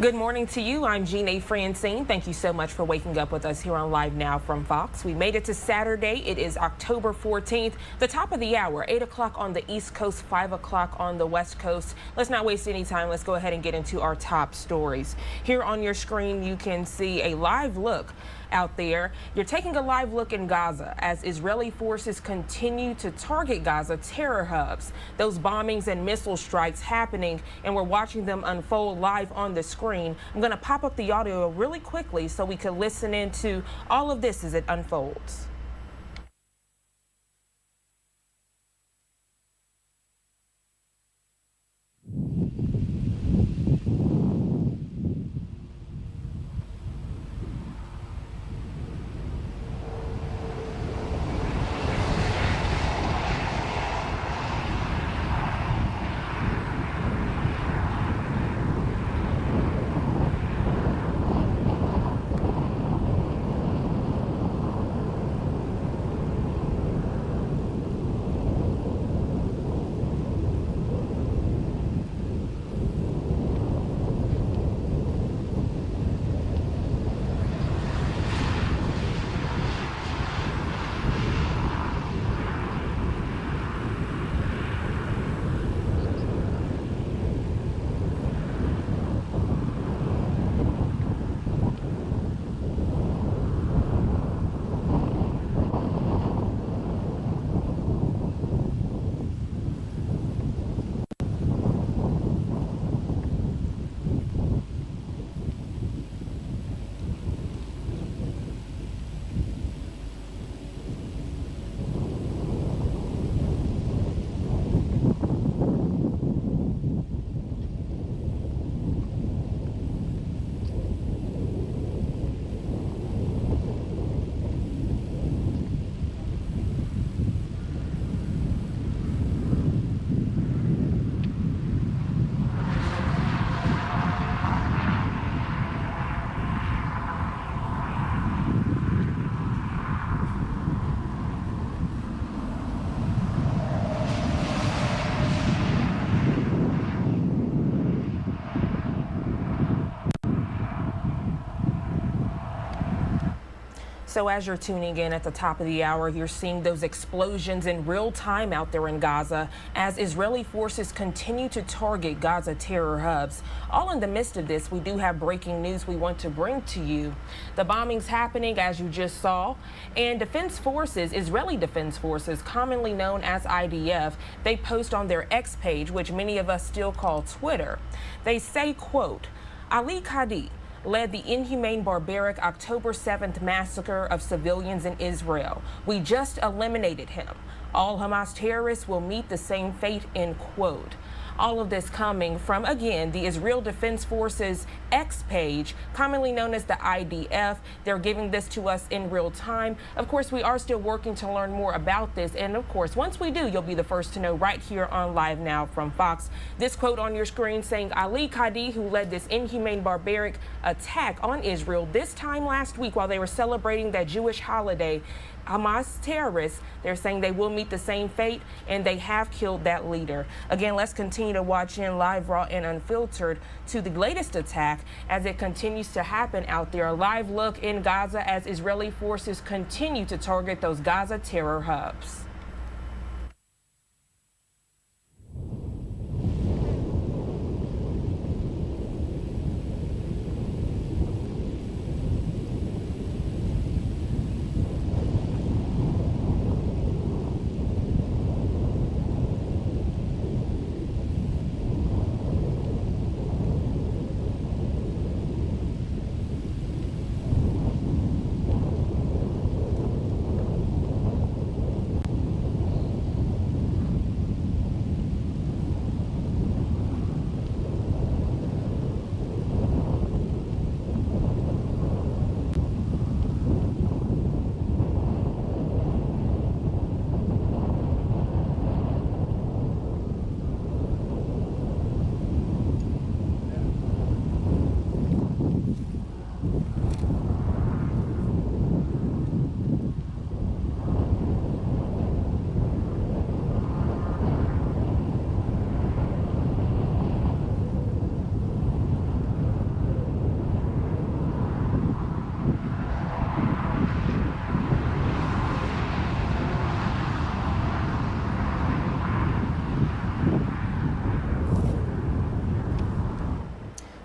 Good morning to you. I'm Jeanne Francine. Thank you so much for waking up with us here on Live Now from Fox. We made it to Saturday. It is October 14th, the top of the hour, 8 o'clock on the East Coast, 5 o'clock on the West Coast. Let's not waste any time. Let's go ahead and get into our top stories. Here on your screen, you can see a live look out there. You're taking a live look in Gaza as Israeli forces continue to target Gaza terror hubs. Those bombings and missile strikes happening, and we're watching them unfold live on the screen. I'm going to pop up the audio really quickly so we can listen into all of this as it unfolds. So as you're tuning in at the top of the hour, you're seeing those explosions in real time out there in Gaza as Israeli forces continue to target Gaza terror hubs. All in the midst of this, we do have breaking news we want to bring to you. The bombings happening, as you just saw, and defense forces, Israeli defense forces, commonly known as IDF, they post on their X page, which many of us still call Twitter. They say, quote, Ali Qadhi led the inhumane, barbaric October 7th massacre of civilians in Israel. We just eliminated him. All Hamas terrorists will meet the same fate, end quote. All of this coming from, again, the Israel Defense Forces X page, commonly known as the IDF. They're giving this to us in real time. Of course, we are still working to learn more about this. And of course, once we do, you'll be the first to know right here on Live Now from Fox. This quote on your screen saying Ali Qadhi, who led this inhumane, barbaric attack on Israel this time last week while they were celebrating that Jewish holiday, Hamas terrorists, they're saying they will meet the same fate, and they have killed that leader. Again, let's continue to watch in live, raw, and unfiltered to the latest attack as it continues to happen out there. A live look in Gaza as Israeli forces continue to target those Gaza terror hubs.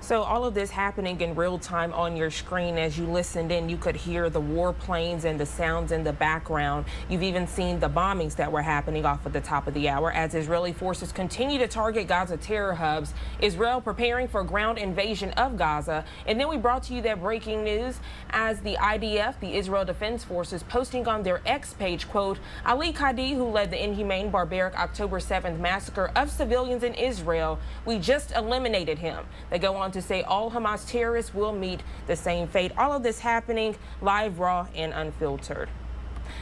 So all of this happening in real time on your screen. As you listened in, you could hear the warplanes and the sounds in the background. You've even seen the bombings that were happening off at the top of the hour as Israeli forces continue to target Gaza terror hubs. Israel preparing for ground invasion of Gaza. And then we brought to you that breaking news as the IDF, the Israel Defense Forces, posting on their X page, quote, Ali Qadhi, who led the inhumane, barbaric October 7th massacre of civilians in Israel, we just eliminated him. They go on to say all Hamas terrorists will meet the same fate. All of this happening live, raw, and unfiltered.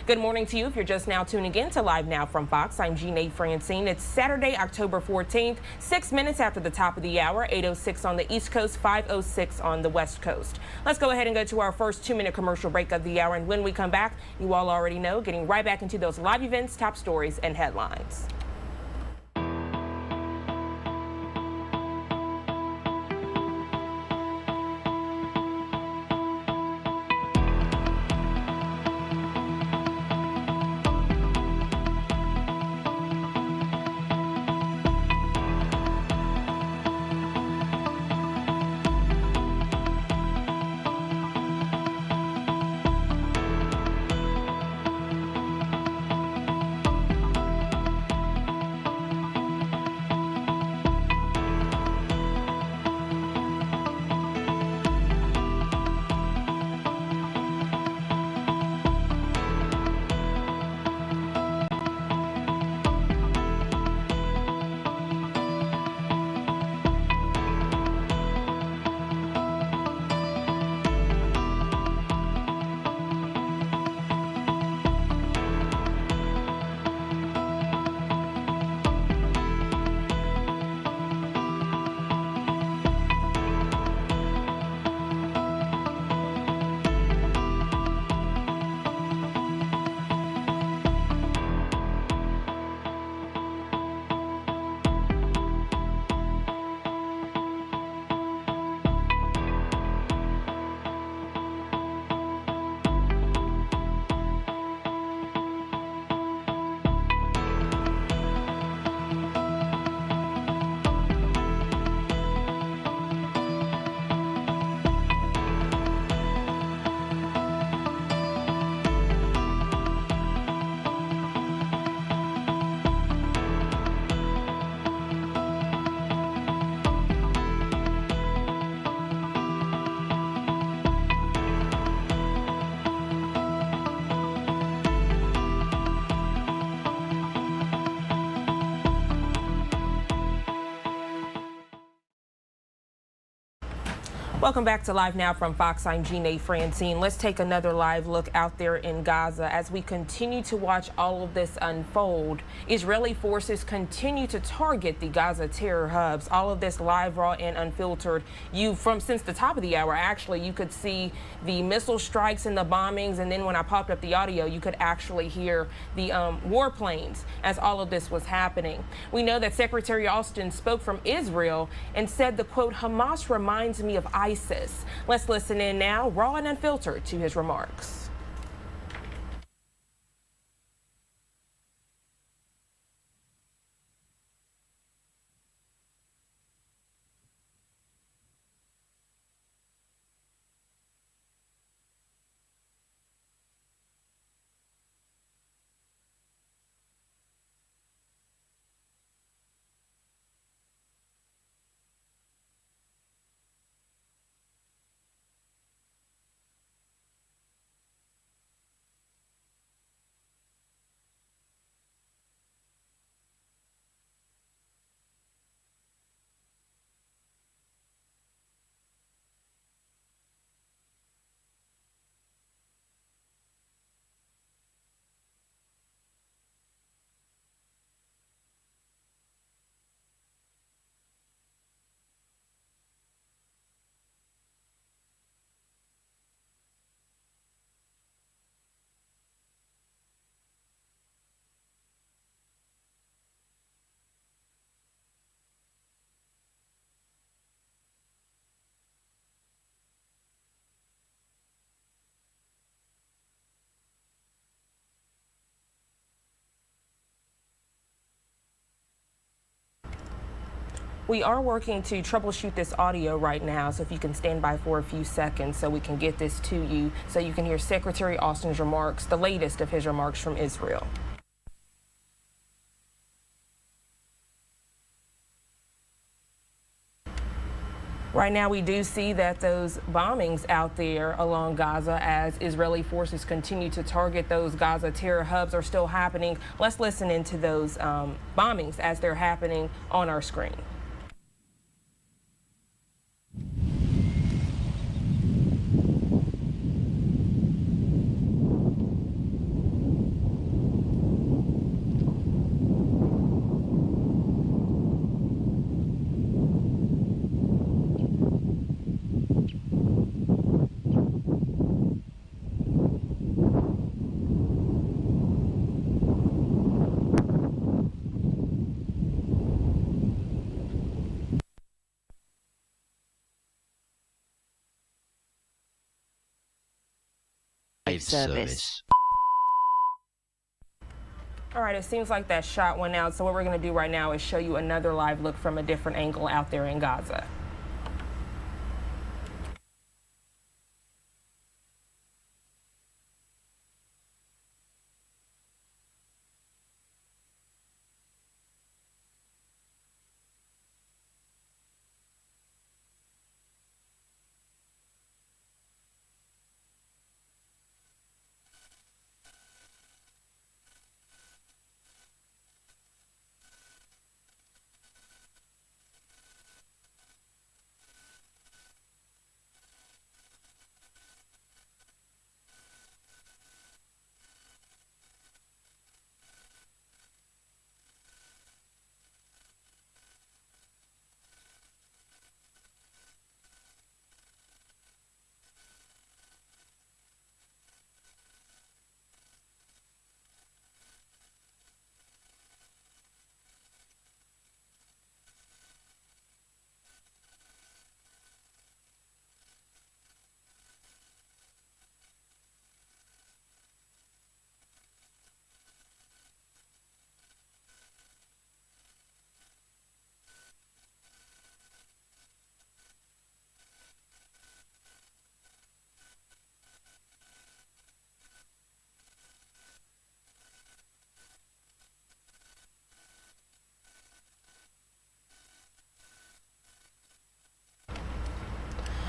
Good morning to you. If you're just now tuning in to Live Now from Fox, I'm Jeanne Francine. It's Saturday, October 14th, 6 minutes after the top of the hour, 8:06 on the East Coast, 5:06 on the West Coast. Let's go ahead and go to our first 2-minute commercial break of the hour. And when we come back, you all already know, getting right back into those live events, top stories, and headlines. Welcome back to Live Now from Fox. I'm Jeanne Francine. Let's take another live look out there in Gaza as we continue to watch all of this unfold. Israeli forces continue to target the Gaza terror hubs. All of this live, raw, and unfiltered. Since the top of the hour, actually, you could see the missile strikes and the bombings, and then when I popped up the audio, you could actually hear the warplanes as all of this was happening. We know that Secretary Austin spoke from Israel and said the quote, Hamas reminds me of ISIS. Let's listen in now, raw and unfiltered, to his remarks. We are working to troubleshoot this audio right now, so if you can stand by for a few seconds so we can get this to you so you can hear Secretary Austin's remarks, the latest of his remarks from Israel. Right now, we do see that those bombings out there along Gaza as Israeli forces continue to target those Gaza terror hubs are still happening. Let's listen into those bombings as they're happening on our screen. Service. All right, it seems like that shot went out. So what we're going to do right now is show you another live look from a different angle out there in Gaza.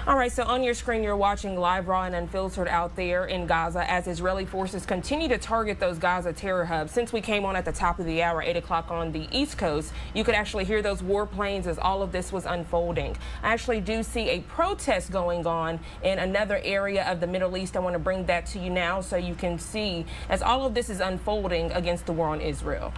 All right, so on your screen, you're watching Live, Raw, and Unfiltered out there in Gaza as Israeli forces continue to target those Gaza terror hubs. Since we came on at the top of the hour, 8 o'clock on the East Coast, you could actually hear those warplanes as all of this was unfolding. I actually do see a protest going on in another area of the Middle East. I want to bring that to you now so you can see as all of this is unfolding against the war on Israel.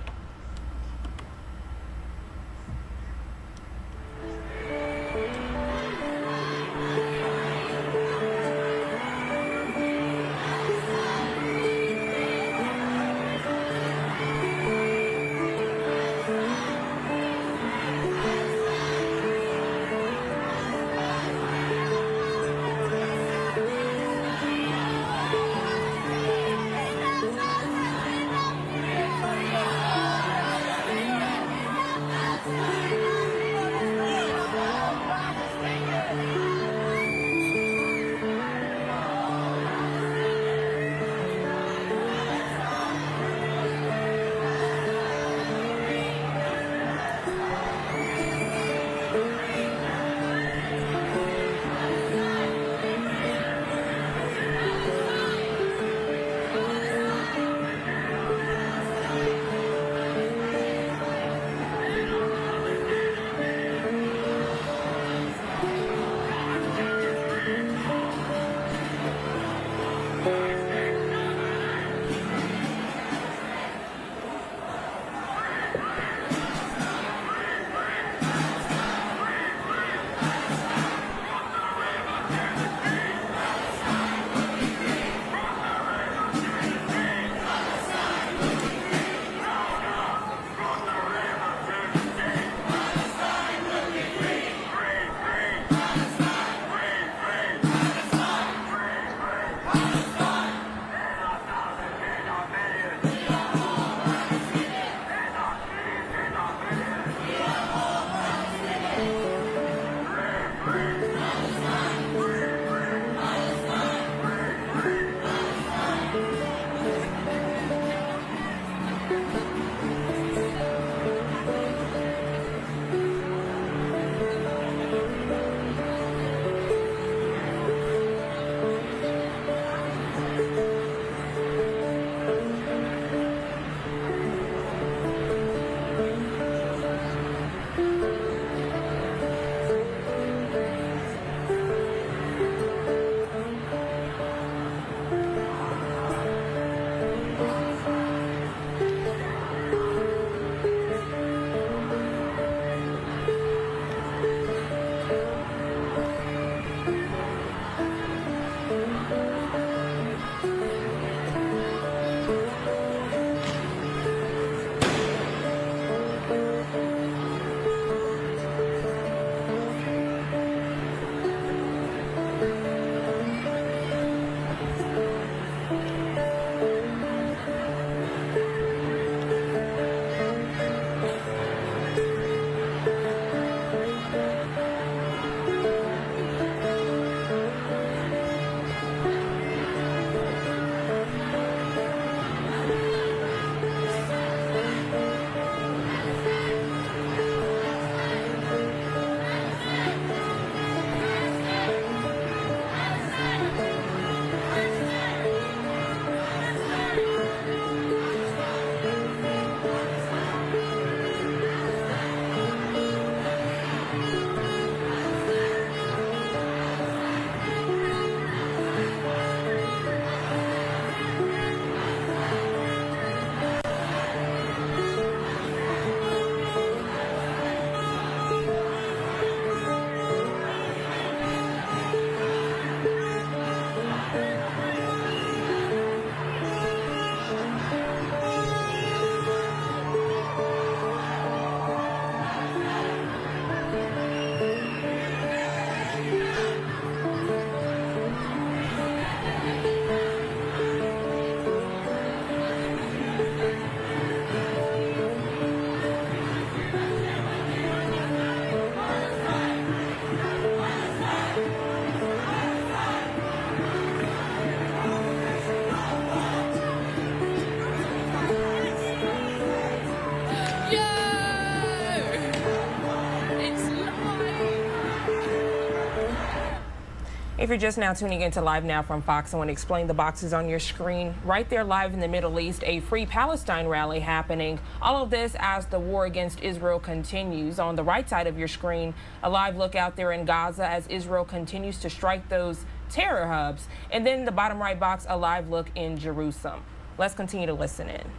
If you're just now tuning into Live Now from Fox, I want to explain the boxes on your screen. Right there live in the Middle East, a Free Palestine rally happening. All of this as the war against Israel continues. On the right side of your screen, a live look out there in Gaza as Israel continues to strike those terror hubs. And then the bottom right box, a live look in Jerusalem. Let's continue to listen in.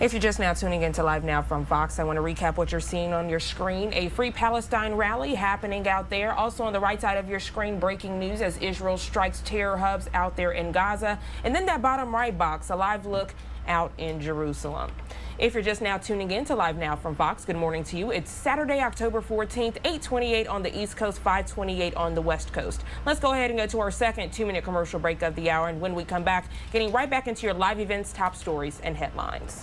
If you're just now tuning into Live Now from Fox, I want to recap what you're seeing on your screen. A Free Palestine rally happening out there. Also on the right side of your screen, breaking news as Israel strikes terror hubs out there in Gaza. And then that bottom right box, a live look out in Jerusalem. If you're just now tuning in to Live Now from Fox, good morning to you. It's Saturday, October 14th, 8:28 on the East Coast, 5:28 on the West Coast. Let's go ahead and go to our second 2-minute commercial break of the hour. And when we come back, getting right back into your live events, top stories, and headlines.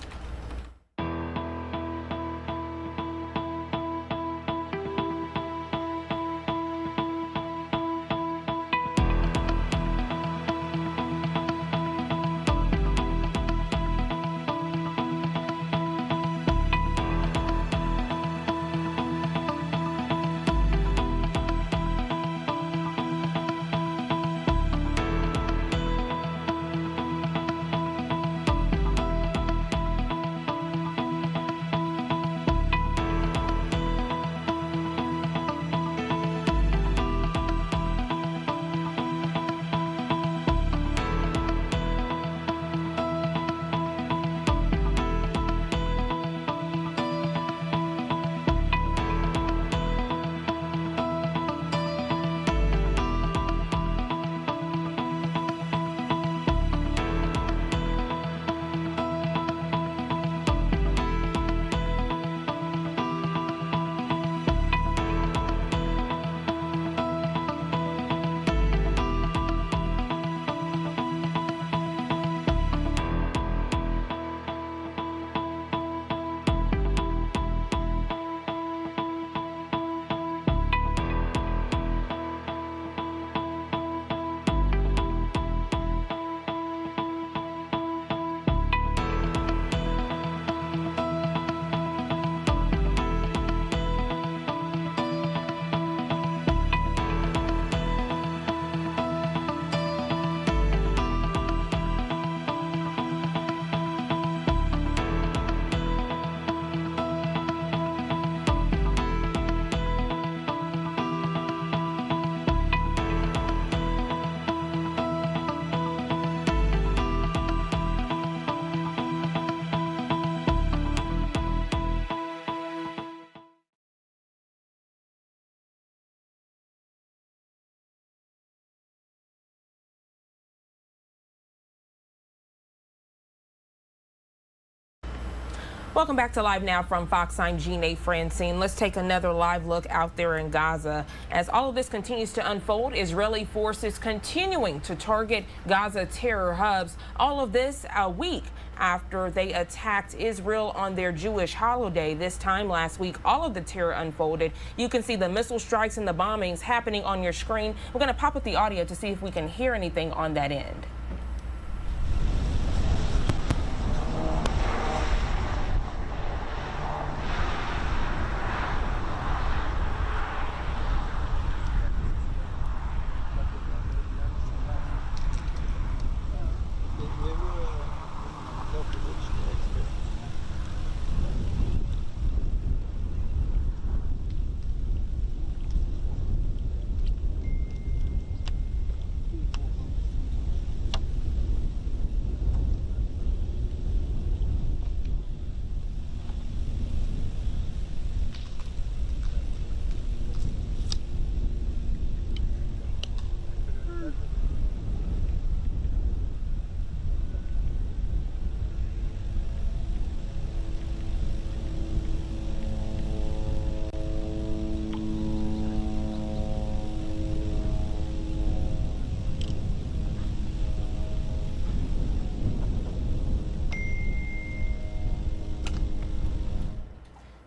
Welcome back to Live Now from Fox. I'm Jeanne Francine. Let's take another live look out there in Gaza. As all of this continues to unfold, Israeli forces continuing to target Gaza terror hubs. All of this a week after they attacked Israel on their Jewish holiday. This time last week, all of the terror unfolded. You can see the missile strikes and the bombings happening on your screen. We're going to pop up the audio to see if we can hear anything on that end.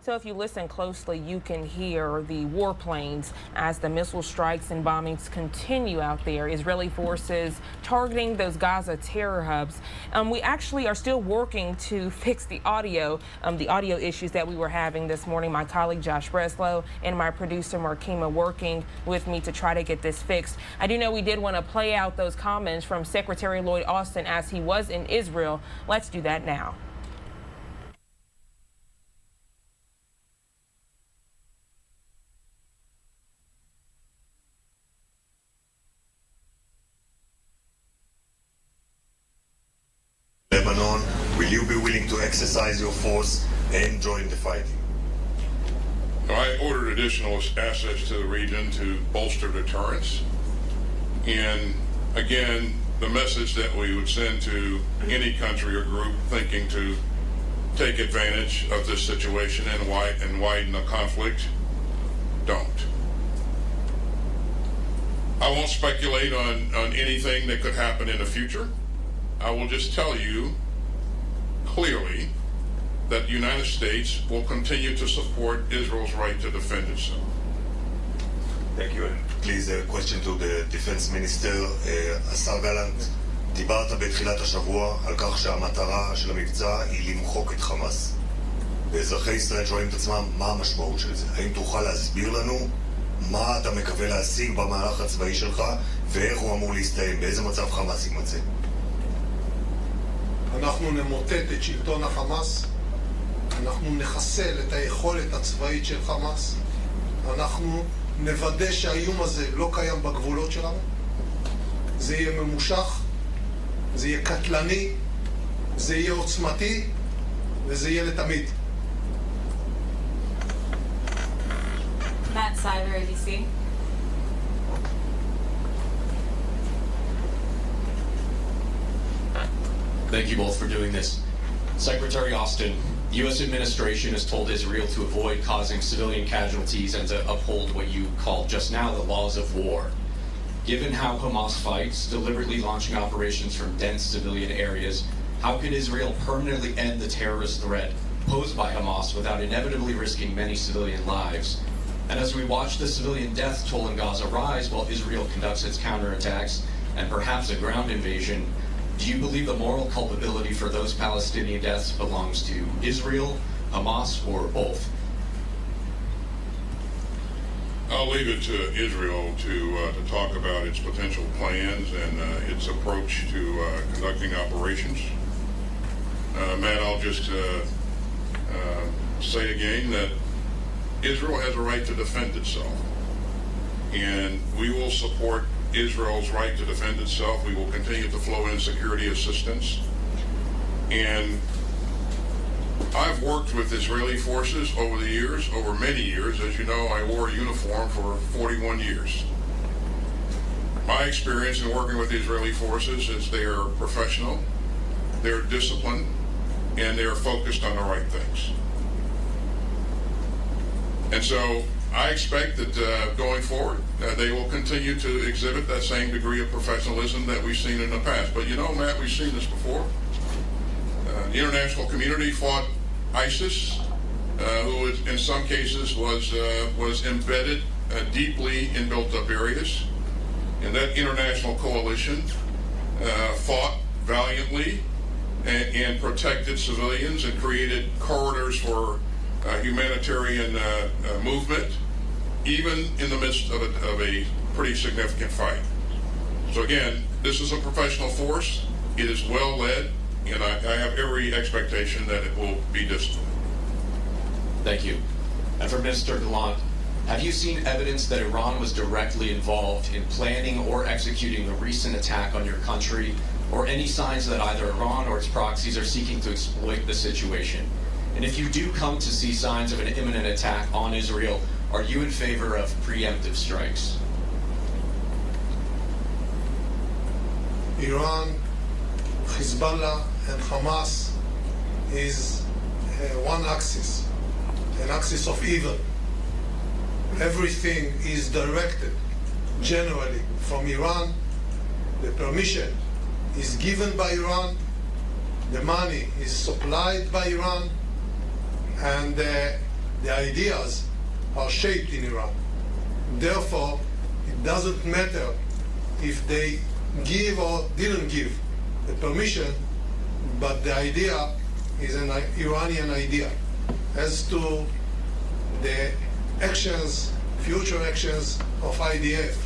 So if you listen closely, you can hear the warplanes as the missile strikes and bombings continue out there. Israeli forces targeting those Gaza terror hubs. We actually are still working to fix the audio issues that we were having this morning. My colleague Josh Breslow and my producer Markima working with me to try to get this fixed. I do know we did want to play out those comments from Secretary Lloyd Austin as he was in Israel. Let's do that now. Lebanon, Will you be willing to exercise your force and join the fighting? I ordered additional assets to the region to bolster deterrence. And again, the message that we would send to any country or group thinking to take advantage of this situation and widen the conflict, don't. I won't speculate on anything that could happen in the future. I will just tell you clearly that the United States will continue to support Israel's right to defend itself. Thank you. Please, a question to the Defense Minister. השר גלנט, דיברת בתחילת השבוע על כך שהמטרה של המבצע היא למחוק את חמאס. ואזרחי ישראל שואלים את עצמם מה המשמעות של זה. האם תוכל להסביר לנו מה אתה מקווה להשיג במהלך הצבאי שלך ואיך הוא אמור להסתיים, באיזה מצב חמאס יימצא? אנחנו נמוטט את שלטון החמאס, אנחנו נחסל את היכולת הצבאית של חמאס, אנחנו נוודא שהאיום הזה לא קיים בגבולות שלנו, זה יהיה ממושך, זה יהיה קטלני, זה יהיה עוצמתי וזה יהיה לתמיד. Matt Siver, ABC. Thank you both for doing this. Secretary Austin, the U.S. administration has told Israel to avoid causing civilian casualties and to uphold what you called just now the laws of war. Given how Hamas fights, deliberately launching operations from dense civilian areas, how can Israel permanently end the terrorist threat posed by Hamas without inevitably risking many civilian lives? And as we watch the civilian death toll in Gaza rise while Israel conducts its counterattacks and perhaps a ground invasion, do you believe the moral culpability for those Palestinian deaths belongs to Israel, Hamas, or both? I'll leave it to Israel to talk about its potential plans and its approach to conducting operations. Matt, I'll just say again that Israel has a right to defend itself, and we will support Israel's right to defend itself. We will continue to flow in security assistance. And I've worked with Israeli forces over the years, over many years. As you know, I wore a uniform for 41 years. My experience in working with the Israeli forces is they are professional, they're disciplined, and they're focused on the right things. And so I expect that going forward, they will continue to exhibit that same degree of professionalism that we've seen in the past. But you know, Matt, we've seen this before. The international community fought ISIS, who in some cases was embedded deeply in built-up areas. And that international coalition fought valiantly and protected civilians and created corridors for humanitarian movement, even in the midst of a pretty significant fight. So again, this is a professional force. It is well led, and I have every expectation that it will be disciplined. Thank you. And for Minister Gallant, have you seen evidence that Iran was directly involved in planning or executing the recent attack on your country, or any signs that either Iran or its proxies are seeking to exploit the situation? And if you do come to see signs of an imminent attack on Israel, are you in favor of preemptive strikes? Iran, Hezbollah, and Hamas is one axis, an axis of evil. Everything is directed generally from Iran. The permission is given by Iran. The money is supplied by Iran. And the ideas are shaped in Iran. Therefore, it doesn't matter if they give or didn't give the permission, but the idea is an Iranian idea. As to the actions, future actions of IDF,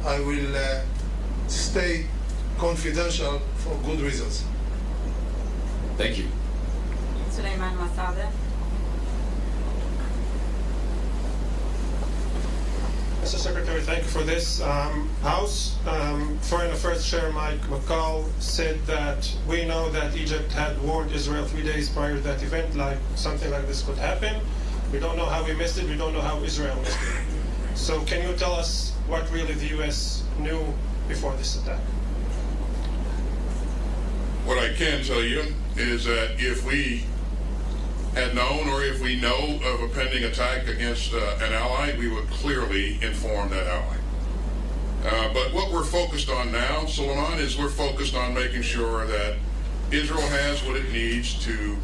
I will stay confidential for good reasons. Thank you. Suleiman Masada. Mr. Secretary, thank you for this. House Foreign Affairs Chair Mike McCall said that we know that Egypt had warned Israel 3 days prior to that event, like something like this could happen. We don't know how we missed it. We don't know how Israel missed it. So can you tell us what really the U.S. knew before this attack? What I can tell you is that if we had known or if we know of a pending attack against an ally, we would clearly inform that ally. But what we're focused on now, Suleiman, is we're focused on making sure that Israel has what it needs to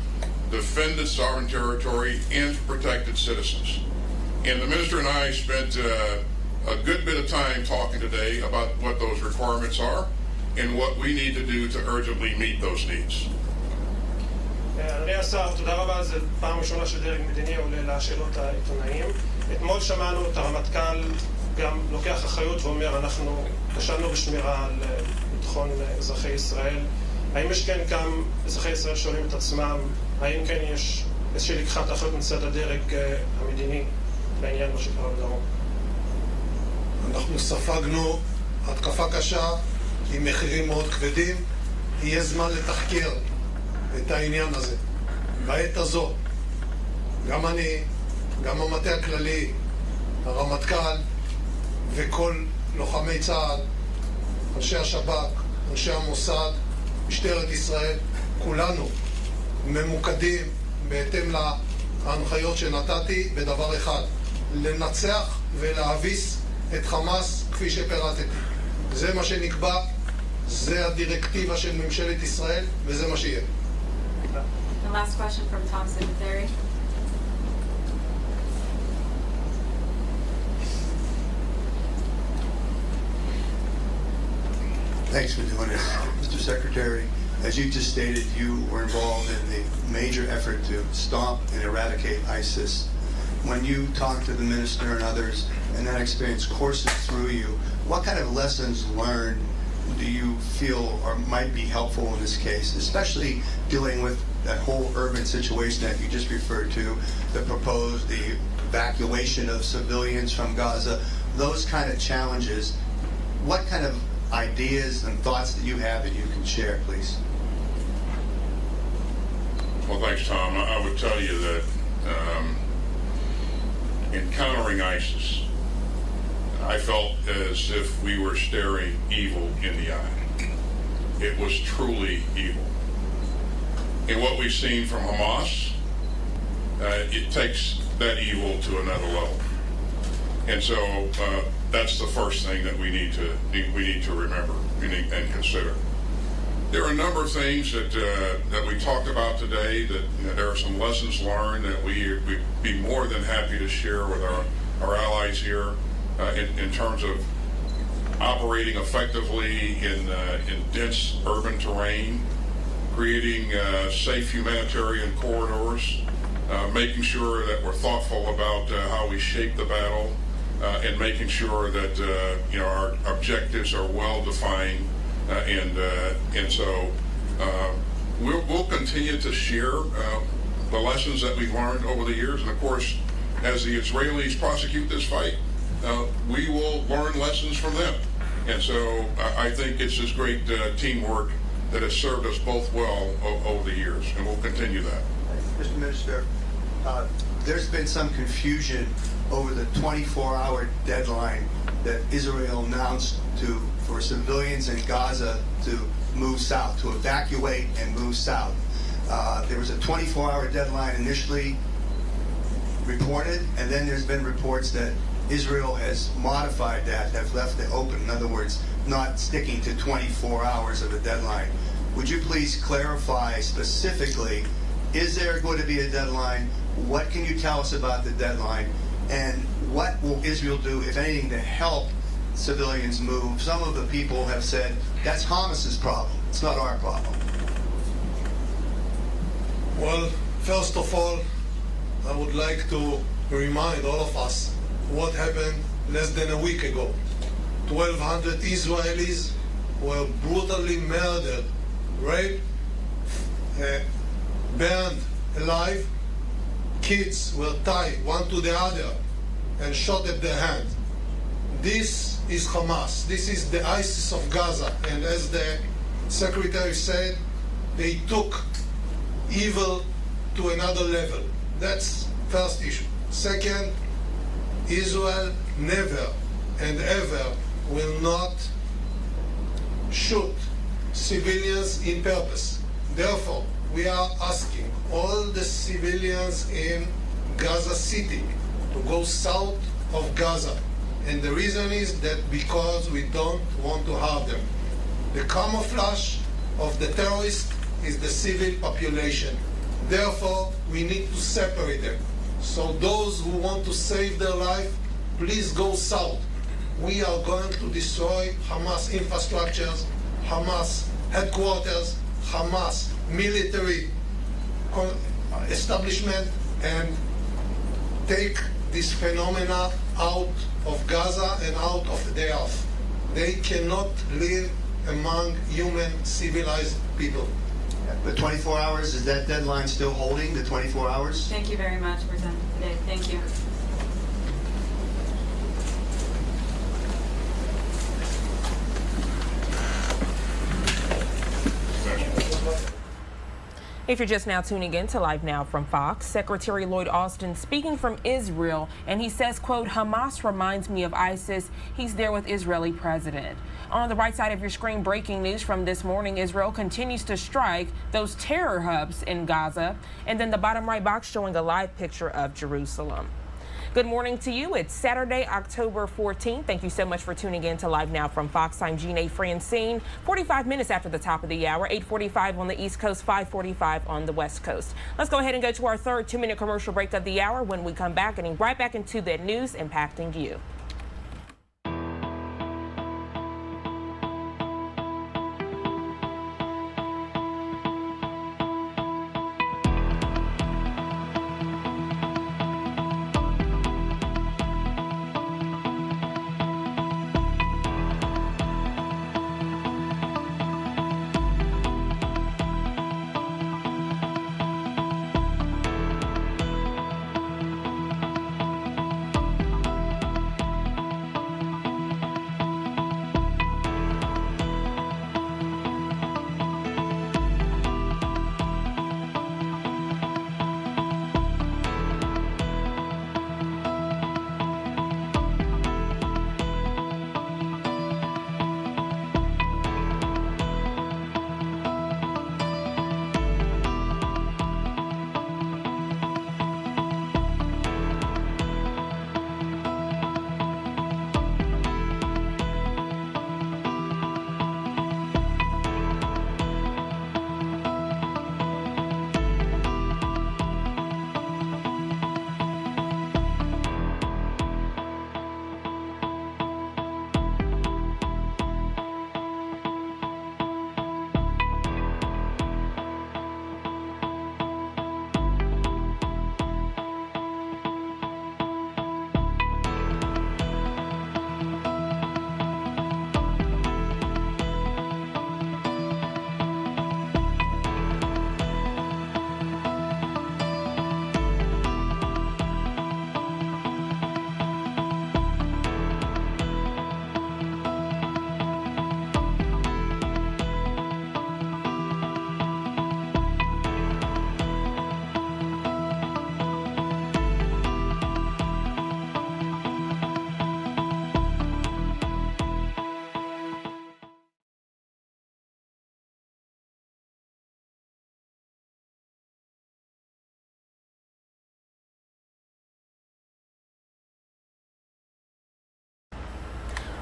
defend its sovereign territory and to protect its citizens. And the minister and I spent a good bit of time talking today about what those requirements are and what we need to do to urgently meet those needs. אדוני השר, תודה רבה. זו פעם ראשונה שדרג מדיני עולה לשאלות העיתונאים. אתמול שמענו את הרמטכ"ל גם לוקח אחריות ואומר, אנחנו כשלנו בשמירה על ביטחון אזרחי ישראל. האם יש כן גם אזרחי ישראל שואלים את עצמם, האם כן יש איזושהי לקיחת אחריות מצד הדרג המדיני לעניין מה שקרה בדרום? אנחנו ספגנו התקפה קשה עם מחירים מאוד כבדים. יהיה זמן לתחקר את העניין הזה. בעת הזאת, גם אני, גם המטה הכללי, הרמטכ"ל וכל לוחמי צה"ל, אנשי השב"כ, אנשי המוסד, משטרת ישראל, כולנו ממוקדים בהתאם להנחיות שנתתי בדבר אחד, לנצח ולהביס את חמאס כפי שפירטתי. זה מה שנקבע, זה הדירקטיבה של ממשלת ישראל וזה מה שיהיה. The last question from Tom Secretary. Thanks for doing this. Mr. Secretary, as you just stated, you were involved in the major effort to stomp and eradicate ISIS. When you talk to the minister and others, and that experience courses through you, what kind of lessons learned do you feel or might be helpful in this case, especially dealing with that whole urban situation that you just referred to, the evacuation of civilians from Gaza, those kind of challenges? What kind of ideas and thoughts that you have that you can share, please? Well, thanks, Tom. I would tell you that encountering ISIS, I felt as if we were staring evil in the eye. It was truly evil. And what we've seen from Hamas, it takes that evil to another level. And so that's the first thing that we need to remember and consider. There are a number of things that we talked about today. That there are some lessons learned that we'd be more than happy to share with our allies here in terms of operating effectively in dense urban terrain, creating safe humanitarian corridors, making sure that we're thoughtful about how we shape the battle, and making sure that our objectives are well defined, and so we'll continue to share the lessons that we've learned over the years, and of course, as the Israelis prosecute this fight, we will learn lessons from them. And so I think it's this great teamwork that has served us both well over the years, and we'll continue that. Mr. Minister, there's been some confusion over the 24-hour deadline that Israel announced for civilians in Gaza to move south, to evacuate and move south. There was a 24-hour deadline initially reported, and then there's been reports that Israel has modified that, have left it open. In other words, not sticking to 24 hours of a deadline. Would you please clarify specifically, is there going to be a deadline? What can you tell us about the deadline? And what will Israel do, if anything, to help civilians move? Some of the people have said that's Hamas's problem. It's not our problem. Well, first of all, I would like to remind all of us what happened less than a week ago. 1,200 Israelis were brutally murdered, raped, burned alive. Kids were tied one to the other and shot at their hand. This is Hamas. This is the ISIS of Gaza. And as the secretary said, they took evil to another level. That's first issue. Second, Israel never and ever will not shoot civilians in purpose. Therefore, we are asking all the civilians in Gaza City to go south of Gaza. And the reason is that because we don't want to harm them. The camouflage of the terrorists is the civil population. Therefore, we need to separate them. So those who want to save their life, please go south. We are going to destroy Hamas infrastructures, Hamas headquarters, Hamas military establishment, and take this phenomena out of Gaza and out of the earth. They cannot live among human, civilized people. The 24 hours, is that deadline still holding, the 24 hours? Thank you very much for presenting today. Thank you. If you're just now tuning in to Live Now from Fox, Secretary Lloyd Austin speaking from Israel, and he says, quote, Hamas reminds me of ISIS. He's there with Israeli president. On the right side of your screen, breaking news from this morning, Israel continues to strike those terror hubs in Gaza. And then the bottom right box showing a live picture of Jerusalem. Good morning to you. It's Saturday, October 14th. Thank you so much for tuning in to Live Now from Fox. I'm Jeanne Francine. 45 minutes after the top of the hour, 8:45 on the East Coast, 5:45 on the West Coast. Let's go ahead and go to our third 2-minute commercial break of the hour. When we come back, getting right back into the news impacting you.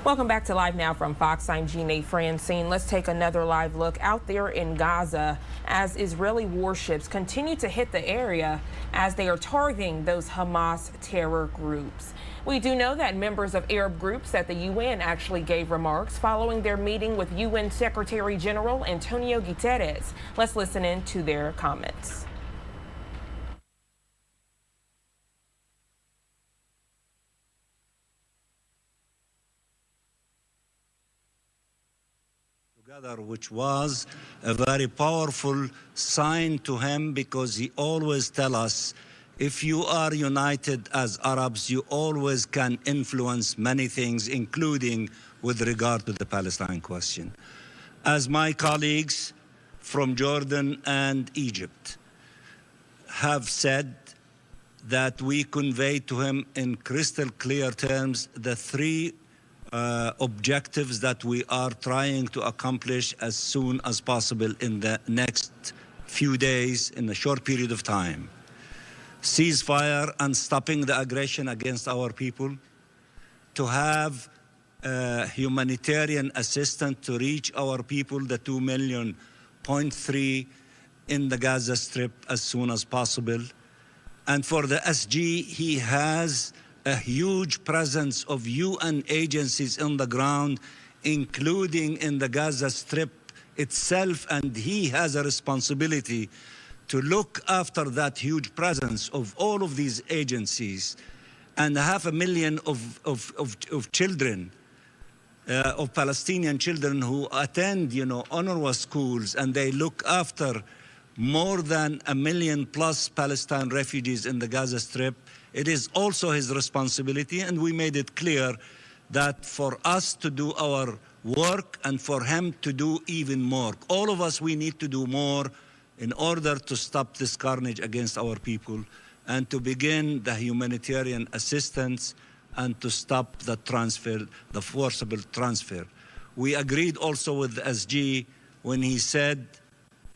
Welcome back to Live Now from Fox. I'm Jeanne Francine. Let's take another live look out there in Gaza as Israeli warships continue to hit the area as they are targeting those Hamas terror groups. We do know that members of Arab groups at the UN actually gave remarks following their meeting with UN Secretary General Antonio Guterres. Let's listen in to their comments. Which was a very powerful sign to him, because he always tell us, if you are united as Arabs, you always can influence many things, including with regard to the Palestine question. As my colleagues from Jordan and Egypt have said, that we convey to him in crystal clear terms the three objectives that we are trying to accomplish as soon as possible in the next few days, in a short period of time. Ceasefire and stopping the aggression against our people, to have humanitarian assistance to reach our people, the 2.3 million in the Gaza Strip as soon as possible. And for the SG, he has a huge presence of UN agencies on the ground, including in the Gaza Strip itself, and he has a responsibility to look after that huge presence of all of these agencies, and 500,000 of children, of Palestinian children who attend, UNRWA schools, and they look after more than 1 million plus Palestine refugees in the Gaza Strip. It is also his responsibility, and we made it clear that for us to do our work and for him to do even more. All of us, we need to do more in order to stop this carnage against our people and to begin the humanitarian assistance and to stop the transfer, the forcible transfer. We agreed also with the SG when he said,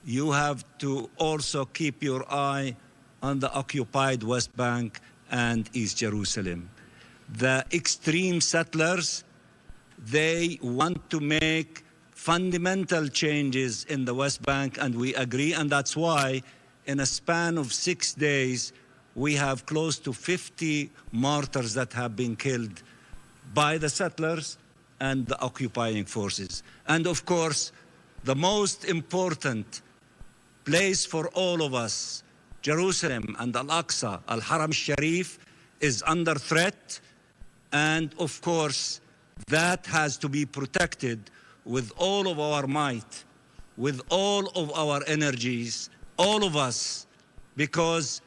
you have to also keep your eye on the occupied West Bank and East Jerusalem. The extreme settlers, they want to make fundamental changes in the West Bank, and we agree, and that's why in a span of 6 days, we have close to 50 martyrs that have been killed by the settlers and the occupying forces. And of course, the most important place for all of us, Jerusalem and Al-Aqsa, Al-Haram al-Sharif, is under threat. And of course, that has to be protected with all of our might, with all of our energies, all of us, because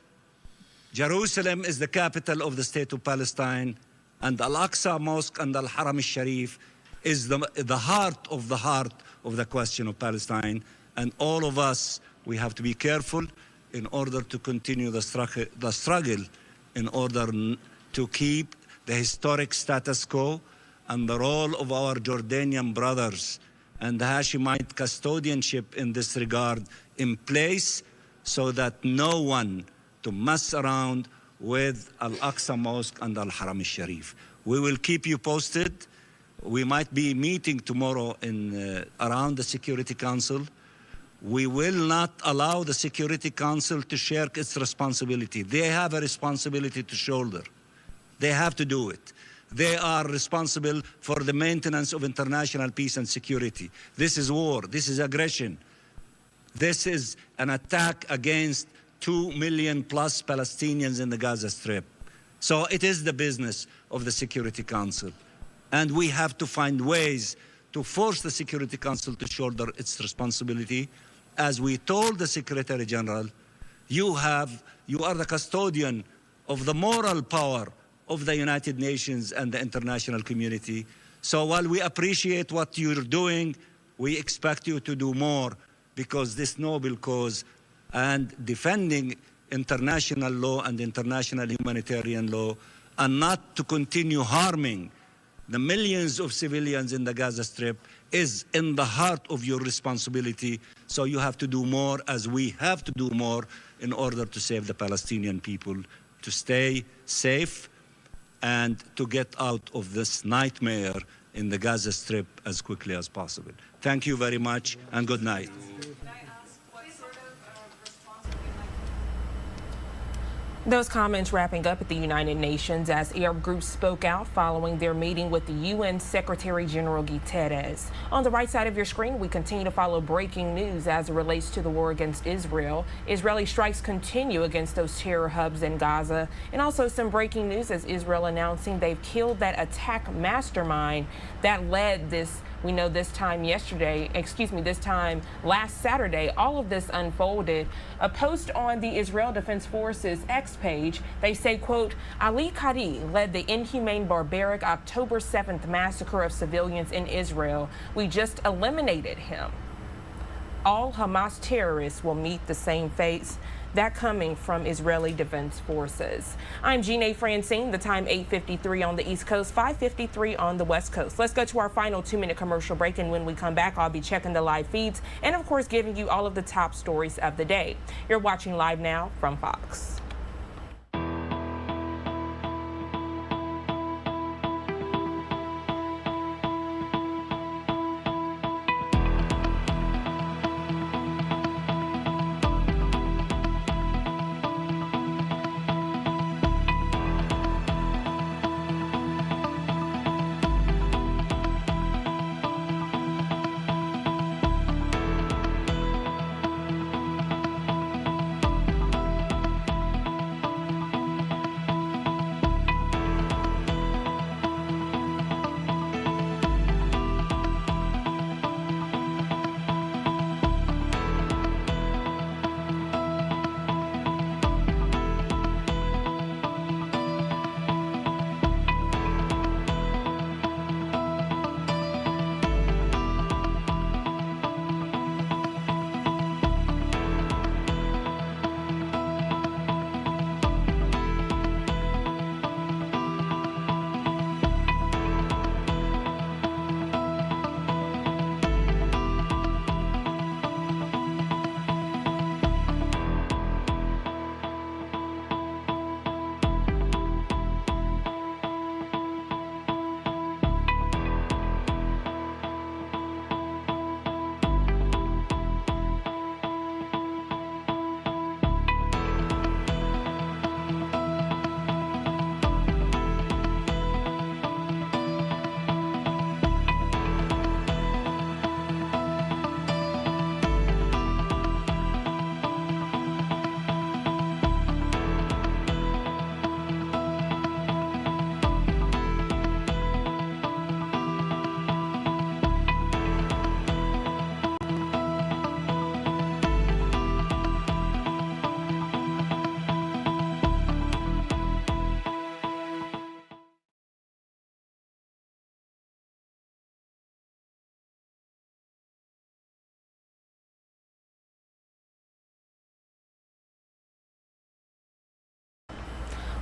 Jerusalem is the capital of the state of Palestine, and Al-Aqsa Mosque and Al-Haram al-Sharif is the heart of the question of Palestine. And all of us, we have to be careful in order to continue the struggle in order to keep the historic status quo and the role of our Jordanian brothers and the Hashemite custodianship in this regard in place, so that no one to mess around with Al-Aqsa Mosque and Al-Haram al-Sharif. We will keep you posted. We might be meeting tomorrow around the Security Council. We will not allow the Security Council to shirk its responsibility. They have a responsibility to shoulder. They have to do it. They are responsible for the maintenance of international peace and security. This is war. This is aggression. This is an attack against 2 million plus Palestinians in the Gaza Strip. So it is the business of the Security Council. And we have to find ways to force the Security Council to shoulder its responsibility. As we told the Secretary General, you are the custodian of the moral power of the United Nations and the international community. So while we appreciate what you're doing, we expect you to do more, because this noble cause and defending international law and international humanitarian law, and not to continue harming the millions of civilians in the Gaza Strip, is in the heart of your responsibility. So you have to do more, as we have to do more, in order to save the Palestinian people, to stay safe and to get out of this nightmare in the Gaza Strip as quickly as possible. Thank you very much, and good night. Those comments wrapping up at the United Nations as Arab groups spoke out following their meeting with the UN Secretary General Guterres. On the right side of your screen, we continue to follow breaking news as it relates to the war against Israel. Israeli strikes continue against those terror hubs in Gaza, and also some breaking news as Israel announcing they've killed that attack mastermind that led this We know this time last Saturday, all of this unfolded. A post on the Israel Defense Forces X page, they say, quote, Ali Qadhi led the inhumane, barbaric October 7th massacre of civilians in Israel. We just eliminated him. All Hamas terrorists will meet the same fate. That coming from Israeli Defense Forces. I'm Jeanne Francine, the time 8:53 on the East Coast, 5:53 on the West Coast. Let's go to our final 2-minute commercial break, and when we come back, I'll be checking the live feeds and, of course, giving you all of the top stories of the day. You're watching Live Now from Fox.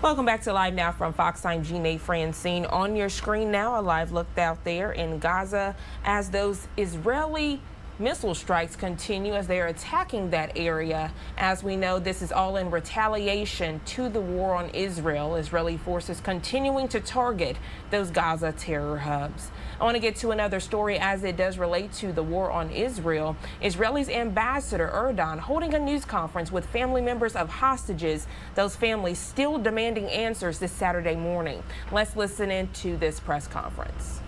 Welcome back to Live Now from Fox. I'm Jeanne Francine. On your screen now, a live look out there in Gaza as those Israeli missile strikes continue as they are attacking that area. As we know, this is all in retaliation to the war on Israel. Israeli forces continuing to target those Gaza terror hubs. I want to get to another story as it does relate to the war on Israel. Israel's Ambassador Erdogan holding a news conference with family members of hostages, those families still demanding answers this Saturday morning. Let's listen into this press conference.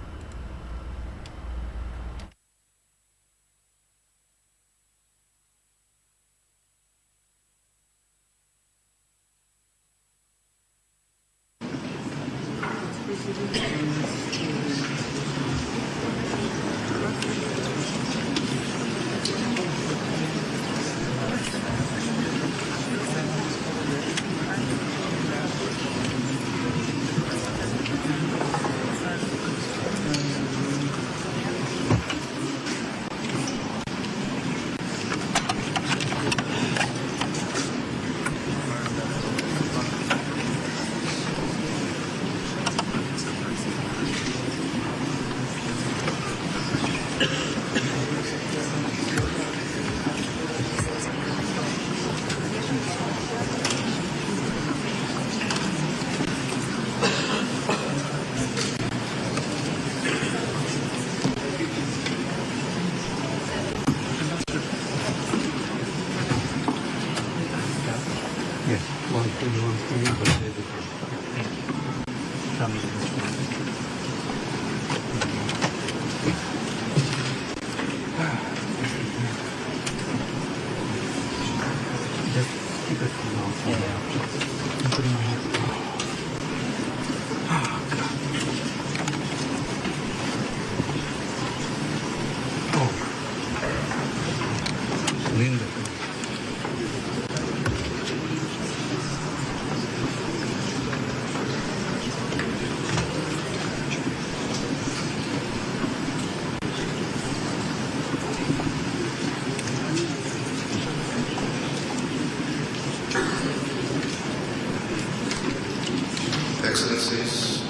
Excellencies,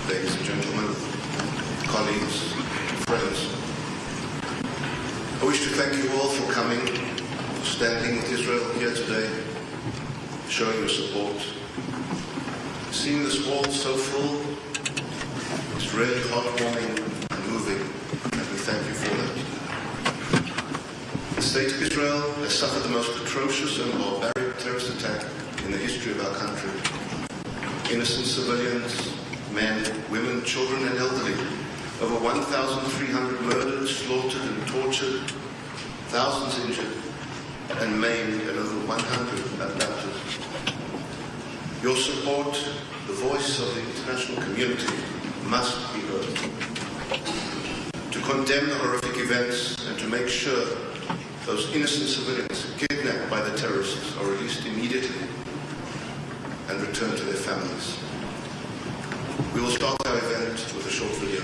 ladies and gentlemen, colleagues, friends, I wish to thank you all for coming, for standing with Israel here today, showing your support. Seeing this hall so full is really heartwarming and moving, and we thank you for that. The state of Israel has suffered the most atrocious and barbaric terrorist attack in the history of our country. Innocent civilians, men, women, children and elderly, over 1,300 murdered, slaughtered and tortured, thousands injured and maimed, and over 100 abducted. Your support, the voice of the international community, must be heard. To condemn the horrific events and to make sure those innocent civilians kidnapped by the terrorists are released immediately and return to their families. We will start our event with a short video.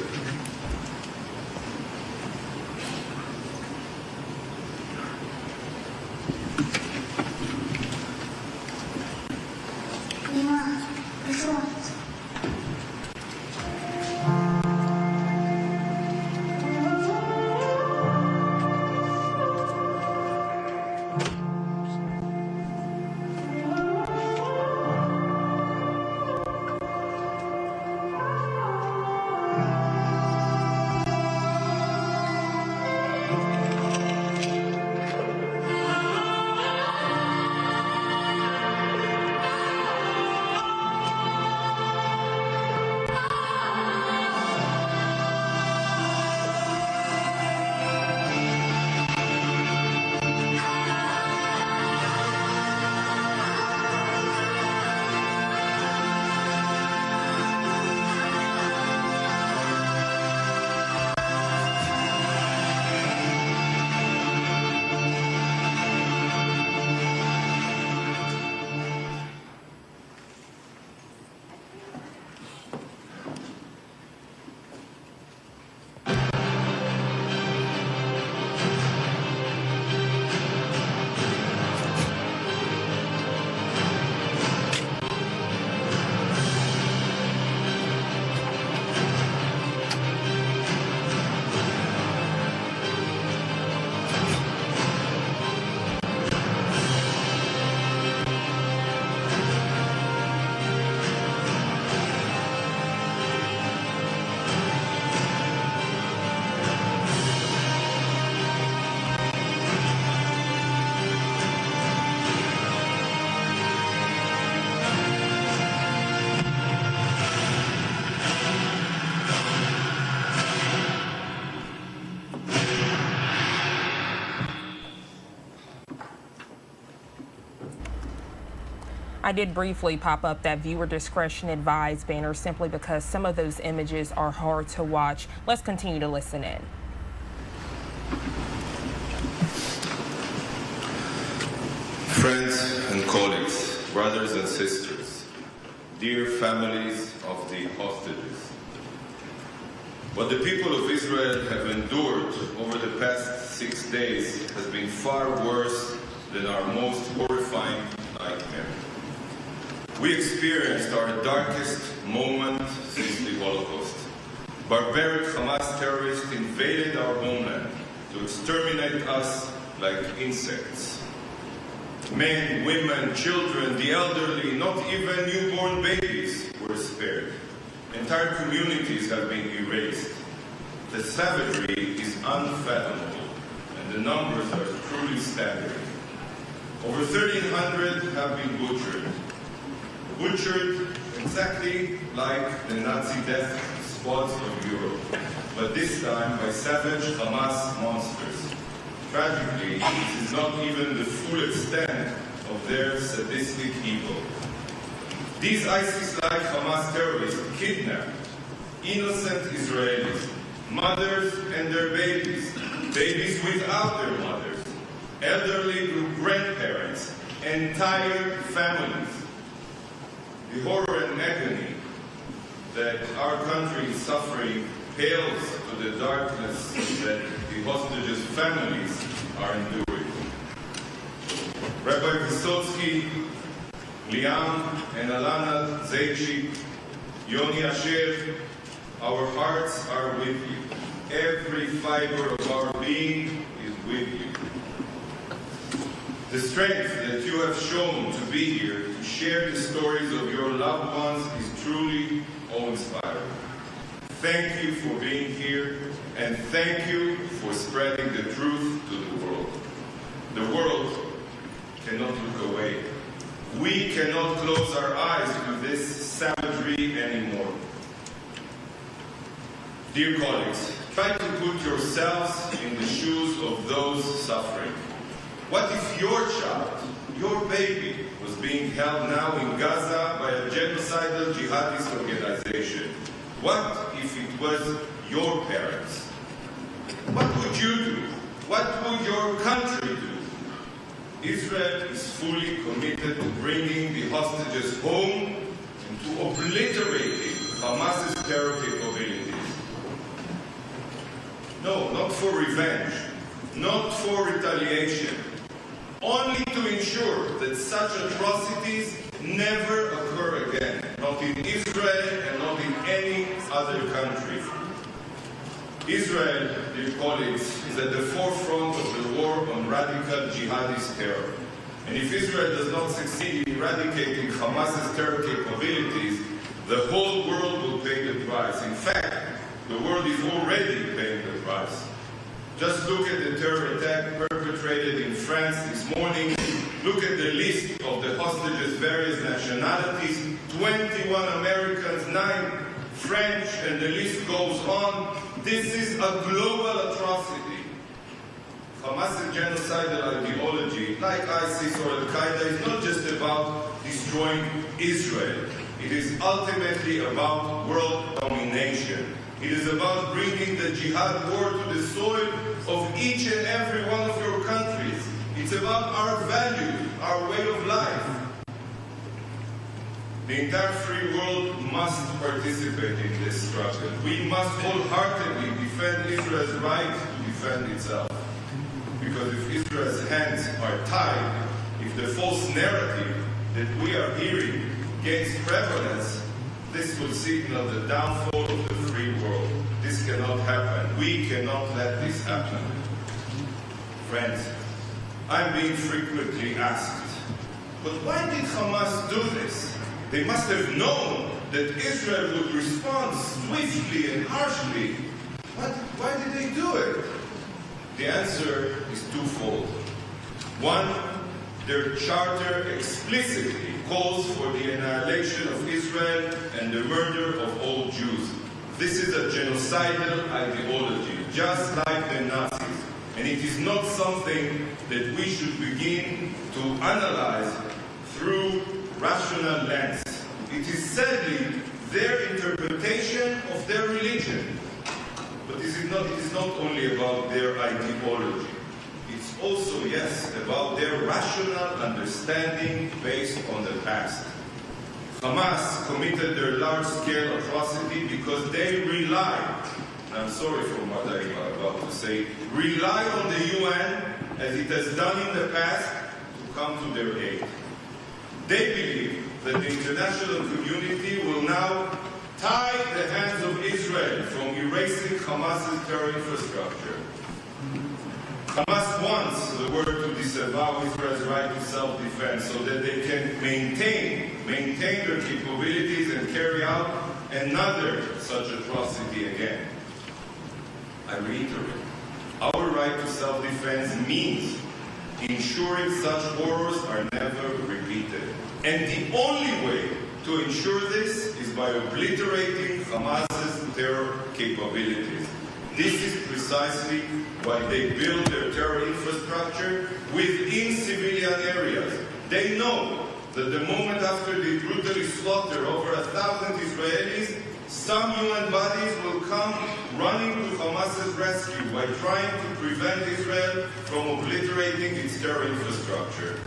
I did briefly pop up that viewer discretion advised banner simply because some of those images are hard to watch. Let's continue to listen in. Friends and colleagues, brothers and sisters, dear families of the hostages, what the people of Israel have endured over the past 6 days has been far worse than our most horrifying nightmare. We experienced our darkest moment since the Holocaust. Barbaric Hamas terrorists invaded our homeland to exterminate us like insects. Men, women, children, the elderly, not even newborn babies were spared. Entire communities have been erased. The savagery is unfathomable, and the numbers are truly staggering. Over 1,300 have been butchered. Butchered exactly like the Nazi death squads of Europe, but this time by savage Hamas monsters. Tragically, this is not even the full extent of their sadistic evil. These ISIS-like Hamas terrorists kidnapped innocent Israelis, mothers and their babies, babies without their mothers, elderly grandparents, entire families. The horror and agony that our country is suffering pales to the darkness that the hostages' families are enduring. Rabbi Vysotsky, Liam and Alana Zaychik, Yoni Asher, our hearts are with you. Every fiber of our being is with you. The strength that you have shown to be here to share the stories of your loved ones is truly awe-inspiring. Thank you for being here, and thank you for spreading the truth to the world. The world cannot look away. We cannot close our eyes to this savagery anymore. Dear colleagues, try to put yourselves in the shoes of those suffering. What if your child, your baby, was being held now in Gaza by a genocidal jihadist organization? What if it was your parents? What would you do? What would your country do? Israel is fully committed to bringing the hostages home and to obliterating Hamas's terror capabilities. No, not for revenge, not for retaliation, only to ensure that such atrocities never occur again, not in Israel and not in any other country. Israel, dear colleagues, is at the forefront of the war on radical jihadist terror. And if Israel does not succeed in eradicating Hamas's terror capabilities, the whole world will pay the price. In fact, the world is already paying the price. Just look at the terror attack perpetrated in France this morning. Look at the list of the hostages' various nationalities. 21 Americans, 9 French, and the list goes on. This is a global atrocity. Hamas's genocidal ideology, like ISIS or Al Qadhi, is not just about destroying Israel. It is ultimately about world domination. It is about bringing the jihad war to the soil of each and every one of your countries. It's about our values, our way of life. The entire free world must participate in this struggle. We must wholeheartedly defend Israel's right to defend itself. Because if Israel's hands are tied, if the false narrative that we are hearing gains prevalence, this will signal the downfall of the free world. This cannot happen. We cannot let this happen. Friends, I'm being frequently asked, but why did Hamas do this? They must have known that Israel would respond swiftly and harshly. Why did they do it? The answer is twofold. One, their charter explicitly calls for the annihilation of Israel and the murder of all Jews. This is a genocidal ideology, just like the Nazis. And it is not something that we should begin to analyze through rational lens. It is sadly their interpretation of their religion. But it is not only about their ideology. It's also, yes, about their rational understanding based on the past. Hamas committed their large-scale atrocity because they rely, and I'm sorry for what I'm about to say, rely on the UN, as it has done in the past, to come to their aid. They believe that the international community will now tie the hands of Israel from erasing Hamas's terror infrastructure. Hamas wants the world to disavow Israel's right to self-defense so that they can maintain their capabilities and carry out another such atrocity again. I reiterate, our right to self-defense means ensuring such horrors are never repeated. And the only way to ensure this is by obliterating Hamas's terror capabilities. This is precisely why they build their terror infrastructure within civilian areas. They know that the moment after they brutally slaughter over 1,000 Israelis, Some UN bodies will come running to Hamas's rescue by trying to prevent Israel from obliterating its terror infrastructure.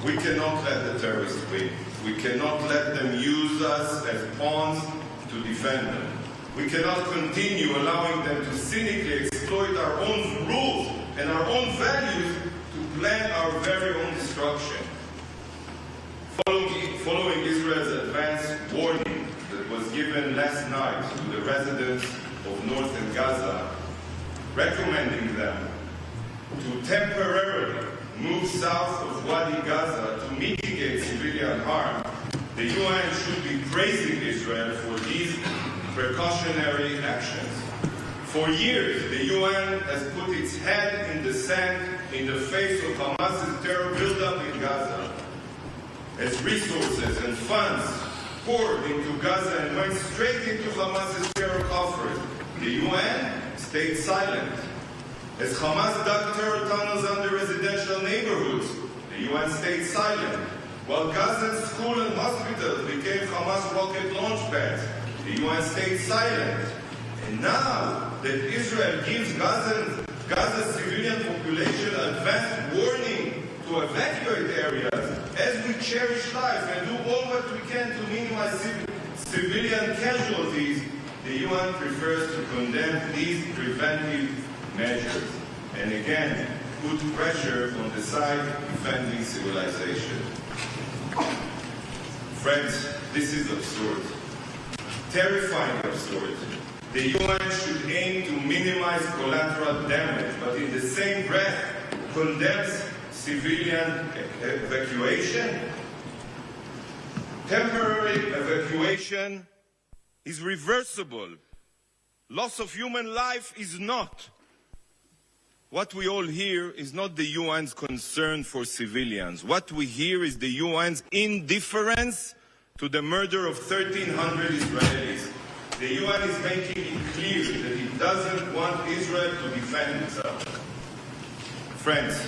We cannot let the terrorists win. We cannot let them use us as pawns to defend them. We cannot continue allowing them to cynically exploit our own rules and our own values to plan our very own destruction. Following Israel's advance warning that was given last night to the residents of northern Gaza, recommending them to temporarily move south of Wadi Gaza to mitigate civilian harm, the UN should be praising Israel for these precautionary actions. For years, the UN has put its head in the sand in the face of Hamas's terror buildup in Gaza. As resources and funds poured into Gaza and went straight into Hamas's terror coffers, the UN stayed silent. As Hamas dug terror tunnels under residential neighborhoods, the UN stayed silent. While Gaza's schools and hospitals became Hamas rocket launch pads, the UN stayed silent. And now that Israel gives Gaza's civilian population advanced warning to evacuate areas, as we cherish life and do all what we can to minimize civilian casualties, the UN prefers to condemn these preventive measures and again put pressure on the side defending civilization. Friends, this is absurd. Terrifying absurd. The UN should aim to minimize collateral damage, but in the same breath condemns civilian evacuation. Temporary evacuation is reversible. Loss of human life is not. What we all hear is not the UN's concern for civilians. What we hear is the UN's indifference to the murder of 1,300 Israelis. The UN is making it clear that it doesn't want Israel to defend itself. Friends,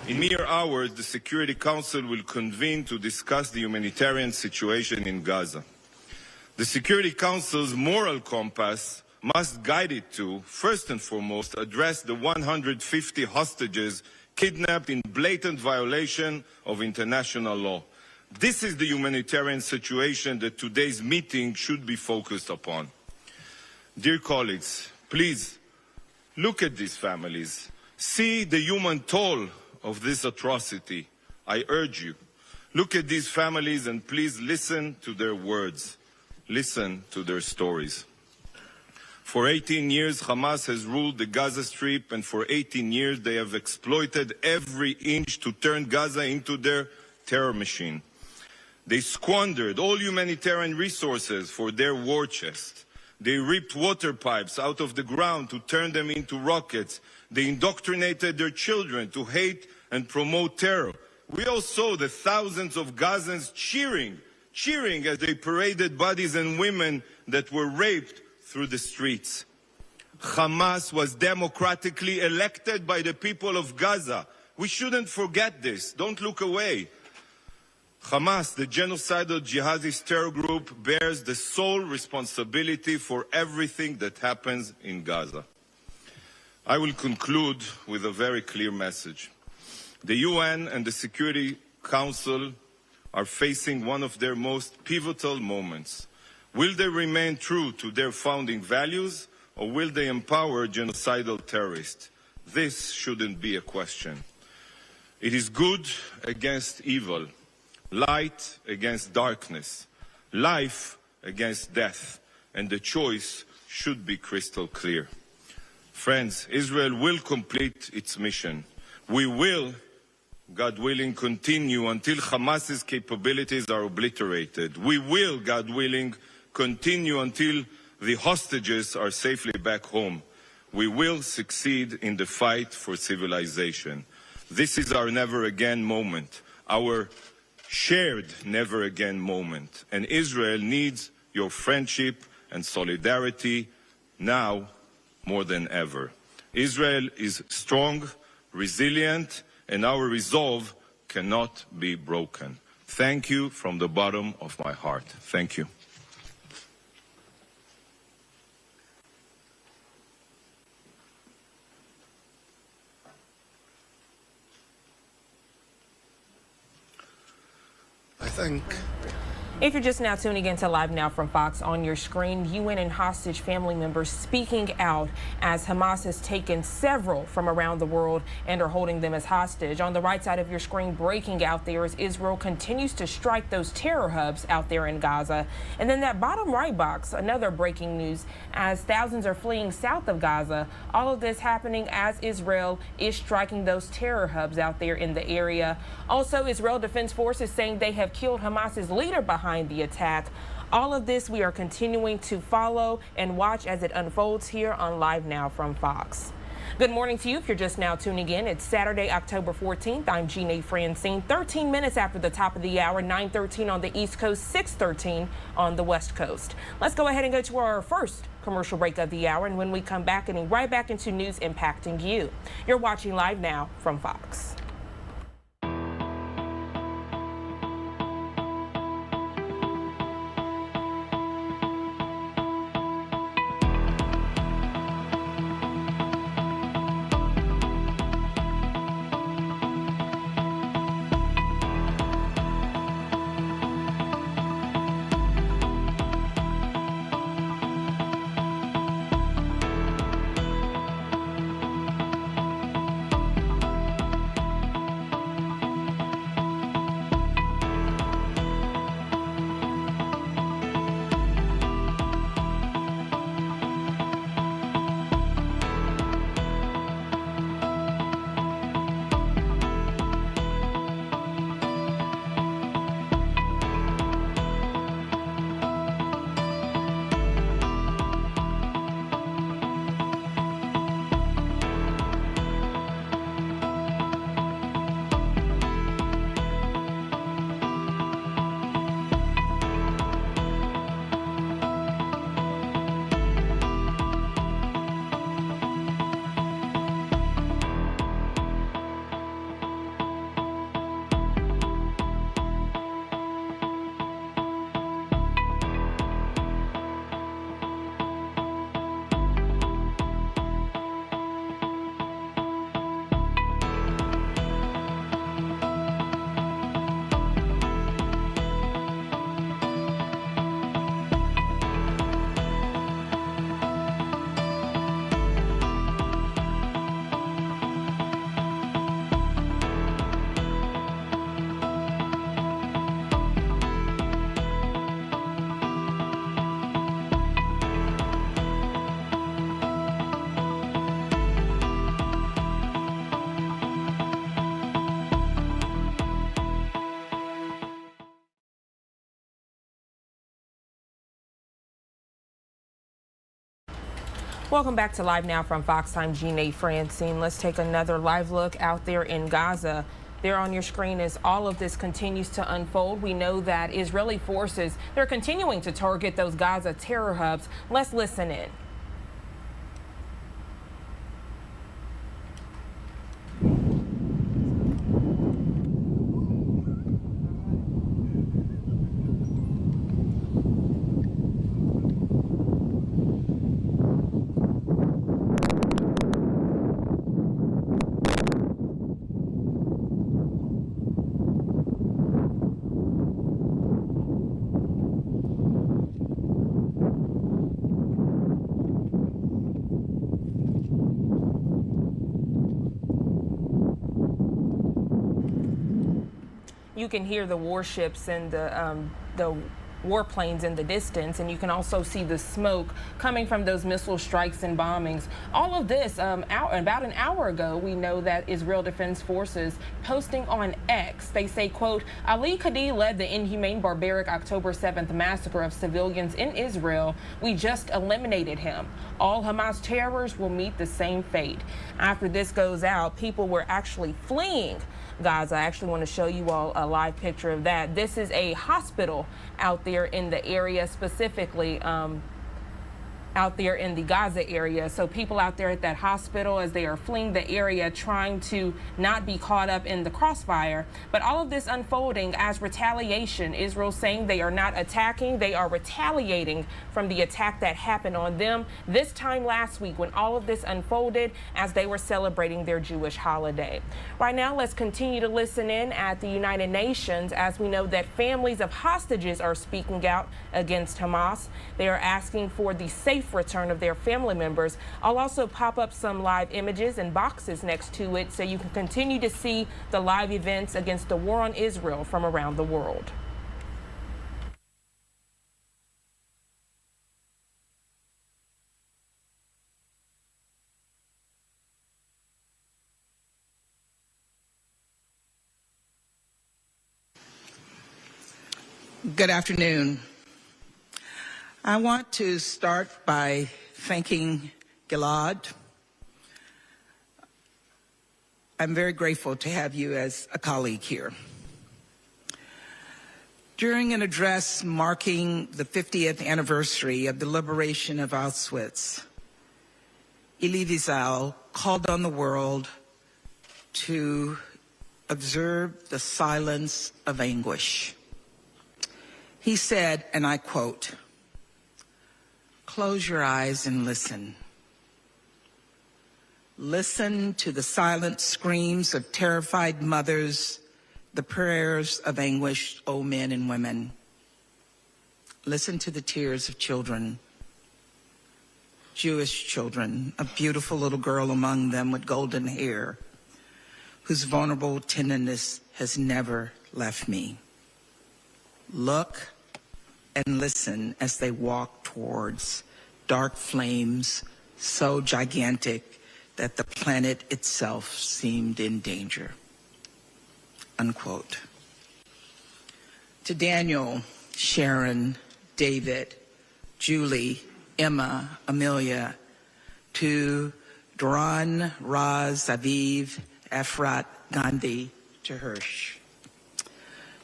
in mere hours, the Security Council will convene to discuss the humanitarian situation in Gaza. The Security Council's moral compass must guide it to, first and foremost, address the 150 hostages kidnapped in blatant violation of international law. This is the humanitarian situation that today's meeting should be focused upon. Dear colleagues, please look at these families. See the human toll of this atrocity. I urge you, look at these families and please listen to their words. Listen to their stories. For 18 years, Hamas has ruled the Gaza Strip, and for 18 years they have exploited every inch to turn Gaza into their terror machine. They squandered all humanitarian resources for their war chest. They ripped water pipes out of the ground to turn them into rockets. They indoctrinated their children to hate and promote terror. We all saw the thousands of Gazans cheering as they paraded bodies and women that were raped through the streets. Hamas was democratically elected by the people of Gaza. We shouldn't forget this. Don't look away. Hamas, the genocidal jihadist terror group, bears the sole responsibility for everything that happens in Gaza. I will conclude with a very clear message. The UN and the Security Council are facing one of their most pivotal moments. Will they remain true to their founding values, or will they empower genocidal terrorists? This shouldn't be a question. It is good against evil, light against darkness, life against death, and the choice should be crystal clear. Friends, Israel will complete its mission. We will, God willing, continue until Hamas's capabilities are obliterated. We will, God willing, continue until the hostages are safely back home. We will succeed in the fight for civilization. This is our never again moment, our shared never again moment. And Israel needs your friendship and solidarity now more than ever. Israel is strong, resilient, and our resolve cannot be broken. Thank you from the bottom of my heart. Thank you. think. If you're just now tuning into Live Now from Fox, on your screen, UN and hostage family members speaking out as Hamas has taken several from around the world and are holding them as hostage. On the right side of your screen, breaking out there as Israel continues to strike those terror hubs out there in Gaza. And then that bottom right box, another breaking news, as thousands are fleeing south of Gaza. All of this happening as Israel is striking those terror hubs out there in the area. Also, Israel Defense Forces saying they have killed Hamas's leader behind the attack. All of this we are continuing to follow and watch as it unfolds here on Live Now from Fox. Good morning to you. If you're just now tuning in, it's Saturday, October 14th. I'm Jeanne Francine. 13 minutes after the top of the hour, 9:13 on the East Coast, 6:13 on the West Coast. Let's go ahead and go to our first commercial break of the hour, and when we come back, getting right back into news impacting you. You're watching Live Now from Fox. Welcome back to Live Now from Fox. I'm Jeanne Francine. Let's take another live look out there in Gaza. There on your screen as all of this continues to unfold. We know that Israeli forces, they're continuing to target those Gaza terror hubs. Let's listen in. You can hear the warships and the warplanes in the distance, and you can also see the smoke coming from those missile strikes and bombings. All of this, about an hour ago, we know that Israel Defense Forces posting on X, they say, quote, Ali Qadhi led the inhumane, barbaric October 7th massacre of civilians in Israel. We just eliminated him. All Hamas terrorists will meet the same fate. After this goes out, people were actually fleeing Gaza. I actually want to show you all a live picture of that. This is a hospital out there in the area, specifically out there in the Gaza area. So people out there at that hospital, as they are fleeing the area, trying to not be caught up in the crossfire. But all of this unfolding as retaliation. Israel saying they are not attacking, they are retaliating from the attack that happened on them this time last week when all of this unfolded as they were celebrating their Jewish holiday. Right now, let's continue to listen in at the United Nations as we know that families of hostages are speaking out against Hamas. They are asking for the safe return of their family members. I'll also pop up some live images and boxes next to it so you can continue to see the live events against the war on Israel from around the world. Good afternoon. I want to start by thanking Gilad. I'm very grateful to have you as a colleague here. During an address marking the 50th anniversary of the liberation of Auschwitz, Elie Wiesel called on the world to observe the silence of anguish. He said, and I quote, "Close your eyes and listen. Listen to the silent screams of terrified mothers, the prayers of anguished old men and women. Listen to the tears of children, Jewish children, a beautiful little girl among them with golden hair, whose vulnerable tenderness has never left me. Look and listen as they walk towards dark flames so gigantic that the planet itself seemed in danger." Unquote. To Daniel, Sharon, David, Julie, Emma, Amelia, to Duran, Raz, Aviv, Efrat, Gandhi, to Hirsch.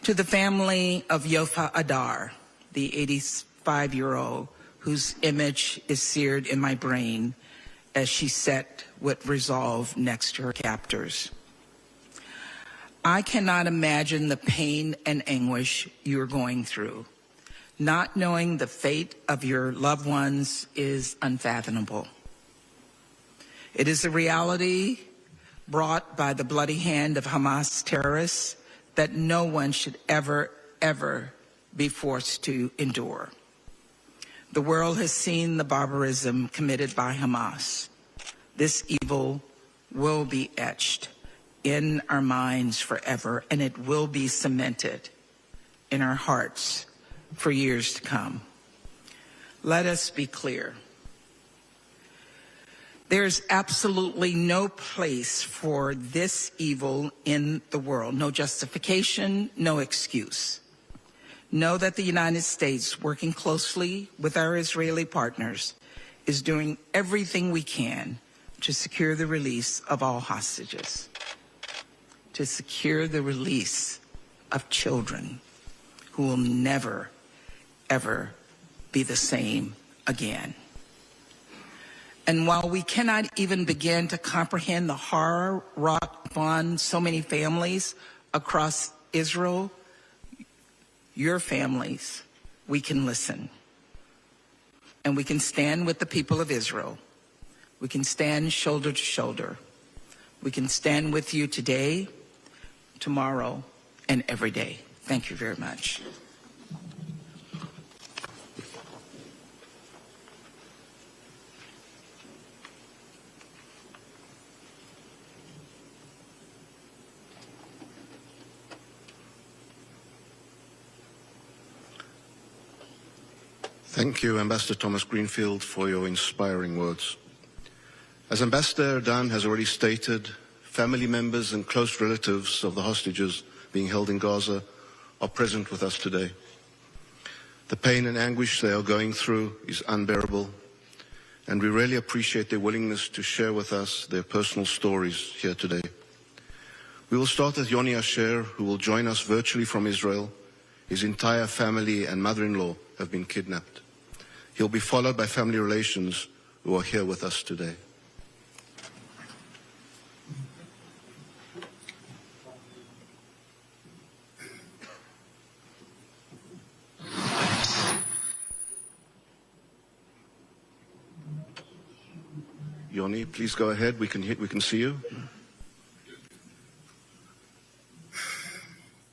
To the family of Yofa Adar, the 85-year-old whose image is seared in my brain as she sat with resolve next to her captors. I cannot imagine the pain and anguish you're going through. Not knowing the fate of your loved ones is unfathomable. It is a reality brought by the bloody hand of Hamas terrorists that no one should ever, ever be forced to endure. The world has seen the barbarism committed by Hamas. This evil will be etched in our minds forever, and it will be cemented in our hearts for years to come. Let us be clear. There's absolutely no place for this evil in the world. No justification, no excuse. Know that the United States, working closely with our Israeli partners, is doing everything we can to secure the release of all hostages, to secure the release of children who will never, ever be the same again. And while we cannot even begin to comprehend the horror wrought upon so many families across Israel, your families, we can listen. And we can stand with the people of Israel. We can stand shoulder to shoulder. We can stand with you today, tomorrow, and every day. Thank you very much. Thank you, Ambassador Thomas Greenfield, for your inspiring words. As Ambassador Dan has already stated, family members and close relatives of the hostages being held in Gaza are present with us today. The pain and anguish they are going through is unbearable, and we really appreciate their willingness to share with us their personal stories here today. We will start with Yoni Asher, who will join us virtually from Israel. His entire family and mother-in-law have been kidnapped. He'll be followed by family relations who are here with us today. Yoni, please go ahead. We can see you.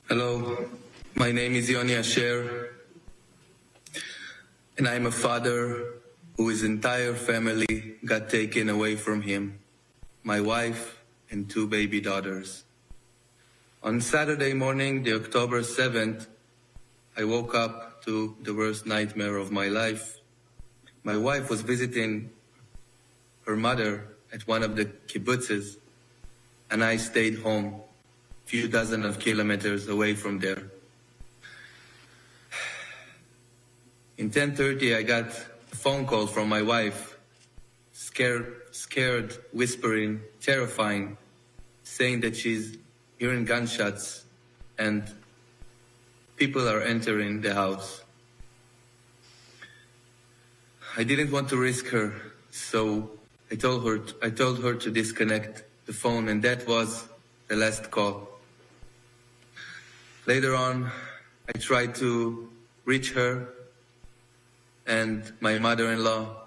Hello, my name is Yoni Asher, and I'm a father whose entire family got taken away from him, my wife and 2 baby daughters. On Saturday morning, the October 7th, I woke up to the worst nightmare of my life. My wife was visiting her mother at one of the kibbutzes, and I stayed home, a few dozen of kilometers away from there. In 10:30, I got a phone call from my wife, scared, whispering, terrifying, saying that she's hearing gunshots and people are entering the house. I didn't want to risk her, so I told her to disconnect the phone, and that was the last call. Later on, I tried to reach her and my mother-in-law,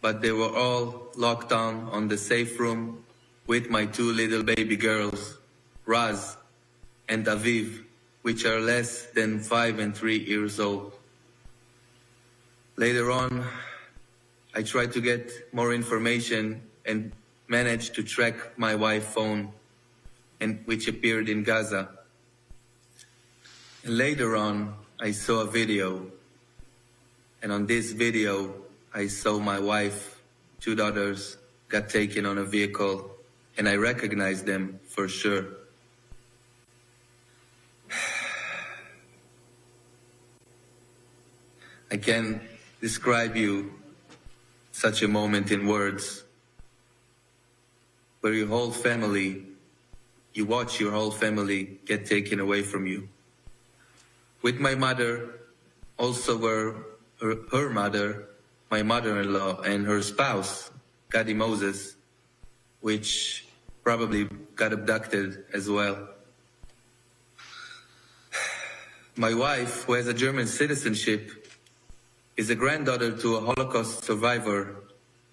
but they were all locked down on the safe room with my 2 little baby girls, Raz and Aviv, which are less than 5 and 3 years old. Later on, I tried to get more information and managed to track my wife's phone, which appeared in Gaza. And later on, I saw a video, and on this video, I saw my wife, 2 daughters, got taken on a vehicle, and I recognized them for sure. I can't describe you such a moment in words, where you watch your whole family get taken away from you. With my mother, also were her mother, my mother-in-law, and her spouse, Qadi Moses, which probably got abducted as well. My wife, who has a German citizenship, is a granddaughter to a Holocaust survivor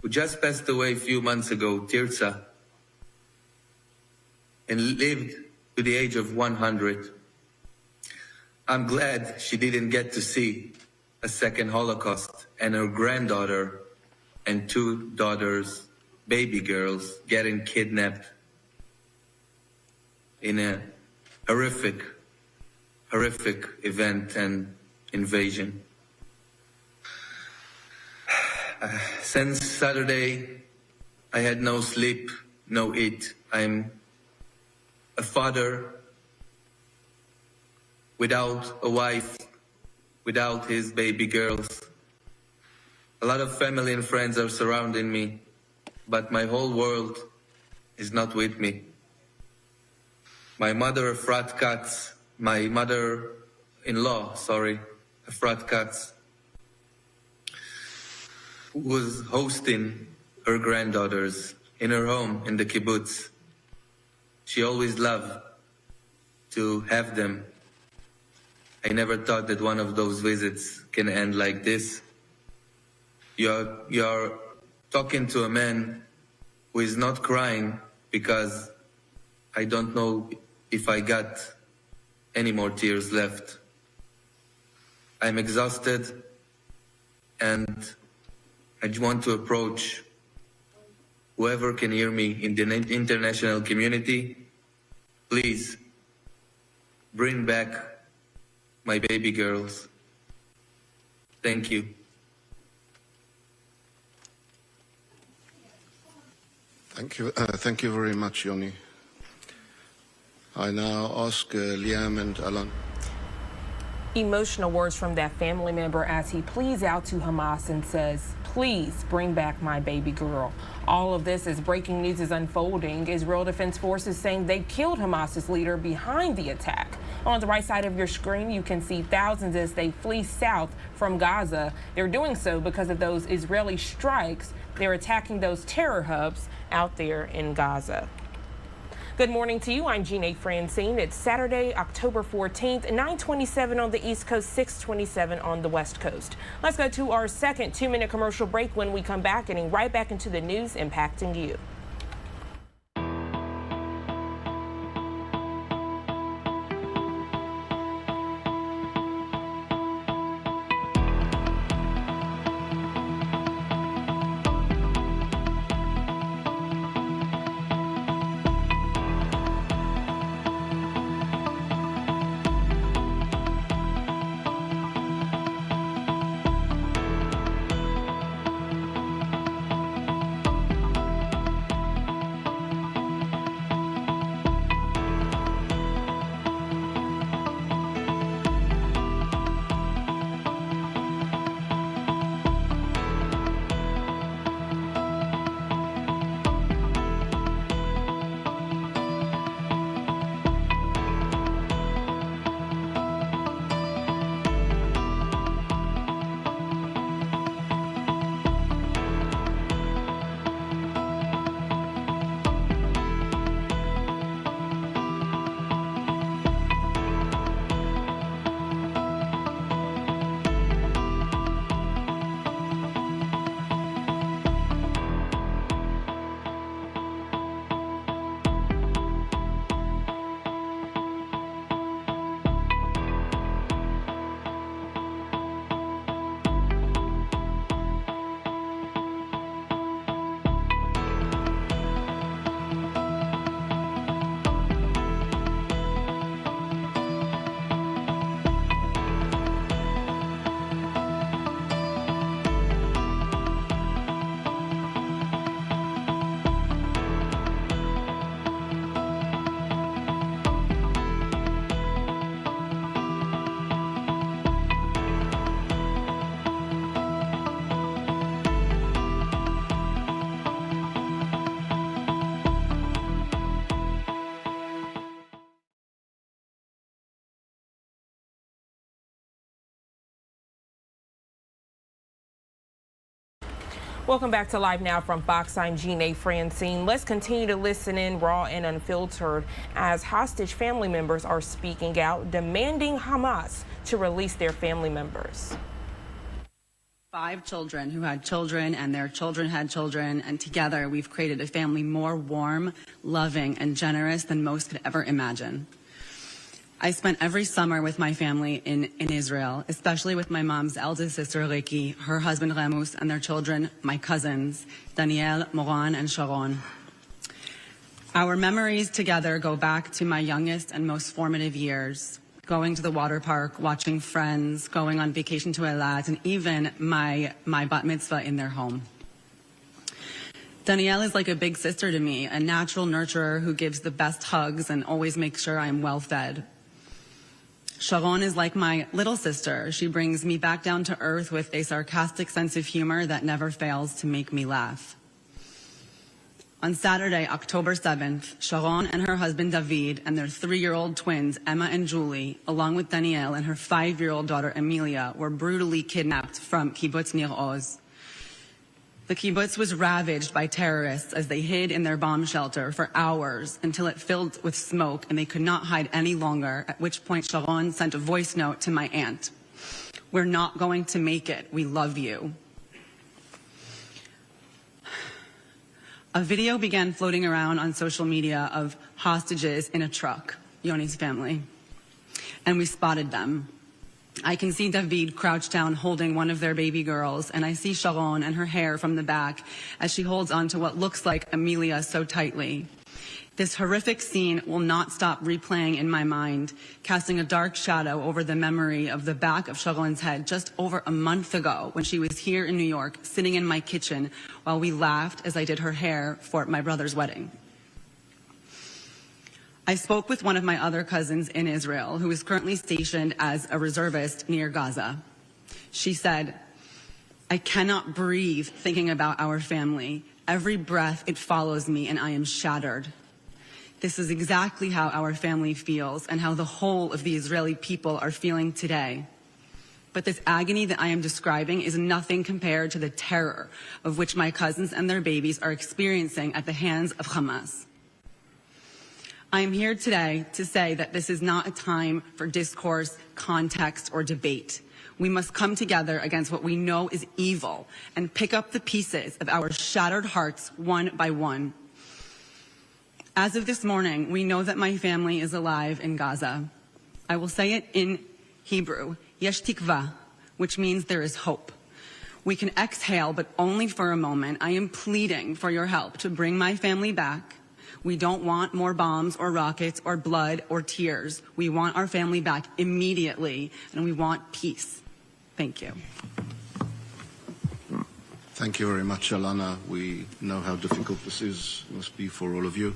who just passed away a few months ago, Tirza, and lived to the age of 100. I'm glad she didn't get to see a second Holocaust, and her granddaughter and 2 daughters, baby girls, getting kidnapped in a horrific event and invasion. Since Saturday, I had no sleep, no eat. I'm a father without a wife, without his baby girls. A lot of family and friends are surrounding me, but my whole world is not with me. My mother, Efrat Katz, my mother-in-law, Efrat Katz, was hosting her granddaughters in her home in the kibbutz. She always loved to have them. I never thought that one of those visits can end like this. You're talking to a man who is not crying because I don't know if I got any more tears left. I'm exhausted, and I want to approach whoever can hear me in the international community. Please bring back my baby girls. Thank you. Thank you very much, Yoni. I now ask Liam and Alan. Emotional words from that family member as he pleads out to Hamas and says, "Please bring back my baby girl." All of this as breaking news is unfolding. Israel Defense Forces saying they killed Hamas's leader behind the attack. On the right side of your screen, you can see thousands as they flee south from Gaza. They're doing so because of those Israeli strikes. They're attacking those terror hubs out there in Gaza. Good morning to you. I'm Jeanne Francine. It's Saturday, October 14th, 9:27 on the East Coast, 6:27 on the West Coast. Let's go to our second 2-minute commercial break. When we come back, getting right back into the news impacting you. Welcome back to Live Now from Fox. I'm Jeanne Francine. Let's continue to listen in raw and unfiltered as hostage family members are speaking out, demanding Hamas to release their family members. 5 children who had children and their children had children, and together we've created a family more warm, loving, and generous than most could ever imagine. I spent every summer with my family in Israel, especially with my mom's eldest sister, Riki, her husband, Ramus, and their children, my cousins, Daniel, Moran, and Sharon. Our memories together go back to my youngest and most formative years, going to the water park, watching friends, going on vacation to Eilat, and even my bat mitzvah in their home. Danielle is like a big sister to me, a natural nurturer who gives the best hugs and always makes sure I am well fed. Sharon is like my little sister. She brings me back down to earth with a sarcastic sense of humor that never fails to make me laugh. On Saturday, October 7th, Sharon and her husband David and their 3-year-old twins, Emma and Julie, along with Danielle and her 5-year-old daughter, Emilia, were brutally kidnapped from Kibbutz Nir Oz. The kibbutz was ravaged by terrorists as they hid in their bomb shelter for hours until it filled with smoke and they could not hide any longer, at which point Sharon sent a voice note to my aunt. "We're not going to make it. We love you." A video began floating around on social media of hostages in a truck, Yoni's family, and we spotted them. I can see David crouched down holding one of their baby girls, and I see Sharon and her hair from the back as she holds onto what looks like Emilia so tightly. This horrific scene will not stop replaying in my mind, casting a dark shadow over the memory of the back of Sharon's head just over a month ago when she was here in New York, sitting in my kitchen while we laughed as I did her hair for my brother's wedding. I spoke with one of my other cousins in Israel who is currently stationed as a reservist near Gaza. She said, "I cannot breathe thinking about our family. Every breath, it follows me, and I am shattered." This is exactly how our family feels and how the whole of the Israeli people are feeling today. But this agony that I am describing is nothing compared to the terror of which my cousins and their babies are experiencing at the hands of Hamas. I am here today to say that this is not a time for discourse, context, or debate. We must come together against what we know is evil and pick up the pieces of our shattered hearts one by one. As of this morning, we know that my family is alive in Gaza. I will say it in Hebrew, yesh tikva, which means there is hope. We can exhale, but only for a moment. I am pleading for your help to bring my family back. We don't want more bombs or rockets or blood or tears. We want our family back immediately, and we want peace. Thank you. Thank you very much, Alana. We know how difficult this must be for all of you.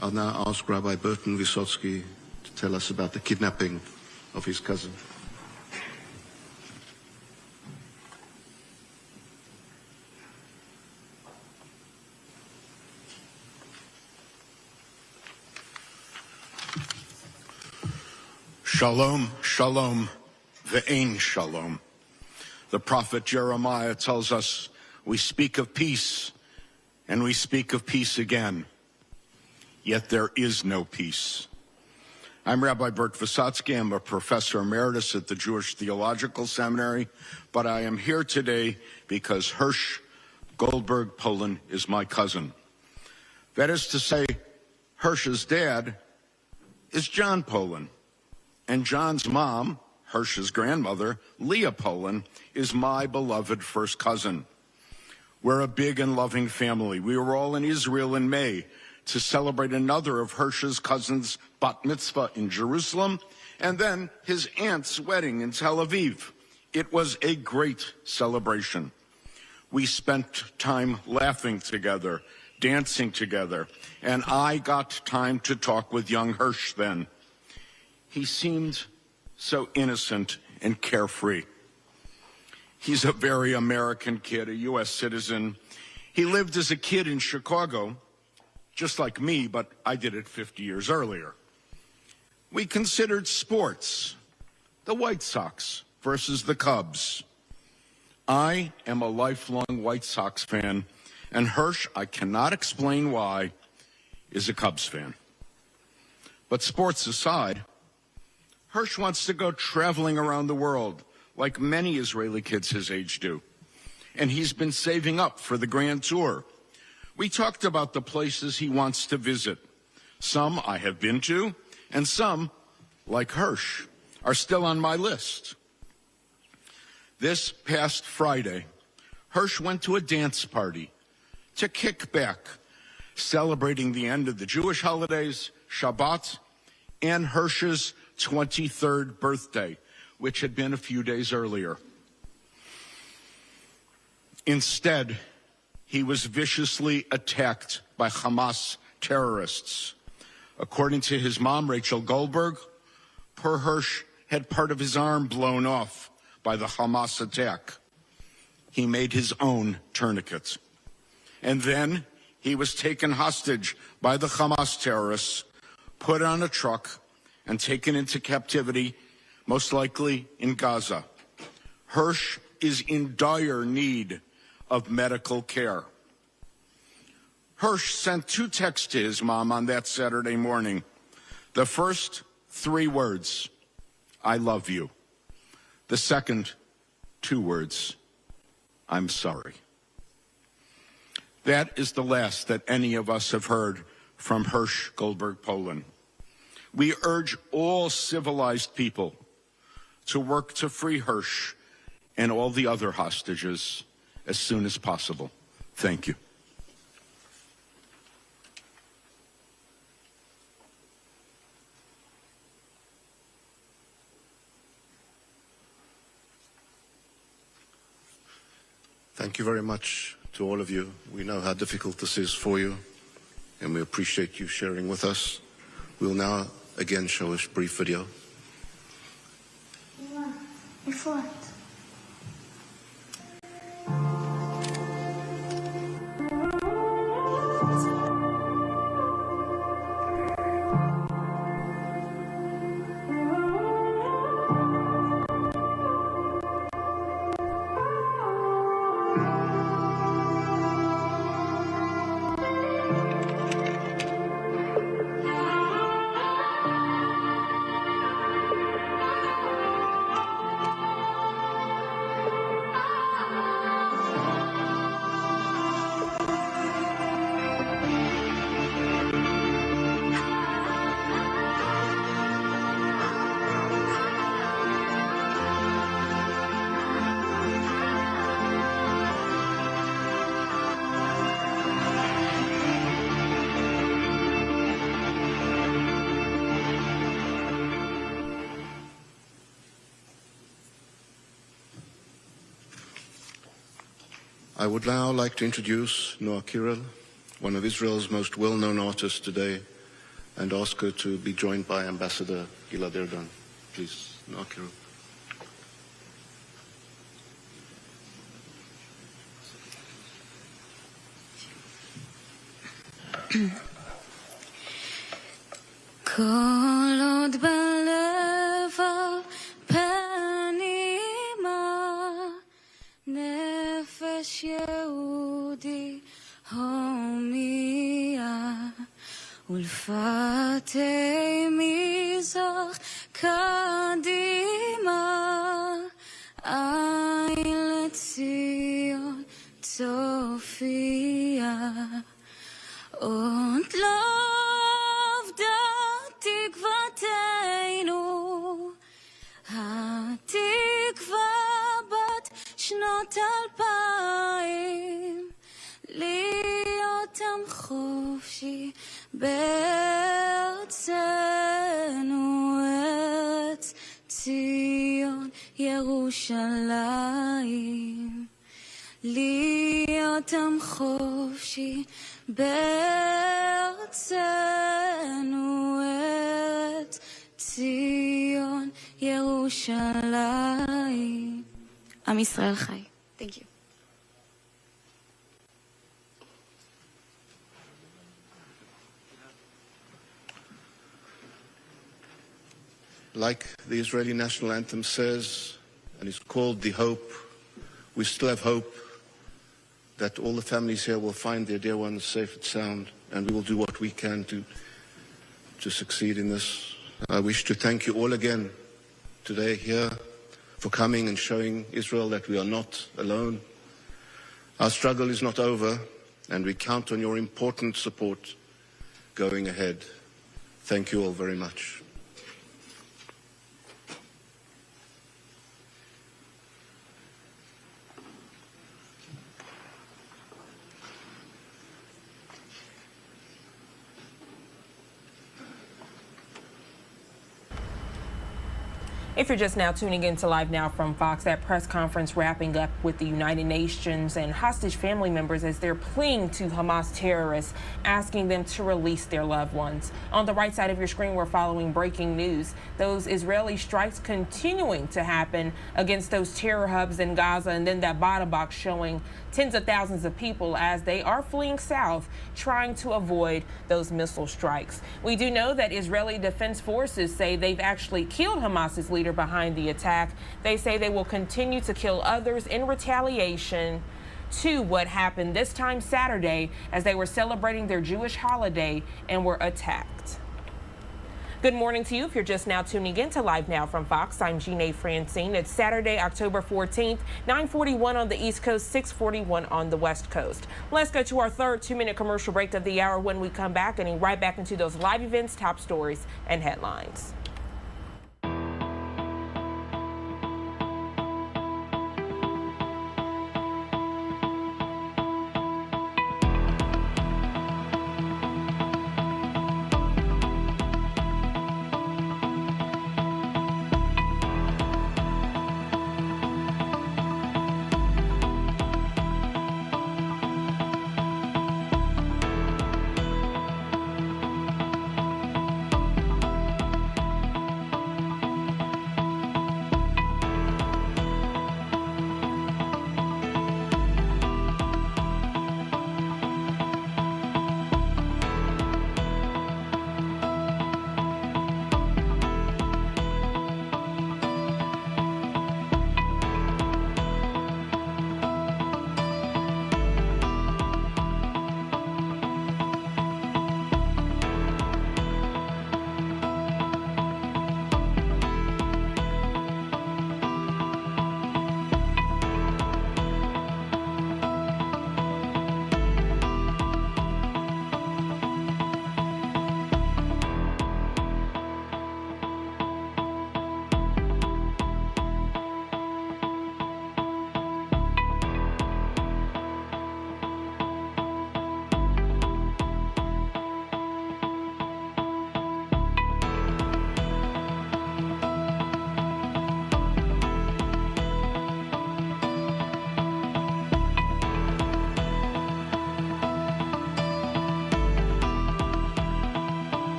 I'll now ask Rabbi Burton Vysotsky to tell us about the kidnapping of his cousin. Shalom, shalom, ve'ein shalom. The prophet Jeremiah tells us we speak of peace and we speak of peace again, yet there is no peace. I'm Rabbi Bert Vysotsky. I'm a professor emeritus at the Jewish Theological Seminary, but I am here today because Hirsch Goldberg Poland is my cousin. That is to say, Hirsch's dad is John Poland. And John's mom, Hirsch's grandmother, Leah Poland, is my beloved first cousin. We're a big and loving family. We were all in Israel in May to celebrate another of Hirsch's cousins' bat mitzvah in Jerusalem, and then his aunt's wedding in Tel Aviv. It was a great celebration. We spent time laughing together, dancing together, and I got time to talk with young Hirsch then. He seemed so innocent and carefree. He's a very American kid, a U.S. citizen. He lived as a kid in Chicago, just like me, but I did it 50 years earlier. We considered sports, the White Sox versus the Cubs. I am a lifelong White Sox fan, and Hirsch, I cannot explain why, is a Cubs fan. But sports aside, Hirsch wants to go traveling around the world, like many Israeli kids his age do. And he's been saving up for the grand tour. We talked about the places he wants to visit. Some I have been to, and some, like Hirsch, are still on my list. This past Friday, Hirsch went to a dance party to kick back, celebrating the end of the Jewish holidays, Shabbat, and Hirsch's 23rd birthday, which had been a few days earlier. Instead, he was viciously attacked by Hamas terrorists. According to his mom, Rachel Goldberg, poor Hirsch had part of his arm blown off by the Hamas attack. He made his own tourniquet. And then he was taken hostage by the Hamas terrorists, put on a truck, and taken into captivity, most likely in Gaza. Hirsch is in dire need of medical care. Hirsch sent 2 texts to his mom on that Saturday morning. The first 3 words, I love you. The second 2 words, I'm sorry. That is the last that any of us have heard from Hirsch Goldberg Poland. We urge all civilized people to work to free Hirsch and all the other hostages as soon as possible. Thank you. Thank you very much to all of you. We know how difficult this is for you, and we appreciate you sharing with us. We'll now again show a brief video. I would now like to introduce Noa Kirel, one of Israel's most well-known artists today, and ask her to be joined by Ambassador Gilad Erdan. Please, Noa Kirel. כל עוד בלב הפנימה נפש יהודי הומייה ולפתי מזרח קדימה עין לציון צופיה עוד לא אבדה תקוותנו התקווה בת שנות 2000 להיות עם חופשי בארצנו ארץ ציון ירושלים להיות עם חופשי בארצנו ארץ ציון ירושלים עם ישראל חי. Thank you. Like the Israeli national anthem says, and it's called The Hope, we still have hope that all the families here will find their dear ones safe and sound, and we will do what we can to succeed in this. I wish to thank you all again today here for coming and showing Israel that we are not alone. Our struggle is not over, and we count on your important support going ahead. Thank you all very much. If you're just now tuning in to Live Now from Fox, that press conference wrapping up with the United Nations and hostage family members as they're pleading to Hamas terrorists, asking them to release their loved ones. On the right side of your screen, we're following breaking news. Those Israeli strikes continuing to happen against those terror hubs in Gaza, and then that bottom box showing tens of thousands of people as they are fleeing south, trying to avoid those missile strikes. We do know that Israeli Defense Forces say they've actually killed Hamas's leader behind the attack. They say they will continue to kill others in retaliation to what happened this time Saturday as they were celebrating their Jewish holiday and were attacked. Good morning to you. If you're just now tuning in to Live Now from Fox, I'm Jeanne Francine. It's Saturday, October 14th, 9:41 on the East Coast, 6:41 on the West Coast. Let's go to our third 2-minute commercial break of the hour. When we come back, getting right back into those live events, top stories, and headlines.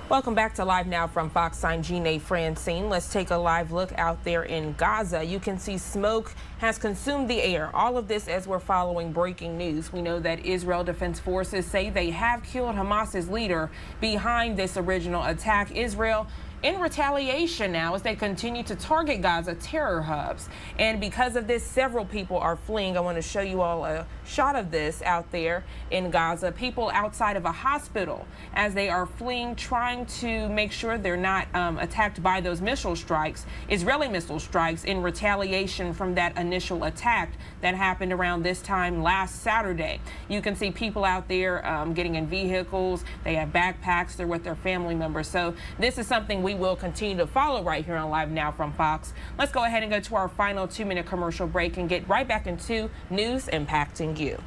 Welcome back to Live Now from Fox. I'm Gina Francine. Let's take a live look out there in Gaza. You can see smoke has consumed the air. All of this as we're following breaking news. We know that Israel Defense Forces say they have killed Hamas's leader behind this original attack. Israel in retaliation now as they continue to target Gaza terror hubs. And because of this, several people are fleeing. I want to show you all a shot of this out there in Gaza. People outside of a hospital as they are fleeing, trying to make sure they're not attacked by those missile strikes, Israeli missile strikes, in retaliation from that initial attack that happened around this time last Saturday. You can see people out there getting in vehicles. They have backpacks. They're with their family members. So this is something we will continue to follow right here on Live Now from Fox. Let's go ahead and go to our final 2-minute commercial break and get right back into news impacting you.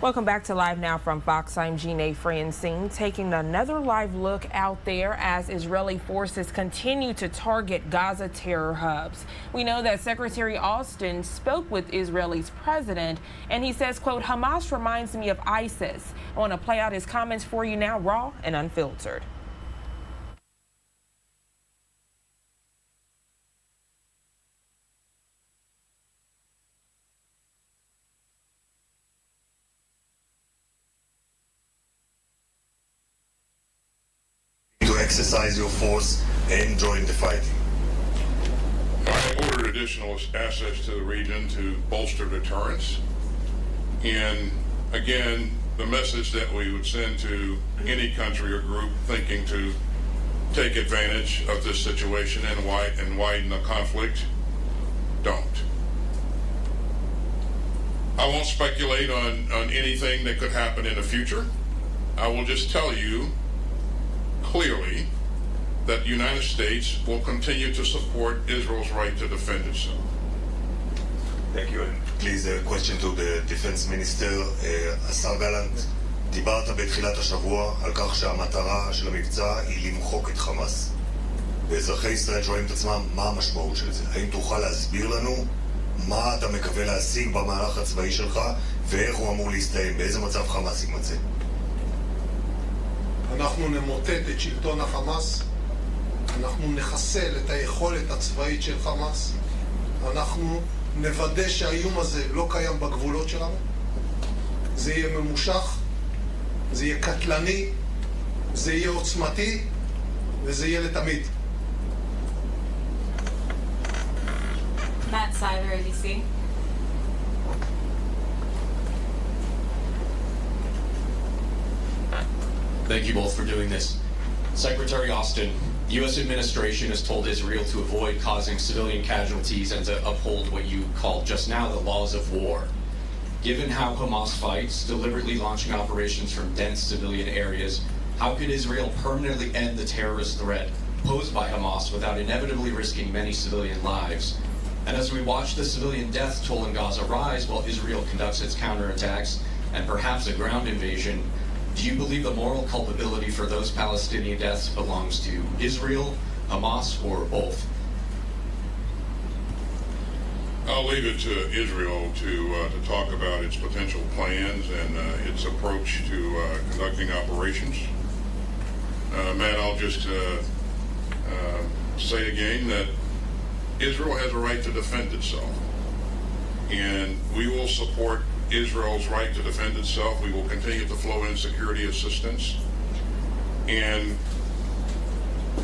Welcome back to Live Now from Fox. I'm Gina Francine, taking another live look out there as Israeli forces continue to target Gaza terror hubs. We know that Secretary Austin spoke with Israel's president, and he says, quote, Hamas reminds me of ISIS. I want to play out his comments for you now, raw and unfiltered. Exercise your force and join the fighting. I ordered additional assets to the region to bolster deterrence. And again, the message that we would send to any country or group thinking to take advantage of this situation and widen the conflict, don't. I won't speculate on anything that could happen in the future. I will just tell you clearly that the United States will continue to support Israel's right to defend itself. Thank you. Please, a question to the Defense Minister. השר גלנט, דיברת בתחילת השבוע על כך שהמטרה של המבצע היא למחוק את חמאס. ואזרחי ישראל שואלים את עצמם מה המשמעות של זה. האם תוכל להסביר לנו מה אתה מקווה להשיג במהלך הצבאי שלך ואיך הוא אמור להסתיים, באיזה מצב חמאס יימצא? אנחנו נמוטט את שלטון החמאס, אנחנו נחסל את היכולת הצבאית של חמאס, אנחנו נוודא שהאיום הזה לא קיים בגבולות שלנו, זה יהיה ממושך, זה יהיה קטלני, זה יהיה עוצמתי וזה יהיה לתמיד. Matt Siver, ABC. Thank you both for doing this. Secretary Austin, U.S. administration has told Israel to avoid causing civilian casualties and to uphold what you called just now the laws of war. Given how Hamas fights, deliberately launching operations from dense civilian areas, how could Israel permanently end the terrorist threat posed by Hamas without inevitably risking many civilian lives? And as we watch the civilian death toll in Gaza rise while Israel conducts its counterattacks and perhaps a ground invasion, do you believe the moral culpability for those Palestinian deaths belongs to Israel, Hamas, or both? I'll leave it to Israel to talk about its potential plans and its approach to conducting operations. Matt, I'll just say again that Israel has a right to defend itself, and we will support Israel's right to defend itself. We will continue to flow in security assistance. And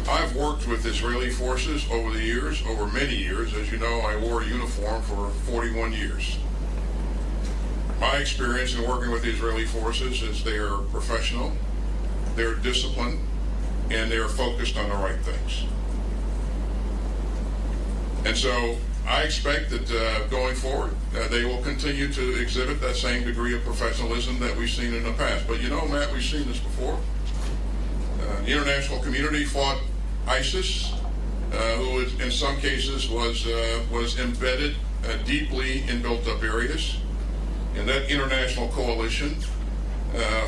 I've worked with Israeli forces over the years, over many years. As you know, I wore a uniform for 41 years. My experience in working with the Israeli forces is they are professional, they're disciplined, and they're focused on the right things. And so I expect that going forward, they will continue to exhibit that same degree of professionalism that we've seen in the past. But you know, Matt, we've seen this before. The international community fought ISIS, who in some cases was embedded deeply in built-up areas. And that international coalition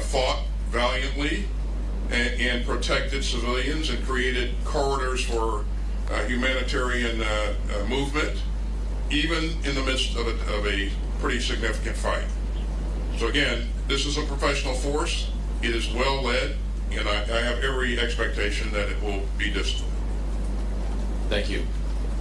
fought valiantly and protected civilians and created corridors for humanitarian movement, even in the midst of a pretty significant fight. So again, this is a professional force. It is well led, and I have every expectation that it will be disciplined. Thank you.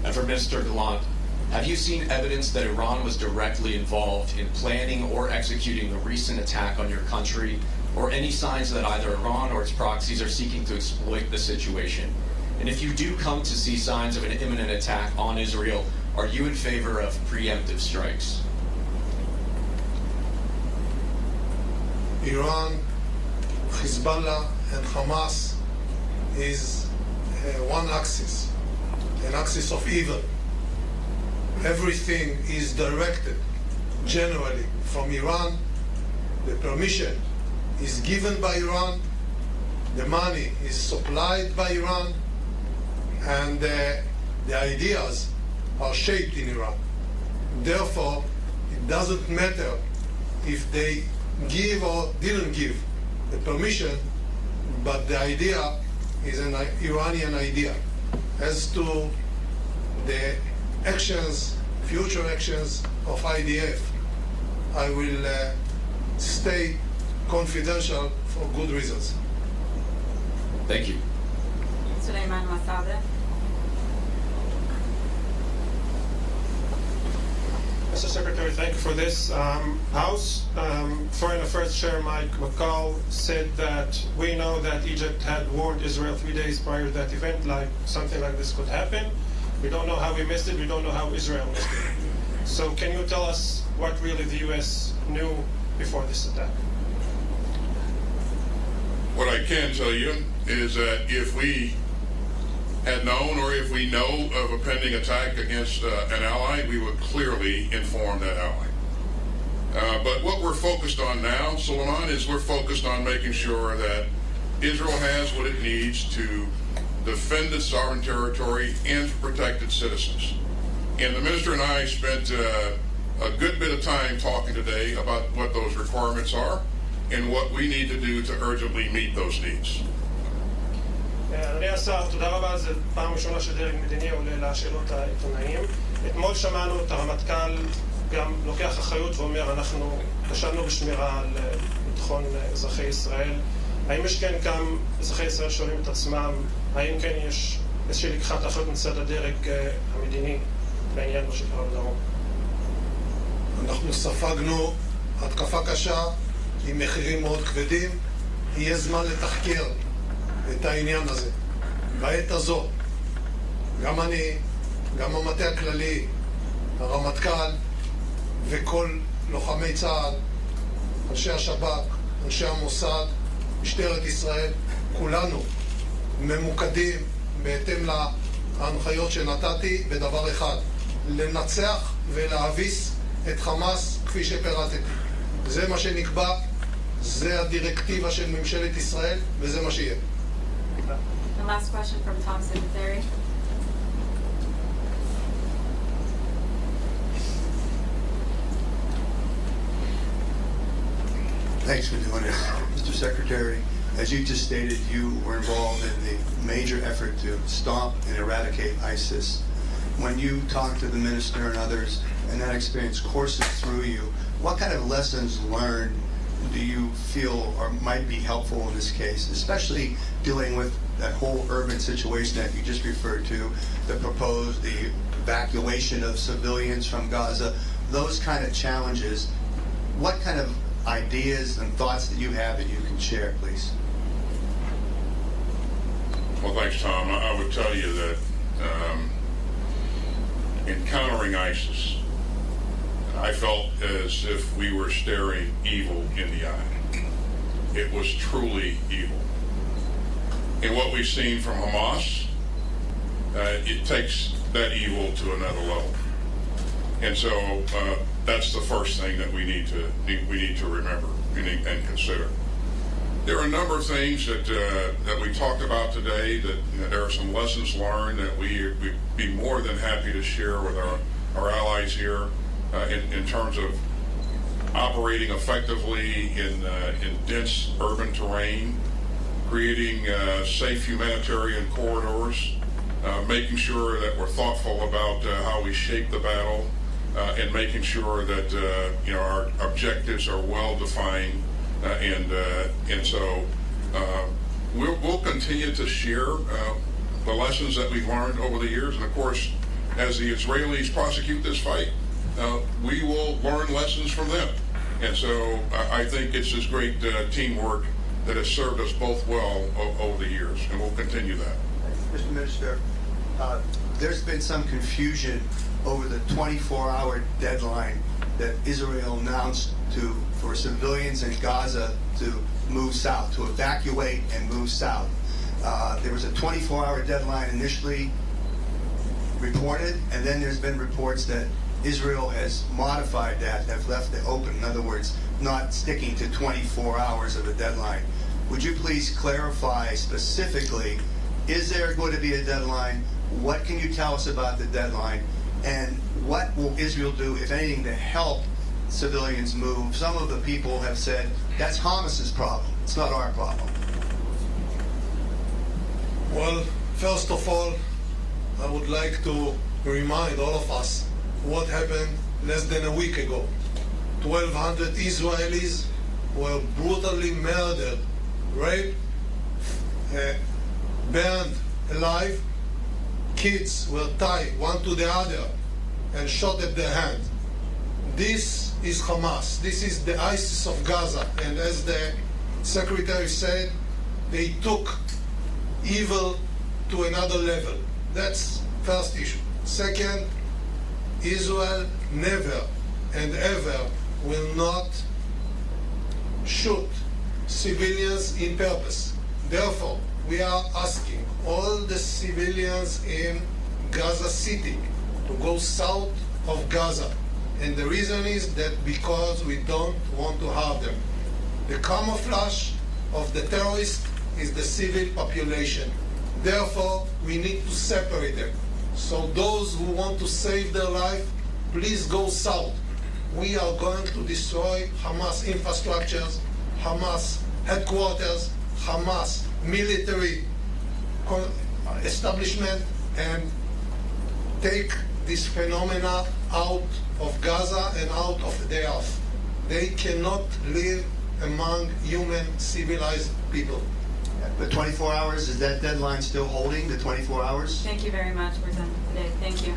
And for Mr. Gallant, have you seen evidence that Iran was directly involved in planning or executing the recent attack on your country, or any signs that either Iran or its proxies are seeking to exploit the situation? And if you do come to see signs of an imminent attack on Israel, are you in favor of preemptive strikes? Iran, Hezbollah, and Hamas is one axis, an axis of evil. Everything is directed generally from Iran. The permission is given by Iran. The money is supplied by Iran. And the ideas are shaped in Iran. Therefore, it doesn't matter if they give or didn't give the permission, but the idea is an Iranian idea. As to the actions, future actions of IDF, I will stay confidential for good reasons. Thank you. Suleiman Masada. Mr. Secretary, thank you for this. House Foreign Affairs Chair Mike McCall said that we know that Egypt had warned Israel 3 days prior to that event, like something like this could happen. We don't know how we missed it. We don't know how Israel missed it. So can you tell us what really the U.S. knew before this attack? What I can tell you is that if we had known, or if we know of a pending attack against an ally, we would clearly inform that ally. But what we're focused on now, Suleiman, is we're focused on making sure that Israel has what it needs to defend its sovereign territory and to protect its citizens. And the minister and I spent a good bit of time talking today about what those requirements are and what we need to do to urgently meet those needs. אדוני השר, תודה רבה. זו פעם ראשונה שדרג מדיני עולה לשאלות העיתונאים. אתמול שמענו את הרמטכ"ל גם לוקח אחריות ואומר, אנחנו כשלנו בשמירה על ביטחון אזרחי ישראל. האם יש כן גם אזרחי ישראל שואלים את עצמם, האם כן יש איזושהי לקיחת אחריות מצד הדרג המדיני בעניין מה שקרה בדרום? אנחנו ספגנו התקפה קשה עם מחירים מאוד כבדים. יהיה זמן לתחקר את העניין הזה. בעת הזאת, גם אני, גם המטה הכללי, הרמטכ"ל וכל לוחמי צה"ל, אנשי השב"כ, אנשי המוסד, משטרת ישראל, כולנו ממוקדים בהתאם להנחיות שנתתי בדבר אחד, לנצח ולהביס את חמאס כפי שפירטתי. זה מה שנקבע, זה הדירקטיבה של ממשלת ישראל, וזה מה שיהיה. The last question from Tom Sibateri. Thanks for doing this. Mr. Secretary, as you just stated, you were involved in the major effort to stomp and eradicate ISIS. When you talk to the minister and others, and that experience courses through you, what kind of lessons learned do you feel or might be helpful in this case, especially dealing with that whole urban situation that you just referred to, the evacuation of civilians from Gaza, those kind of challenges? What kind of ideas and thoughts that you have that you can share, please? Well, thanks, Tom. I would tell you that encountering ISIS, I felt as if we were staring evil in the eye. It was truly evil. And what we've seen from Hamas, it takes that evil to another level. And so that's the first thing that we need to remember and consider. There are a number of things that we talked about today. That there are some lessons learned that we'd be more than happy to share with our allies here in terms of operating effectively in dense urban terrain, creating safe humanitarian corridors, making sure that we're thoughtful about how we shape the battle, and making sure that our objectives are well defined, and so we'll continue to share the lessons that we've learned over the years, and of course, as the Israelis prosecute this fight, we will learn lessons from them. And so I think it's this great teamwork that has served us both well over the years, and we'll continue that. Mr. Minister, there's been some confusion over the 24-hour deadline that Israel announced for civilians in Gaza to move south, to evacuate and move south. There was a 24-hour deadline initially reported, and then there's been reports that Israel has modified that, have left it open. In other words, not sticking to 24 hours of a deadline. Would you please clarify specifically, is there going to be a deadline? What can you tell us about the deadline? And what will Israel do, if anything, to help civilians move? Some of the people have said, that's Hamas's problem. It's not our problem. Well, first of all, I would like to remind all of us what happened less than a week ago. 1,200 Israelis were brutally murdered, raped, burned alive. Kids were tied one to the other and shot at their hand. This is Hamas. This is the ISIS of Gaza. And as the Secretary said, they took evil to another level. That's first issue. Second, Israel never and ever will not shoot civilians in purpose. Therefore, we are asking all the civilians in Gaza City to go south of Gaza. And the reason is that because we don't want to harm them. The camouflage of the terrorists is the civil population. Therefore, we need to separate them. So those who want to save their life, please go south. We are going to destroy Hamas infrastructures, Hamas headquarters, Hamas military establishment, and take this phenomena out of Gaza and out of the earth. They cannot live among human, civilized people. The 24 hours, is that deadline still holding, the 24 hours? Thank you very much. We're done today. Thank you.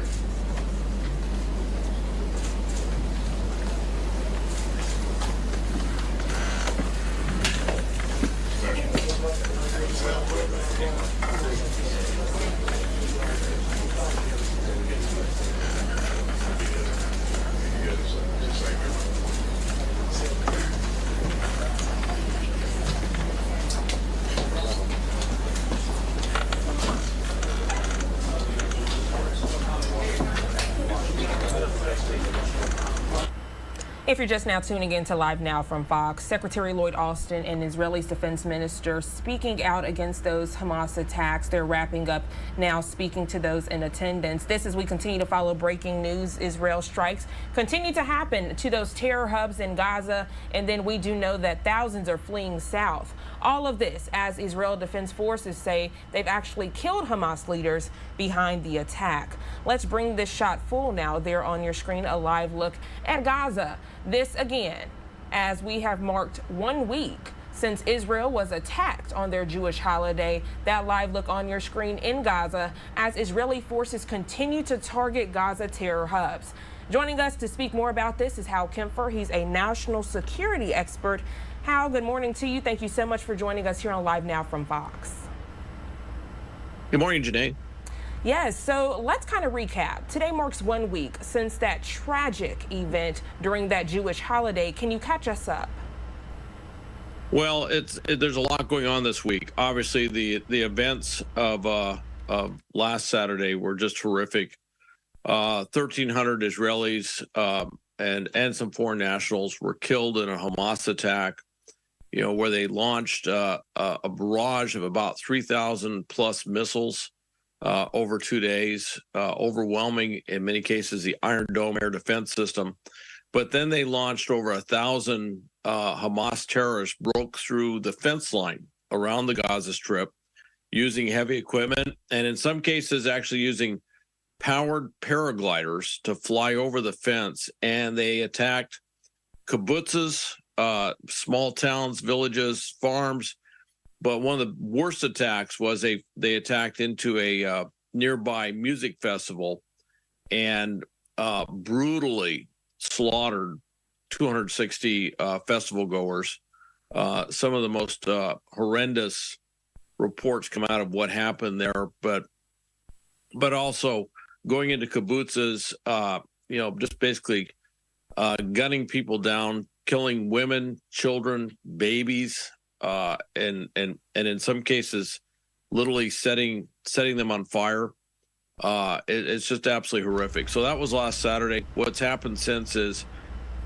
If you're just now tuning in to Live Now from Fox, Secretary Lloyd Austin and Israel's defense minister speaking out against those Hamas attacks. They're wrapping up now, speaking to those in attendance. This as we continue to follow breaking news. Israel strikes continue to happen to those terror hubs in Gaza, and then we do know that thousands are fleeing south. All of this as Israel Defense Forces say they've actually killed Hamas leaders behind the attack. Let's bring this shot full now. There on your screen, a live look at Gaza. This again, as we have marked 1 week since Israel was attacked on their Jewish holiday. That live look on your screen in Gaza as Israeli forces continue to target Gaza terror hubs. Joining us to speak more about this is Hal Kempfer. He's a national security expert. Hal, good morning to you. Thank you so much for joining us here on Live Now from Fox. Good morning, Janae. Yes, so let's kind of recap. Today marks 1 week since that tragic event during that Jewish holiday. Can you catch us up? Well, there's a lot going on this week. Obviously, the events of last Saturday were just horrific. 1,300 Israelis and some foreign nationals were killed in a Hamas attack, where they launched a barrage of about 3,000 plus missiles over 2 days, overwhelming in many cases the Iron Dome air defense system. But then they launched over 1,000 Hamas terrorists broke through the fence line around the Gaza Strip using heavy equipment, and in some cases actually using powered paragliders to fly over the fence. And they attacked kibbutzes, small towns, villages, farms. But one of the worst attacks was they attacked into a nearby music festival and brutally slaughtered 260 festival goers. Some of the most horrendous reports come out of what happened there, but also going into kibbutzes, just basically gunning people down, killing women, children, babies. And in some cases, literally setting them on fire. It's just absolutely horrific. So that was last Saturday. What's happened since is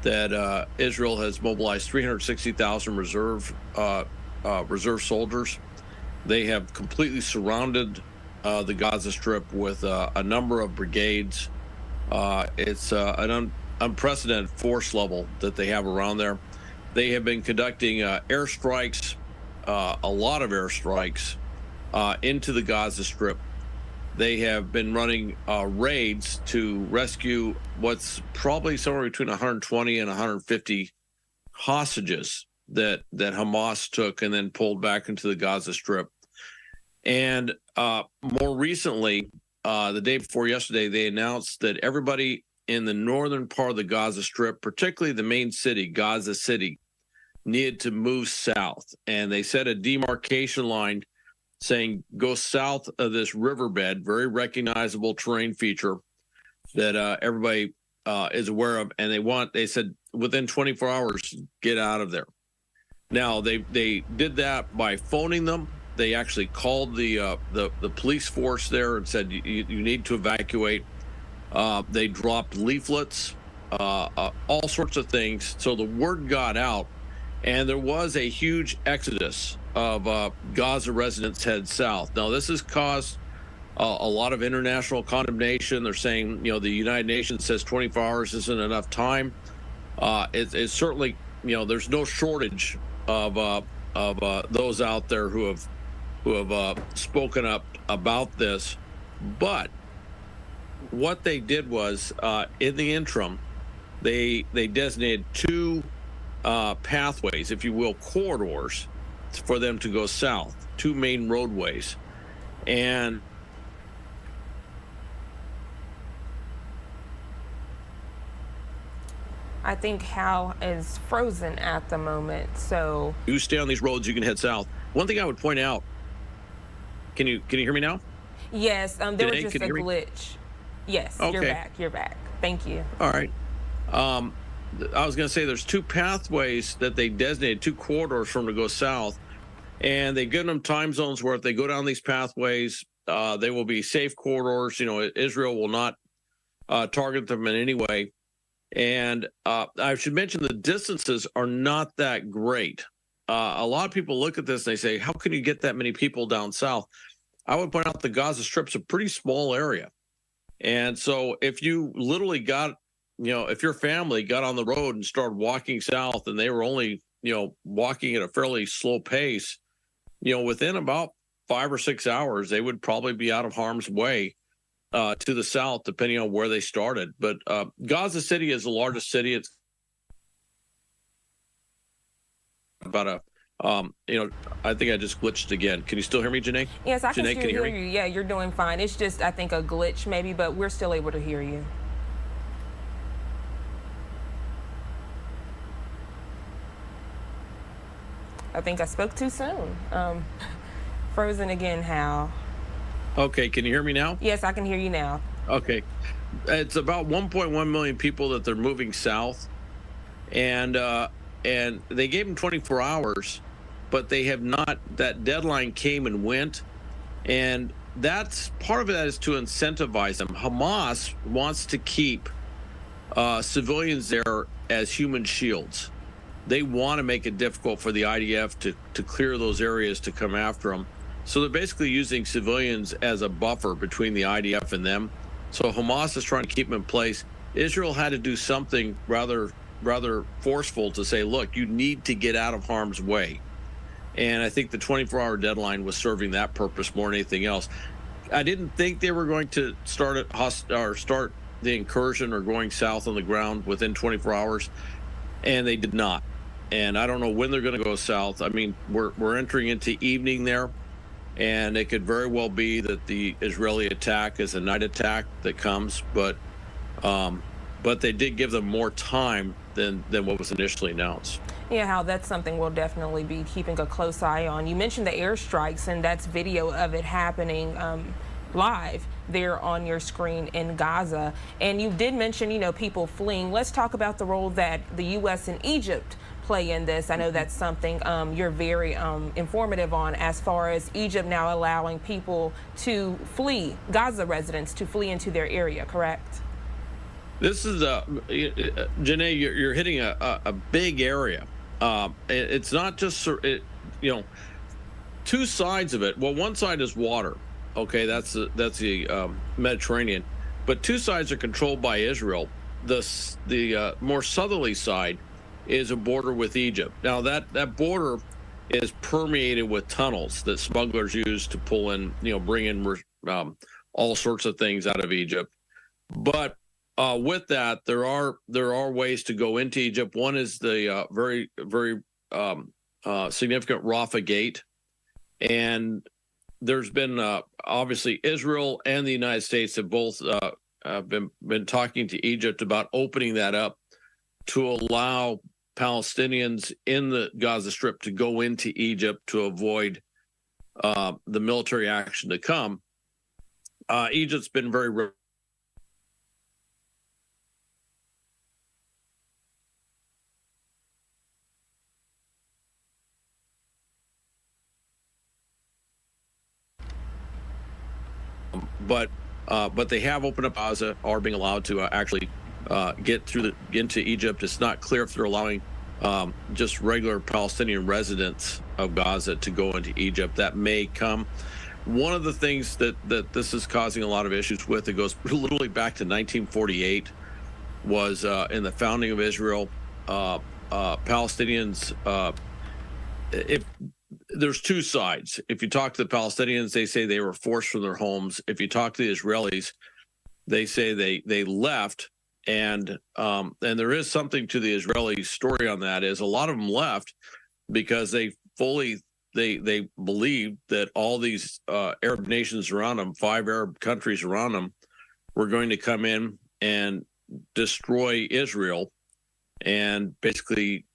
that Israel has mobilized 360,000 reserve soldiers. They have completely surrounded the Gaza Strip with a number of brigades. It's an unprecedented force level that they have around there. They have been conducting airstrikes, a lot of airstrikes into the Gaza Strip. They have been running raids to rescue what's probably somewhere between 120 and 150 hostages that Hamas took and then pulled back into the Gaza Strip. And more recently, the day before yesterday, they announced that everybody in the northern part of the Gaza Strip, particularly the main city, Gaza City, needed to move south. And they set a demarcation line saying, go south of this riverbed, very recognizable terrain feature that everybody is aware of. And they said, within 24 hours, get out of there. Now, they did that by phoning them. They actually called the police force there and said, you need to evacuate. They dropped leaflets, all sorts of things. So the word got out, and there was a huge exodus of Gaza residents head south. Now, this has caused a lot of international condemnation. They're saying, the United Nations says 24 hours isn't enough time. It's certainly, there's no shortage of those out there who have spoken up about this. But what they did was, in the interim, they designated two pathways, if you will, corridors for them to go south, two main roadways. And I think Hal is frozen at the moment, so you stay on these roads, you can head south. One thing I would point out, can you hear me now? Yes, there was just a glitch. Yes, okay. You're back. Thank you. All right. I was going to say there's two pathways that they designated, two corridors for them to go south, and they've given them time zones where if they go down these pathways, they will be safe corridors. Israel will not target them in any way. And I should mention the distances are not that great. A lot of people look at this and they say, how can you get that many people down south? I would point out the Gaza Strip's a pretty small area. And so if you literally got, if your family got on the road and started walking south and they were only, walking at a fairly slow pace, within about 5 or 6 hours, they would probably be out of harm's way to the south, depending on where they started. But Gaza City is the largest city. It's about I think I just glitched again. Can you still hear me, Janae? Yes, I can Janae, still can you hear hear me? you. Yeah, you're doing fine. It's just, I think, a glitch maybe, but we're still able to hear you. I think I spoke too soon. Frozen again, Hal. Okay, can you hear me now? Yes, I can hear you now. Okay. It's about 1.1 million people that they're moving south. And they gave them 24 hours, but they have not, that deadline came and went. And that's part of it is to incentivize them. Hamas wants to keep civilians there as human shields. They want to make it difficult for the IDF to clear those areas to come after them. So they're basically using civilians as a buffer between the IDF and them. So Hamas is trying to keep them in place. Israel had to do something rather forceful to say, look, you need to get out of harm's way. And I think the 24-hour deadline was serving that purpose more than anything else. I didn't think they were going to start the incursion or going south on the ground within 24 hours, and they did not. And I don't know when they're going to go south. I mean, we're entering into evening there, and it could very well be that the Israeli attack is a night attack that comes, but they did give them more time than what was initially announced. Yeah, Hal, that's something we'll definitely be keeping a close eye on. You mentioned the airstrikes, and that's video of it happening live there on your screen in Gaza. And you did mention, people fleeing. Let's talk about the role that the U.S. and Egypt play in this. I know that's something you're very informative on, as far as Egypt now allowing people to flee, Gaza residents to flee into their area, correct? This is Janae, you're hitting a big area. It's not just two sides of it. Well, one side is water. Okay, that's the Mediterranean, but two sides are controlled by Israel. The more southerly side is a border with Egypt. Now that border is permeated with tunnels that smugglers use to pull in, bring in all sorts of things out of Egypt. But with that, there are ways to go into Egypt. One is the very significant Rafah Gate, and there's been obviously Israel and the United States have both been talking to Egypt about opening that up to allow Palestinians in the Gaza Strip to go into Egypt to avoid the military action to come. Egypt's been very but they have opened up Gaza, are being allowed to actually get into Egypt. It's not clear if they're allowing just regular Palestinian residents of Gaza to go into Egypt. That may come. One of the things that this is causing a lot of issues with, it goes literally back to 1948, was in the founding of Israel. Palestinians, if there's two sides. If you talk to the Palestinians, they say they were forced from their homes. If you talk to the Israelis, they say they left. And there is something to the Israeli story on that, is a lot of them left because they believed that all these Arab nations around them, 5 Arab countries around them, were going to come in and destroy Israel and basically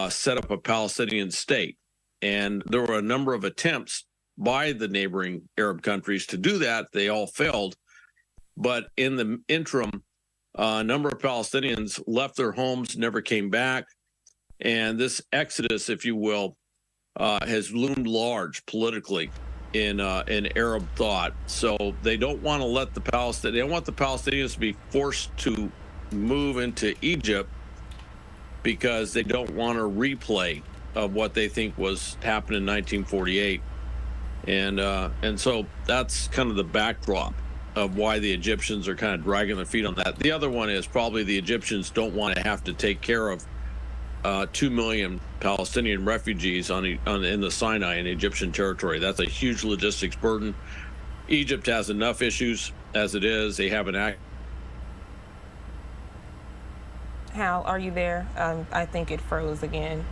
set up a Palestinian state. And there were a number of attempts by the neighboring Arab countries to do that. They all failed. But in the interim, a number of Palestinians left their homes, never came back. And this exodus, if you will, has loomed large politically in Arab thought. So they don't want to let they don't want the Palestinians to be forced to move into Egypt because they don't want a replay of what they think was happened in 1948. And so that's kind of the backdrop of why the Egyptians are kind of dragging their feet on that. The other one is probably the Egyptians don't want to have to take care of 2 million Palestinian refugees in the Sinai in Egyptian territory. That's a huge logistics burden. Egypt has enough issues as it is. They have an act. Hal, are you there? I think it froze again.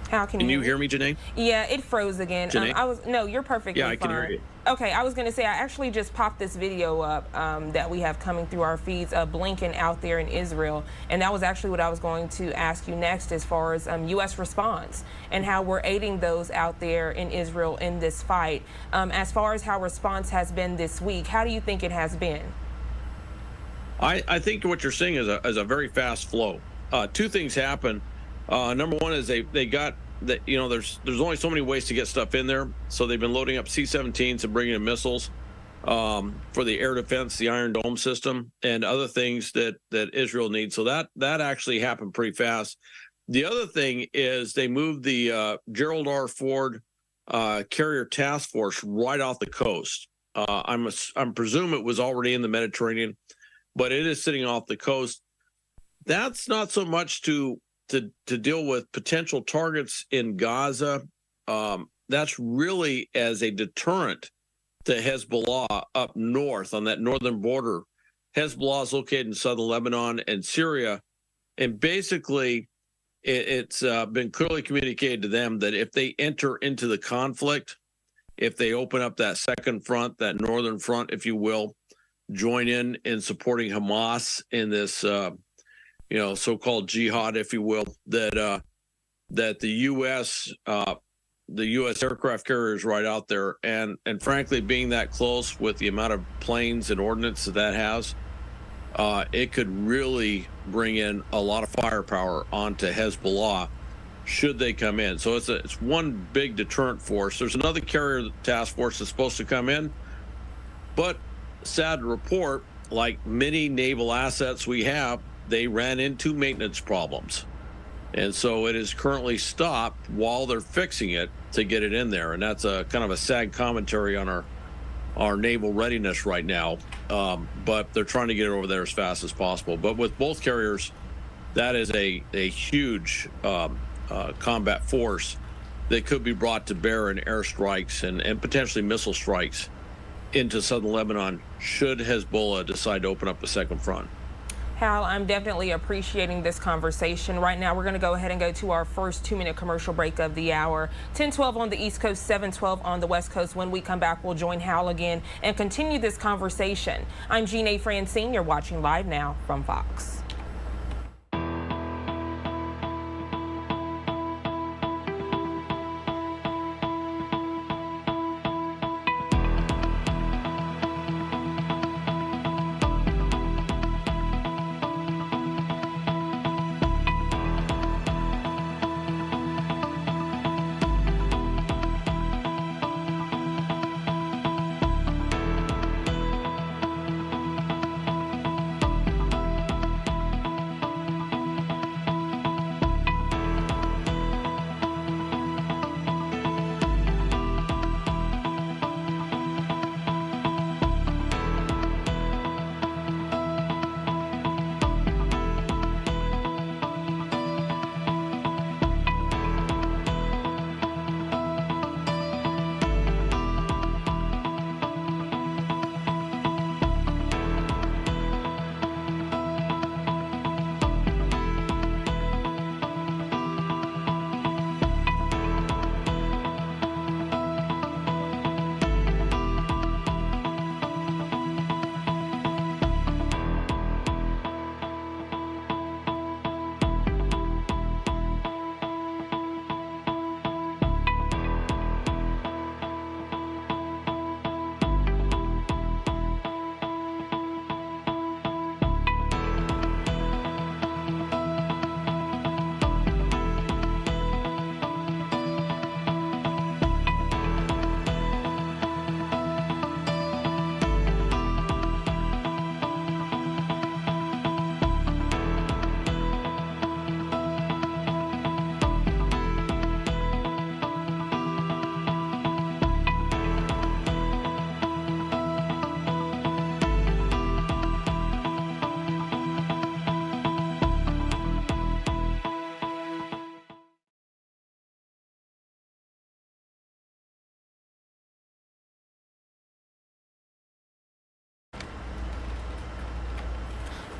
How can you hear me, Janae? Yeah, it froze again. Janae? No, you're perfectly fine. Yeah, I can hear you. Okay, I was going to say, I actually just popped this video up that we have coming through our feeds of Blinken out there in Israel. And that was actually what I was going to ask you next as far as U.S. response and how we're aiding those out there in Israel in this fight. As far as how response has been this week, how do you think it has been? I think what you're seeing is a very fast flow. Two things happen. Number one is they got that, you know, there's only so many ways to get stuff in there. So they've been loading up C-17s and bringing in missiles for the air defense, the Iron Dome system, and other things that Israel needs. So that actually happened pretty fast. The other thing is they moved the Gerald R. Ford carrier task force right off the coast. I'm presume it was already in the Mediterranean, but it is sitting off the coast. That's not so much to deal with potential targets in Gaza. That's really as a deterrent to Hezbollah up north on that northern border. Hezbollah is located in southern Lebanon and Syria. And basically, it's been clearly communicated to them that if they enter into the conflict, if they open up that second front, that northern front, if you will, join in supporting Hamas in this so-called jihad, if you will, that the U.S. Aircraft carriers right out there, and frankly, being that close with the amount of planes and ordnance that has, it could really bring in a lot of firepower onto Hezbollah should they come in. So it's one big deterrent force. There's another carrier task force that's supposed to come in, but sad to report, like many naval assets we have, they ran into maintenance problems. And so it is currently stopped while they're fixing it to get it in there. And that's a kind of a sad commentary on our naval readiness right now. But they're trying to get it over there as fast as possible. But with both carriers, that is a huge combat force that could be brought to bear in airstrikes and potentially missile strikes into southern Lebanon should Hezbollah decide to open up a second front. Hal, I'm definitely appreciating this conversation. Right now, we're going to go ahead and go to our first 2-minute commercial break of the hour. 10:12 on the East Coast, 7:12 on the West Coast. When we come back, we'll join Hal again and continue this conversation. I'm Jeanne Francine. You're watching Live Now from Fox.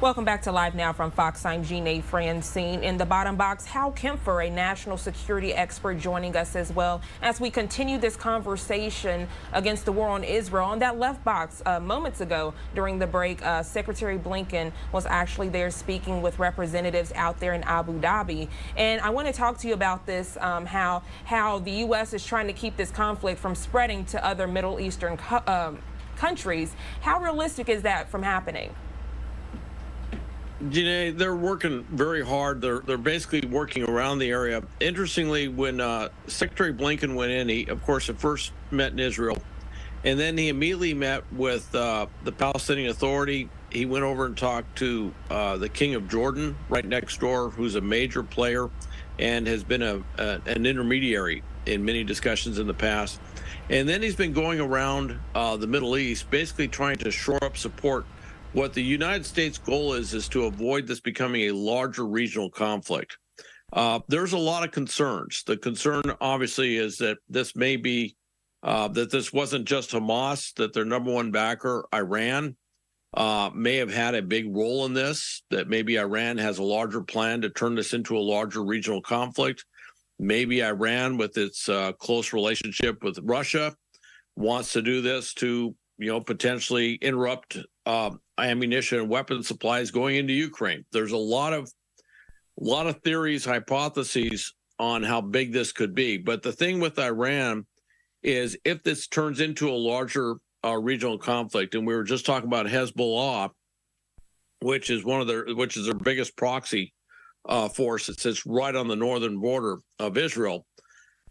Welcome back to Live Now from Fox. I'm Jeanne Francine. In the bottom box, Hal Kempfer, a national security expert, joining us as well as we continue this conversation against the war on Israel. On that left box, moments ago during the break, Secretary Blinken was actually there speaking with representatives out there in Abu Dhabi. And I want to talk to you about this, how the U.S. is trying to keep this conflict from spreading to other Middle Eastern countries. How realistic is that from happening? Jeanne, they're working very hard. They're basically working around the area. Interestingly, when Secretary Blinken went in, he, of course, at first met in Israel, and then he immediately met with the Palestinian Authority. He went over and talked to the King of Jordan, right next door, who's a major player and has been an intermediary in many discussions in the past. And then he's been going around the Middle East, basically trying to shore up support. What the United States goal is to avoid this becoming a larger regional conflict. There's a lot of concerns. The concern, obviously, is that this may be, that this wasn't just Hamas, that their number one backer, Iran, may have had a big role in this, that maybe Iran has a larger plan to turn this into a larger regional conflict. Maybe Iran, with its close relationship with Russia, wants to do this to, potentially interrupt ammunition and weapon supplies going into Ukraine. There's a lot of theories, hypotheses on how big this could be. But the thing with Iran is, if this turns into a larger regional conflict, and we were just talking about Hezbollah, which is their biggest proxy force that sits right on the northern border of Israel,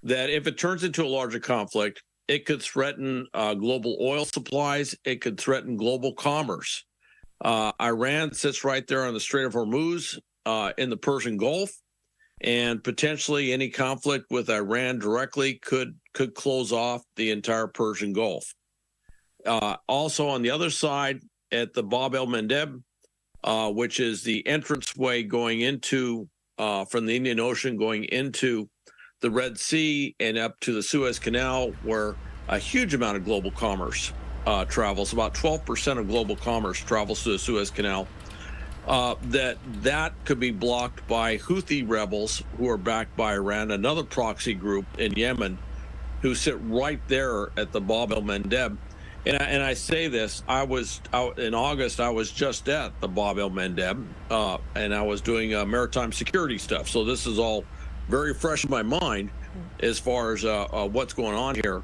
that if it turns into a larger conflict, it could threaten global oil supplies. It could threaten global commerce. Iran sits right there on the Strait of Hormuz in the Persian Gulf, and potentially any conflict with Iran directly could close off the entire Persian Gulf. Also, on the other side, at the Bab el-Mandeb, which is the entranceway going into from the Indian Ocean going into the Red Sea and up to the Suez Canal, where a huge amount of global commerce travels. About 12% of global commerce travels to the Suez Canal. That could be blocked by Houthi rebels who are backed by Iran, another proxy group in Yemen, who sit right there at the Bab el-Mandeb. And I say this, I was out in August, I was just at the Bab el-Mandeb, and I was doing maritime security stuff. So this is all very fresh in my mind as far as what's going on here.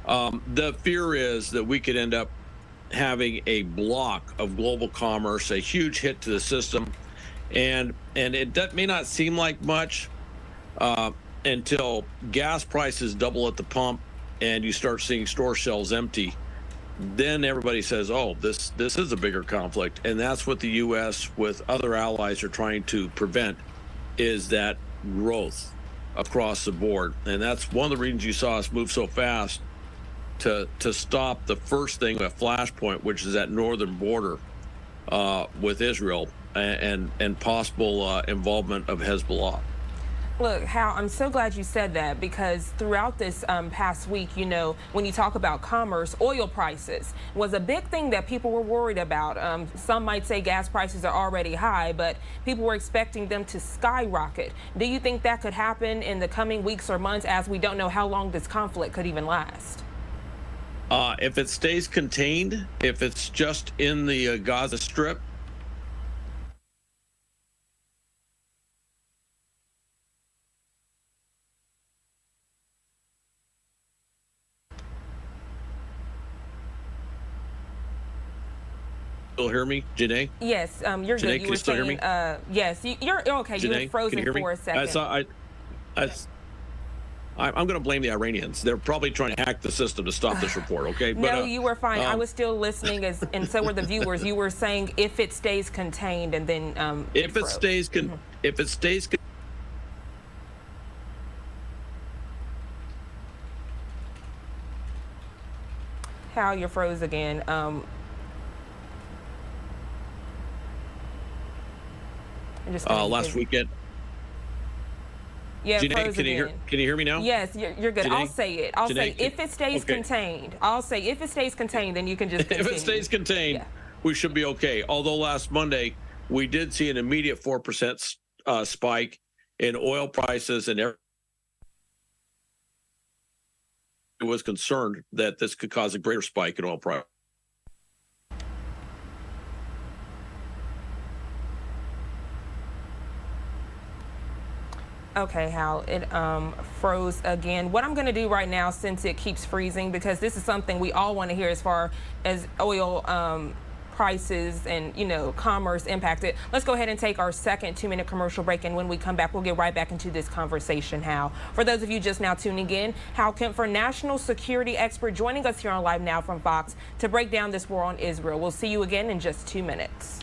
The fear is that we could end up having a block of global commerce, a huge hit to the system. And that may not seem like much until gas prices double at the pump and you start seeing store shelves empty. Then everybody says, oh, this is a bigger conflict. And that's what the U.S. with other allies are trying to prevent, is that growth across the board. And that's one of the reasons you saw us move so fast to stop the first thing, a flashpoint, which is that northern border with Israel and possible involvement of Hezbollah. Look, Hal, I'm so glad you said that, because throughout this past week, when you talk about commerce, oil prices was a big thing that people were worried about. Some might say gas prices are already high, but people were expecting them to skyrocket. Do you think that could happen in the coming weeks or months, as we don't know how long this conflict could even last? If it stays contained, if it's just in the Gaza Strip, still hear me, Jeanne? Yes, you're Jeanne, good. You were still saying, hear me? yes, you're okay. Jeanne, you were frozen can you hear me? for a second. I'm going to blame the Iranians. They're probably trying to hack the system to stop this report, okay? But, no, you were fine. I was still listening, and so were the viewers. You were saying if it stays contained, and then if it stays Hal, you're froze again. last weekend. Yeah, Jeanne, can you hear me now? Yes, you're good. Jeanne? I'll say it. I'll Jeanne, say if it stays contained. I'll say if it stays contained, then you can just continue. If it stays contained, we should be okay. Although last Monday, we did see an immediate 4% spike in oil prices, and everyone was concerned that this could cause a greater spike in oil price. Okay, Hal, it froze again. What I'm going to do right now, since it keeps freezing, because this is something we all want to hear as far as oil prices and, you know, commerce impacted. Let's go ahead and take our second 2-minute commercial break, and when we come back, we'll get right back into this conversation, Hal. For those of you just now tuning in, Hal Kempfer, national security expert, joining us here on Live Now from Fox to break down this war on Israel. We'll see you again in just 2 minutes.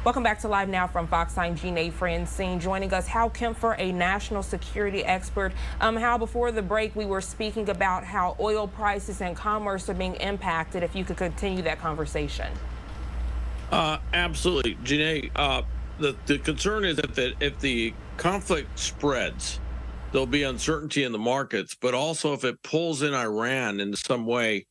Welcome back to Live Now from Fox. I'm Jeanne Francine. Joining us, Hal Kempfer, a national security expert. Hal, before the break, we were speaking about how oil prices and commerce are being impacted. If you could continue that conversation. Absolutely, Jeanne. The concern is that if the conflict spreads, there'll be uncertainty in the markets, but also if it pulls in Iran in some way,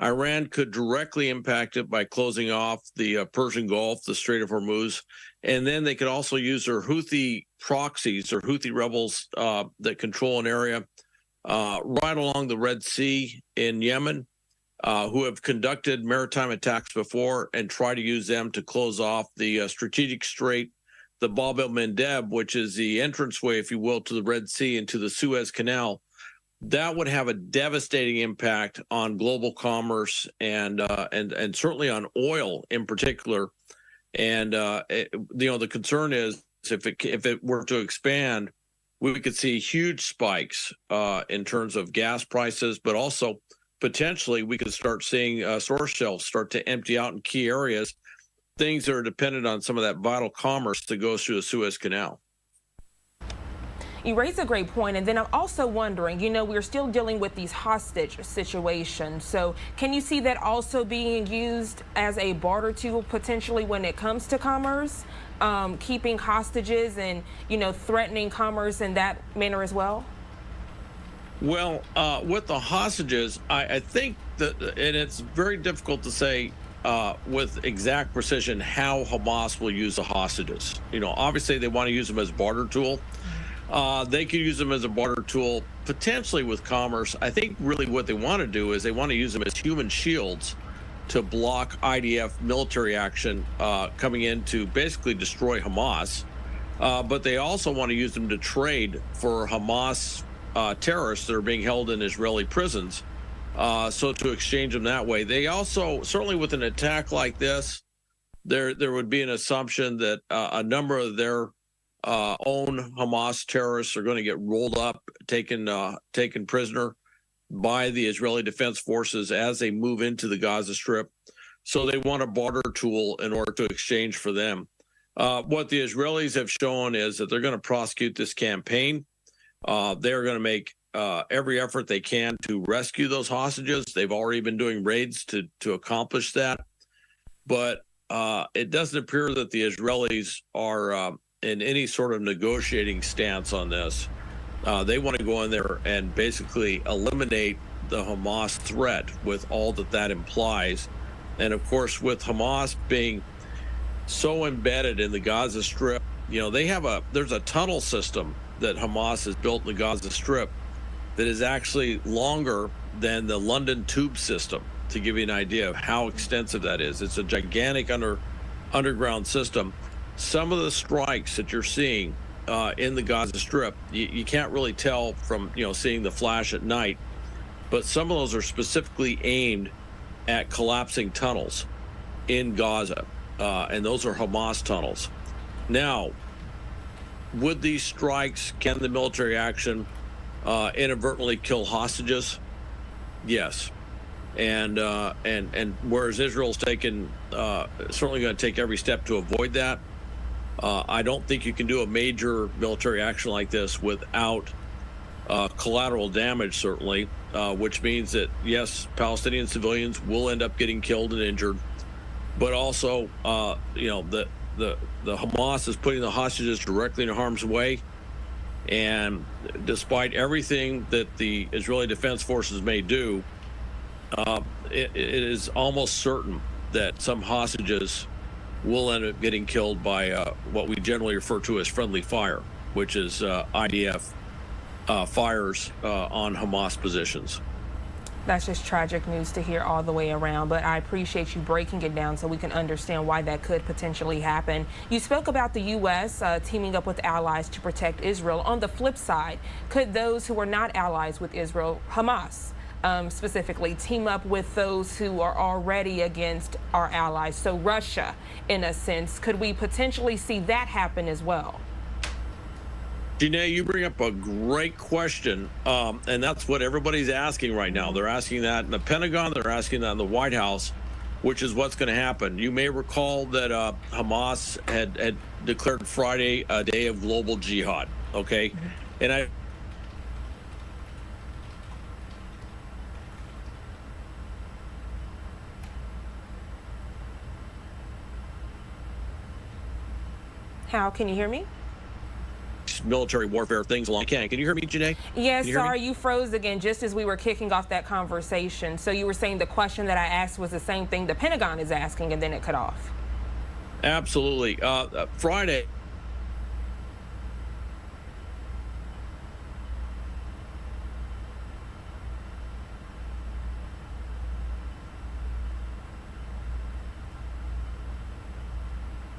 Iran could directly impact it by closing off the Persian Gulf, the Strait of Hormuz, and then they could also use their Houthi proxies or Houthi rebels that control an area right along the Red Sea in Yemen, who have conducted maritime attacks before and try to use them to close off the strategic strait, the Bab el-Mandeb, which is the entranceway, if you will, to the Red Sea and to the Suez Canal. That would have a devastating impact on global commerce and certainly on oil in particular. And the concern is if it were to expand, we could see huge spikes in terms of gas prices, but also potentially we could start seeing source shelves start to empty out in key areas, things that are dependent on some of that vital commerce that goes through the Suez Canal. You raise a great point, and then I'm also wondering, you know, we're still dealing with these hostage situations. So can you see that also being used as a barter tool potentially when it comes to commerce, keeping hostages and, you know, threatening commerce in that manner as well? Well, with the hostages, I think that, and it's very difficult to say with exact precision how Hamas will use the hostages. You know, obviously they want to use them as a barter tool. They could use them as a barter tool, potentially with commerce. I think really what they want to do is they want to use them as human shields to block IDF military action coming in to basically destroy Hamas. But they also want to use them to trade for Hamas terrorists that are being held in Israeli prisons. So to exchange them that way. They also, certainly with an attack like this, there would be an assumption that a number of their own Hamas terrorists are going to get rolled up, taken prisoner by the Israeli Defense Forces as they move into the Gaza Strip. So they want a barter tool in order to exchange for them. What the Israelis have shown is that they're going to prosecute this campaign. They're going to make every effort they can to rescue those hostages. They've already been doing raids to accomplish that. But it doesn't appear that the Israelis are in any sort of negotiating stance on this. They want to go in there and basically eliminate the Hamas threat with all that implies. And of course, with Hamas being so embedded in the Gaza Strip, there's a tunnel system that Hamas has built in the Gaza Strip that is actually longer than the London Tube system, to give you an idea of how extensive that is. It's a gigantic underground system. Some of the strikes that you're seeing in the Gaza Strip, you can't really tell from seeing the flash at night, but some of those are specifically aimed at collapsing tunnels in Gaza, and those are Hamas tunnels. Now, with these strikes, can the military action inadvertently kill hostages? Yes. And whereas Israel's taken certainly going to take every step to avoid that, I don't think you can do a major military action like this without collateral damage, certainly, which means that, yes, Palestinian civilians will end up getting killed and injured, but also, the Hamas is putting the hostages directly in harm's way. And despite everything that the Israeli Defense Forces may do, it is almost certain that some hostages will end up getting killed by what we generally refer to as friendly fire, which is IDF fires on Hamas positions. That's just tragic news to hear all the way around, but I appreciate you breaking it down so we can understand why that could potentially happen. You spoke about the U.S. Teaming up with allies to protect Israel. On the flip side, could those who are not allies with Israel, Hamas specifically, team up with those who are already against our allies? So Russia, in a sense, could we potentially see that happen as well? Janae, you bring up a great question, and that's what everybody's asking right now. They're asking that in the Pentagon, they're asking that in the White House, which is what's going to happen. You may recall that Hamas had declared Friday a day of global jihad, okay? Mm-hmm. And How can you hear me? Military warfare things along. Can you hear me, Janae? Yes, sorry, you froze again just as we were kicking off that conversation. So you were saying the question that I asked was the same thing the Pentagon is asking, and then it cut off. Absolutely. Friday.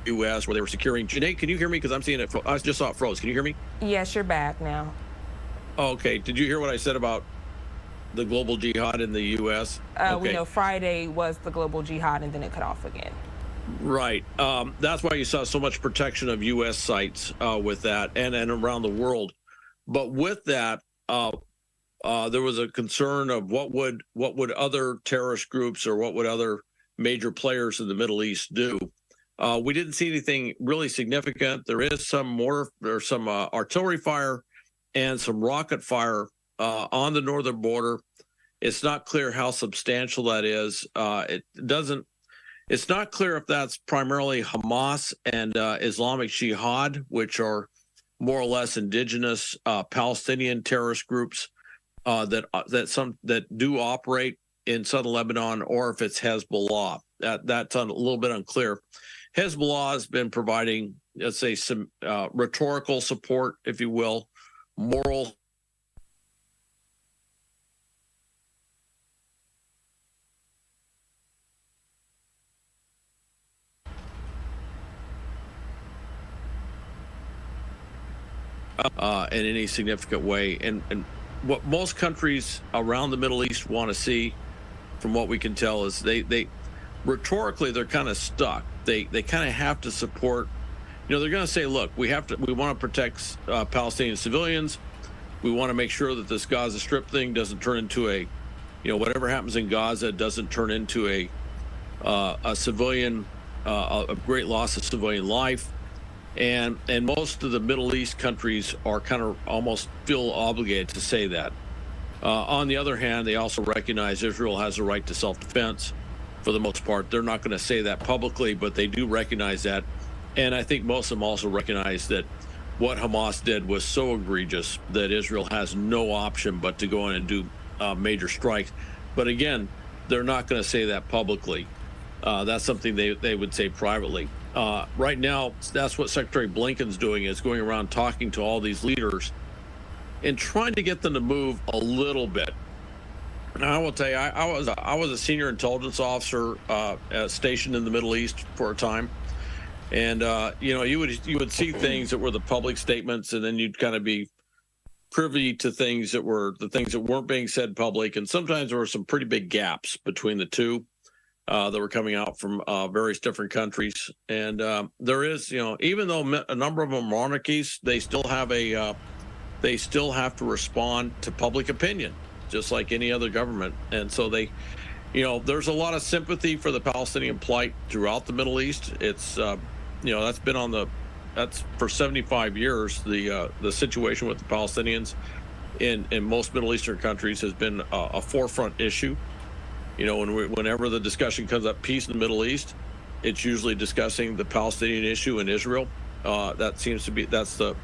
U.S. where they were securing. Janae, can you hear me? Because I'm seeing it. I just saw it froze. Can you hear me? Yes, you're back now. Okay. Did you hear what I said about the global jihad in the U.S.? Okay. We know Friday was the global jihad, and then it cut off again. Right. That's why you saw so much protection of U.S. sites with that and around the world. But with that, there was a concern of what would other terrorist groups or what would other major players in the Middle East do. We didn't see anything really significant. There is some artillery fire and some rocket fire on the northern border. It's not clear how substantial that is. It's not clear if that's primarily Hamas and Islamic Jihad, which are more or less indigenous Palestinian terrorist groups that do operate in southern Lebanon, or if it's Hezbollah. That's a little bit unclear. Hezbollah has been providing, let's say, some rhetorical support, if you will, moral. in any significant way. And what most countries around the Middle East want to see, from what we can tell, is they rhetorically they're kind of stuck. They kind of have to support. They're going to say, look, we want to protect Palestinian civilians. We want to make sure that this Gaza Strip thing doesn't turn into a, whatever happens in Gaza doesn't turn into a civilian, a great loss of civilian life. And most of the Middle East countries are kind of almost feel obligated to say that. On the other hand, they also recognize Israel has a right to self-defense for the most part. They're not going to say that publicly, but they do recognize that. And I think most of them also recognize that what Hamas did was so egregious that Israel has no option but to go in and do major strikes. But again, they're not going to say that publicly. That's something they would say privately. Right now, that's what Secretary Blinken's doing, is going around talking to all these leaders and trying to get them to move a little bit. Now, I will tell you, I was a senior intelligence officer stationed in the Middle East for a time. And, you would see things that were the public statements, and then you'd kind of be privy to things that were the things that weren't being said public. And sometimes there were some pretty big gaps between the two that were coming out from various different countries. And there is, even though a number of them are monarchies, they still have to respond to public opinion, just like any other government. And so there's a lot of sympathy for the Palestinian plight throughout the Middle East. It's, that's for 75 years, the situation with the Palestinians in most Middle Eastern countries has been a forefront issue. Whenever the discussion comes up, peace in the Middle East, it's usually discussing the Palestinian issue in Israel. That seems to be, that's the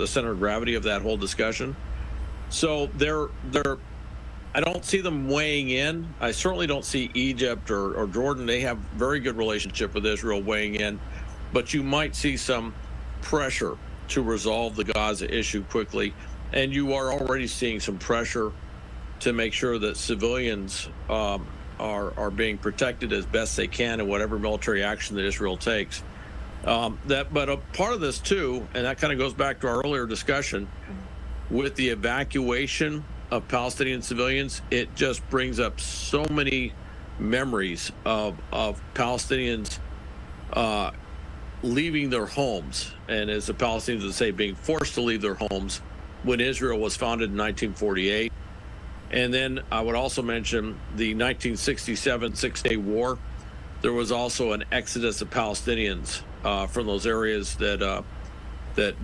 center of gravity of that whole discussion. So I don't see them weighing in. I certainly don't see Egypt or Jordan. They have very good relationship with Israel weighing in, but you might see some pressure to resolve the Gaza issue quickly. And you are already seeing some pressure to make sure that civilians are being protected as best they can in whatever military action that Israel takes. But a part of this too, and that kind of goes back to our earlier discussion, with the evacuation of Palestinian civilians, it just brings up so many memories of Palestinians leaving their homes, and as the Palestinians would say, being forced to leave their homes when Israel was founded in 1948. And then I would also mention the 1967 Six-Day War. There was also an exodus of Palestinians from those areas that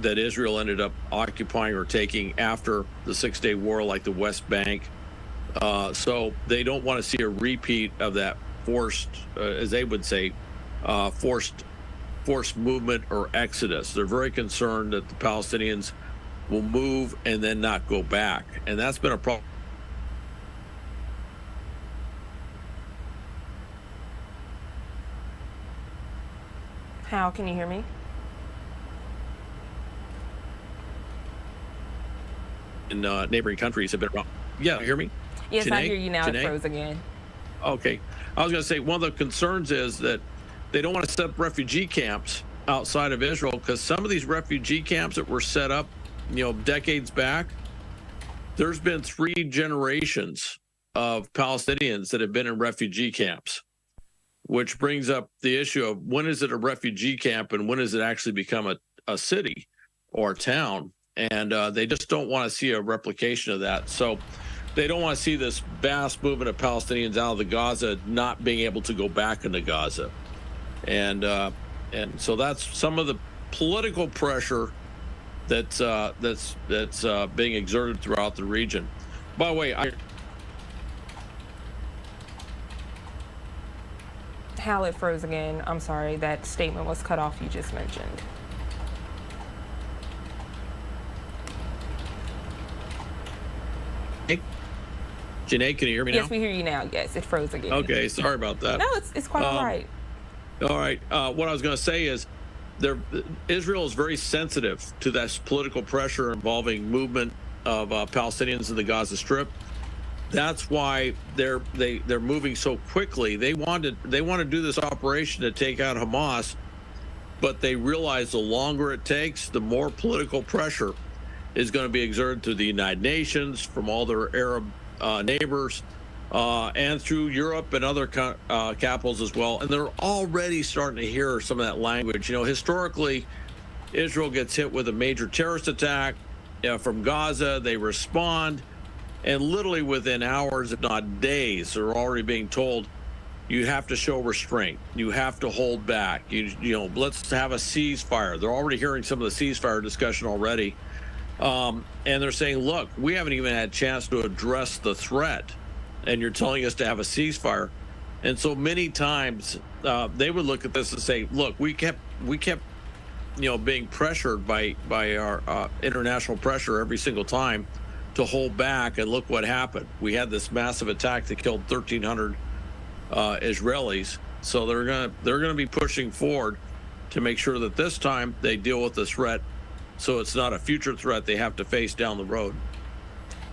Israel ended up occupying or taking after the Six-Day War, like the West Bank. So they don't want to see a repeat of that forced, as they would say, forced movement or exodus. They're very concerned that the Palestinians will move and then not go back. And that's been a problem. Hal, can you hear me? In neighboring countries have been around. Yeah, hear me? Yes, Janae? I hear you now. Janae? It froze again. Okay. I was going to say, one of the concerns is that they don't want to set up refugee camps outside of Israel, because some of these refugee camps that were set up, decades back, there's been 3 generations of Palestinians that have been in refugee camps, which brings up the issue of when is it a refugee camp and when does it actually become a city or a town? And they just don't want to see a replication of that. So they don't want to see this vast movement of Palestinians out of the Gaza not being able to go back into Gaza. And so that's some of the political pressure that's being exerted throughout the region. By the way, Hal, it froze again. I'm sorry, that statement was cut off you just mentioned. Janae, can you hear me now? Yes, we hear you now. Yes, it froze again. Okay, sorry about that. No, it's quite all right. All right. What I was going to say is Israel is very sensitive to that political pressure involving movement of Palestinians in the Gaza Strip. That's why they're moving so quickly. They want to do this operation to take out Hamas, but they realize the longer it takes, the more political pressure is going to be exerted through the United Nations, from all their Arab neighbors, and through Europe and other capitals as well. And they're already starting to hear some of that language. You know, historically, Israel gets hit with a major terrorist attack from Gaza. They respond, and literally within hours, if not days, they're already being told, you have to show restraint. You have to hold back. You know, let's have a ceasefire. They're already hearing some of the ceasefire discussion already. And they're saying, look, we haven't even had a chance to address the threat, and you're telling us to have a ceasefire. And so many times they would look at this and say, look, we kept you know, being pressured by our international pressure every single time to hold back, and look what happened. We had this massive attack that killed 1,300 Israelis. So they're gonna be pushing forward to make sure that this time they deal with the threat, so it's not a future threat they have to face down the road.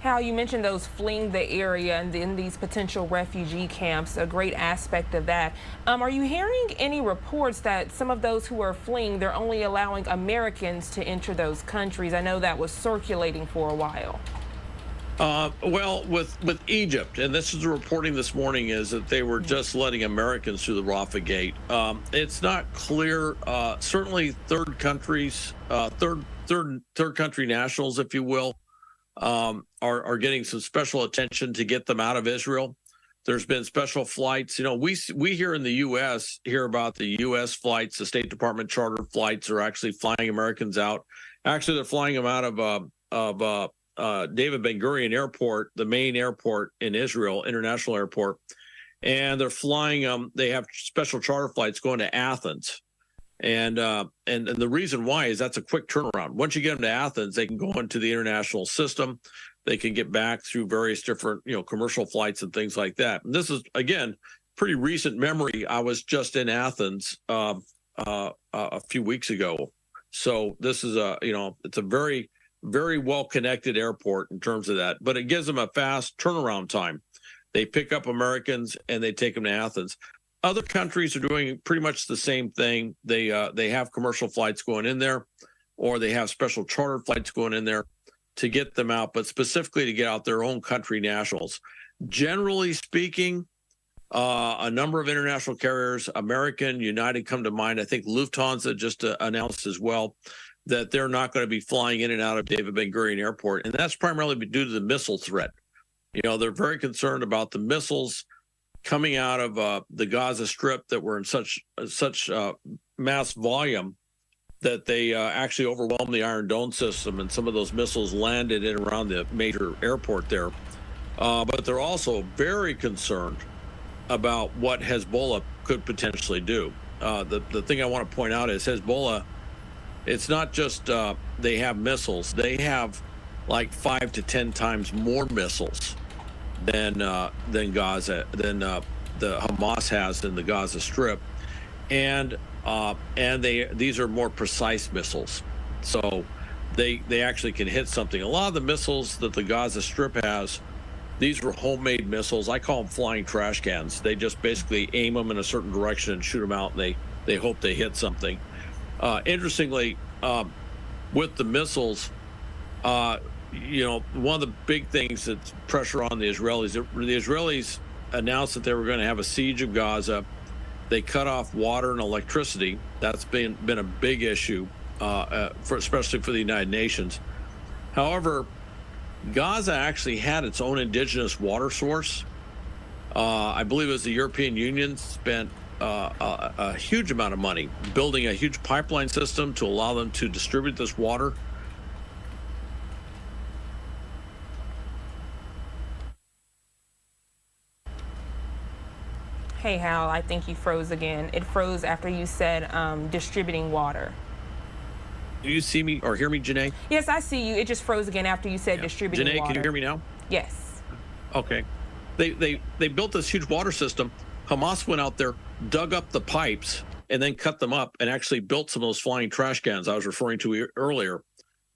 Hal, you mentioned those fleeing the area and in these potential refugee camps, a great aspect of that. Are you hearing any reports that some of those who are fleeing, they're only allowing Americans to enter those countries? I know that was circulating for a while. Well, with Egypt, and this is the reporting this morning, is that they were just letting Americans through the Rafah gate. It's not clear. Certainly, third countries, third country nationals, if you will, are getting some special attention to get them out of Israel. There's been special flights. You know, we here in the U.S. hear about the U.S. flights. The State Department chartered flights are actually flying Americans out. Actually, they're flying them out of David Ben Gurion Airport, the main airport in Israel, international airport, and they're flying them. They have special charter flights going to Athens, and the reason why is that's a quick turnaround. Once you get them to Athens, they can go into the international system. They can get back through various different, you know, commercial flights and things like that. And this is, again, pretty recent memory. I was just in Athens a few weeks ago, so this is it's a very well connected airport in terms of that, but it gives them a fast turnaround time. They pick up Americans and they take them to Athens. Other countries are doing pretty much the same thing. They have commercial flights going in there, or they have special charter flights going in there to get them out, but specifically to get out their own country nationals. Generally speaking, a number of international carriers, American, United come to mind. I think Lufthansa just announced as well that they're not going to be flying in and out of David Ben Gurion Airport. And that's primarily due to the missile threat. You know, they're very concerned about the missiles coming out of the Gaza Strip that were in such mass volume that they actually overwhelmed the Iron Dome system, and some of those missiles landed in around the major airport there. But they're also very concerned about what Hezbollah could potentially do. The thing I want to point out is Hezbollah, it's not just they have missiles. They have like 5 to 10 times more missiles than Gaza, than the Hamas has in the Gaza Strip, and these are more precise missiles. So they actually can hit something. A lot of the missiles that the Gaza Strip has, these were homemade missiles. I call them flying trash cans. They just basically aim them in a certain direction and shoot them out, and they hope they hit something. Interestingly, with the missiles, you know, one of the big things that's pressure on the Israelis announced that they were going to have a siege of Gaza. They cut off water and electricity. That's been a big issue, especially for the United Nations. However, Gaza actually had its own indigenous water source. I believe it was the European Union spent a huge amount of money building a huge pipeline system to allow them to distribute this water. Hey, Hal, I think you froze again. It froze after you said distributing water. Do you see me or hear me, Janae? Yes, I see you. It just froze again after you said distributing Janae, water. can you hear me now? Yes. Okay. They built this huge water system. Hamas went out there, dug up the pipes, and then cut them up and actually built some of those flying trash cans I was referring to earlier.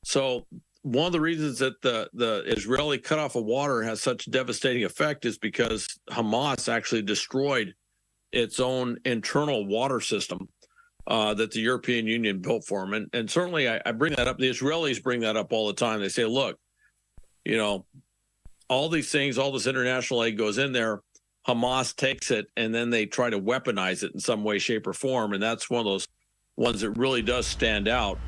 So one of the reasons that the Israeli cutoff of water has such devastating effect is because Hamas actually destroyed its own internal water system. that the European Union built for them. And certainly I bring that up. The Israelis bring that up all the time. They say, look, you know, all these things, all this international aid goes in there. Hamas takes it and then they try to weaponize it in some way, shape, or form. And that's one of those ones that really does stand out.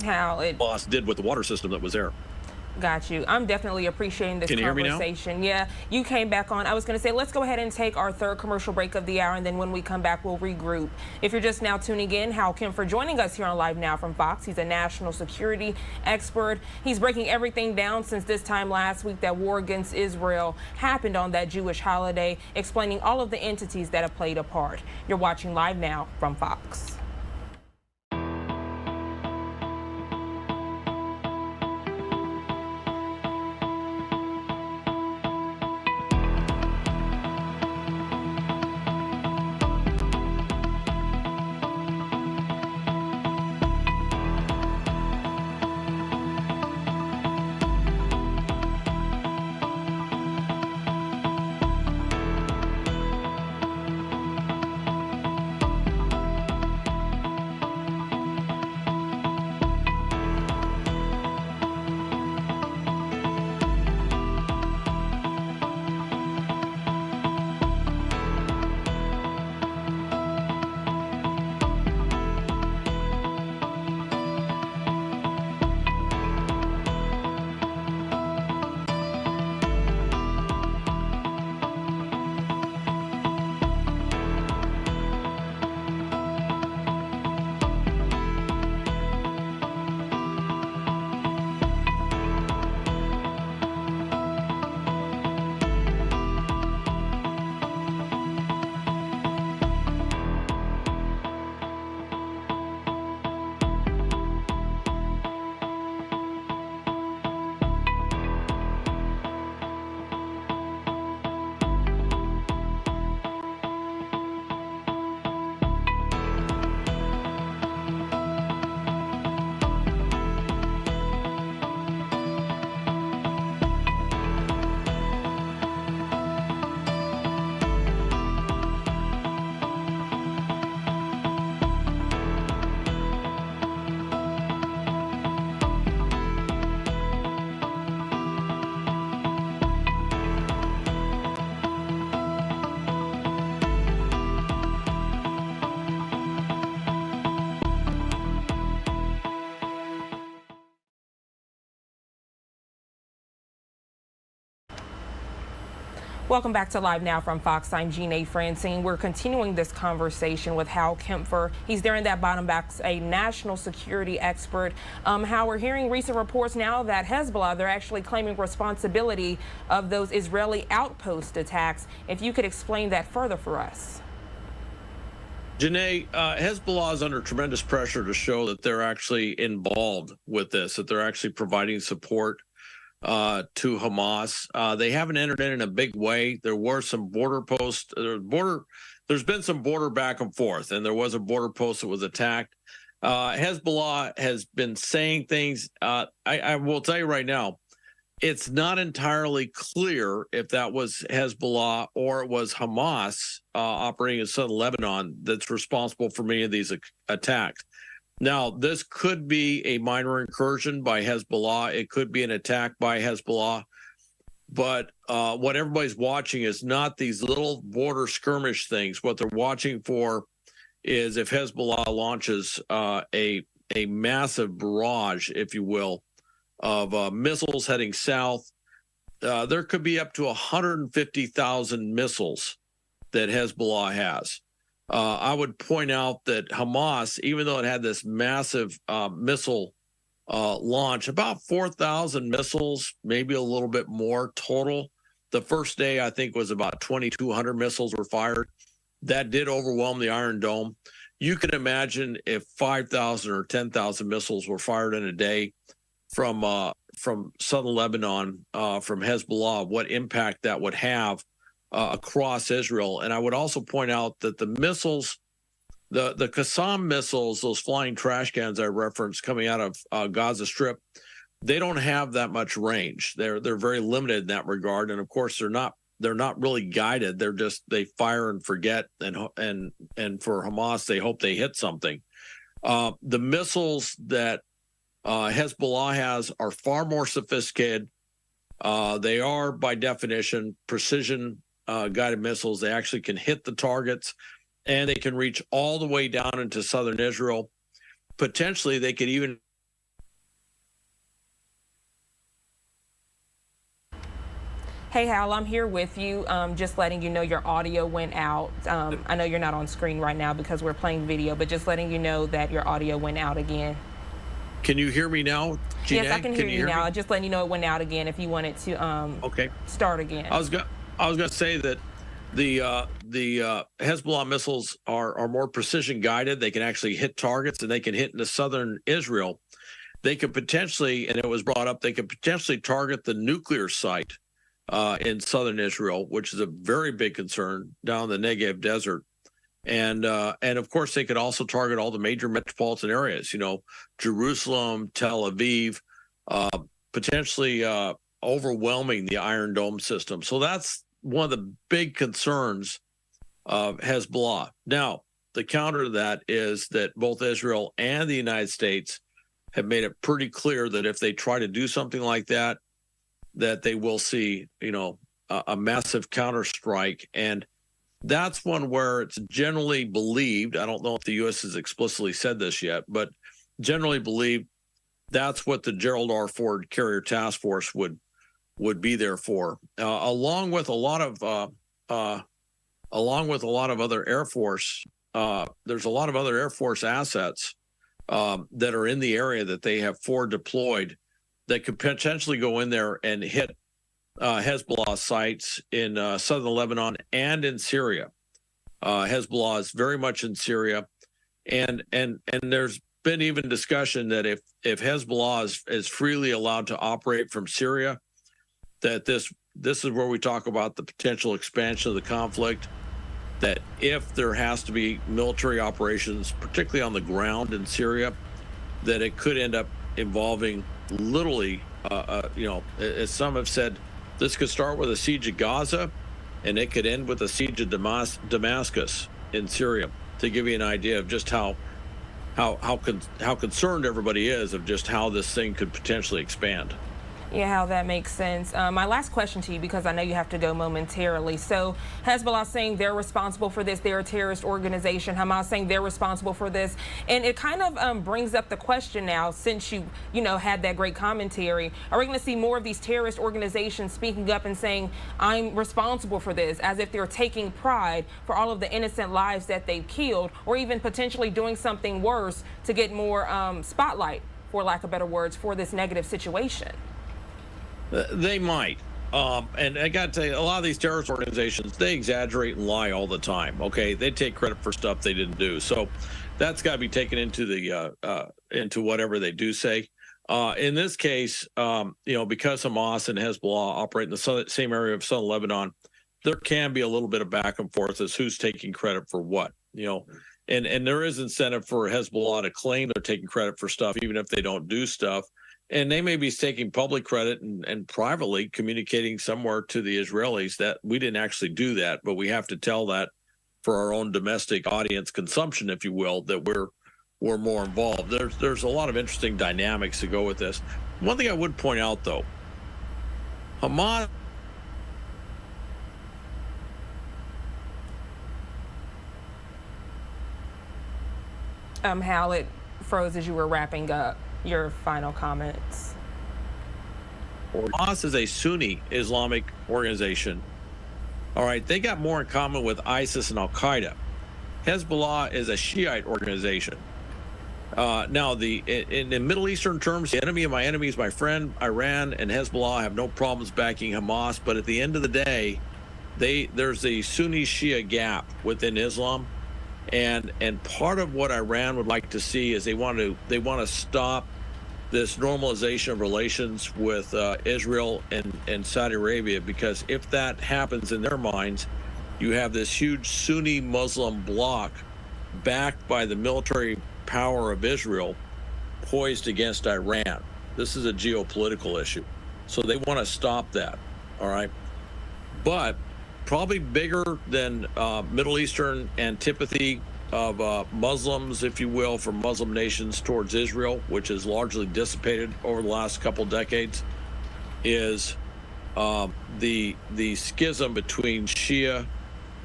How it Hamas did with the water system that was there. Got you. I'm definitely appreciating this conversation. Yeah, you came back on. I was going to say, let's go ahead and take our third commercial break of the hour, and then when we come back, we'll regroup. If you're just now tuning in, Hal Kempfer joining us here on Live Now from Fox. He's a national security expert. He's breaking everything down since this time last week that war against Israel happened on that Jewish holiday, explaining all of the entities that have played a part. You're watching Live Now from Fox. Welcome back to Live Now from Fox. I'm Jeanne Francine. We're continuing this conversation with Hal Kempfer. He's there in that bottom box, a national security expert. Hal, we're hearing recent reports now that Hezbollah, they're actually claiming responsibility of those Israeli outpost attacks. If you could explain that further for us. Janae, Hezbollah is under tremendous pressure to show that they're actually involved with this, that they're actually providing support to Hamas. They haven't entered in a big way. There were some border posts. There's been some border back and forth, and there was a border post that was attacked. Hezbollah has been saying things. I will tell you right now, it's not entirely clear if that was Hezbollah or it was Hamas operating in southern Lebanon that's responsible for many of these attacks. Now, this could be a minor incursion by Hezbollah. It could be an attack by Hezbollah. But what everybody's watching is not these little border skirmish things. What they're watching for is if Hezbollah launches a massive barrage, if you will, of missiles heading south. There could be up to 150,000 missiles that Hezbollah has. I would point out that Hamas, even though it had this massive missile launch, about 4,000 missiles, maybe a little bit more total. The first day, I think, was about 2,200 missiles were fired. That did overwhelm the Iron Dome. You can imagine if 5,000 or 10,000 missiles were fired in a day from southern Lebanon, from Hezbollah, what impact that would have across Israel. And I would also point out that the missiles The Qassam missiles, those flying trash cans I referenced coming out of Gaza Strip, they don't have that much range. They're very limited in that regard, and of course they're not really guided. They fire and forget, and for Hamas they hope they hit something. The missiles that Hezbollah has are far more sophisticated. They are by definition precision guided missiles. They actually can hit the targets, and they can reach all the way down into southern Israel. Potentially, they could even. Hey, Hal, I'm here with you. Just letting you know your audio went out. I know you're not on screen right now because we're playing video, but just letting you know that your audio went out again. Can you hear me now, Gina? Yes, I can hear you now. Just letting you know it went out again if you wanted to start again. I was gonna say that the Hezbollah missiles are more precision guided. They can actually hit targets, and they can hit into southern Israel. They could potentially, and it was brought up, they could potentially target the nuclear site in southern Israel, which is a very big concern down the Negev desert. And of course, they could also target all the major metropolitan areas, Jerusalem, Tel Aviv, potentially overwhelming the Iron Dome system. So that's one of the big concerns of Hezbollah. Now, the counter to that is that both Israel and the United States have made it pretty clear that if they try to do something like that, that they will see, a massive counterstrike. And that's one where it's generally believed, I don't know if the U.S. has explicitly said this yet, but generally believed that's what the Gerald R. Ford Carrier Task Force would be there for, along with a lot of other Air Force. There's a lot of other Air Force assets that are in the area that they have Ford deployed that could potentially go in there and hit Hezbollah sites in southern Lebanon and in Syria. Hezbollah is very much in Syria, and there's been even discussion that if Hezbollah is freely allowed to operate from Syria, that this is where we talk about the potential expansion of the conflict. That if there has to be military operations, particularly on the ground in Syria, that it could end up involving literally, as some have said, this could start with a siege of Gaza, and it could end with a siege of Damascus in Syria. To give you an idea of just how concerned everybody is of just how this thing could potentially expand. Yeah, how that makes sense. My last question to you, because I know you have to go momentarily. So Hezbollah saying they're responsible for this. They're a terrorist organization. Hamas saying they're responsible for this. And it kind of brings up the question now, since you had that great commentary, are we going to see more of these terrorist organizations speaking up and saying, I'm responsible for this, as if they're taking pride for all of the innocent lives that they've killed, or even potentially doing something worse to get more spotlight, for lack of better words, for this negative situation? They might. And I got to tell you, a lot of these terrorist organizations, they exaggerate and lie all the time. Okay, they take credit for stuff they didn't do. So that's got to be taken into into whatever they do say. In this case, because Hamas and Hezbollah operate in the same area of southern Lebanon, there can be a little bit of back and forth as who's taking credit for what. And there is incentive for Hezbollah to claim they're taking credit for stuff, even if they don't do stuff. And they may be taking public credit and privately communicating somewhere to the Israelis that we didn't actually do that, but we have to tell that for our own domestic audience consumption, if you will, that we're more involved. There's a lot of interesting dynamics to go with this. One thing I would point out, though, Hamas. Hal, it froze as you were wrapping up your final comments. Hamas is a Sunni Islamic organization. All right, they got more in common with ISIS and Al-Qaeda. Hezbollah is a Shiite organization. Now, in the Middle Eastern terms, the enemy of my enemy is my friend. Iran and Hezbollah have no problems backing Hamas, but at the end of the day, there's a Sunni-Shia gap within Islam. And part of what Iran would like to see is they want to stop this normalization of relations with Israel and Saudi Arabia, because if that happens in their minds, you have this huge Sunni Muslim bloc backed by the military power of Israel, poised against Iran. This is a geopolitical issue. So they want to stop that, all right? But probably bigger than Middle Eastern antipathy of Muslims, if you will, from Muslim nations towards Israel, which has largely dissipated over the last couple decades, is the schism between Shia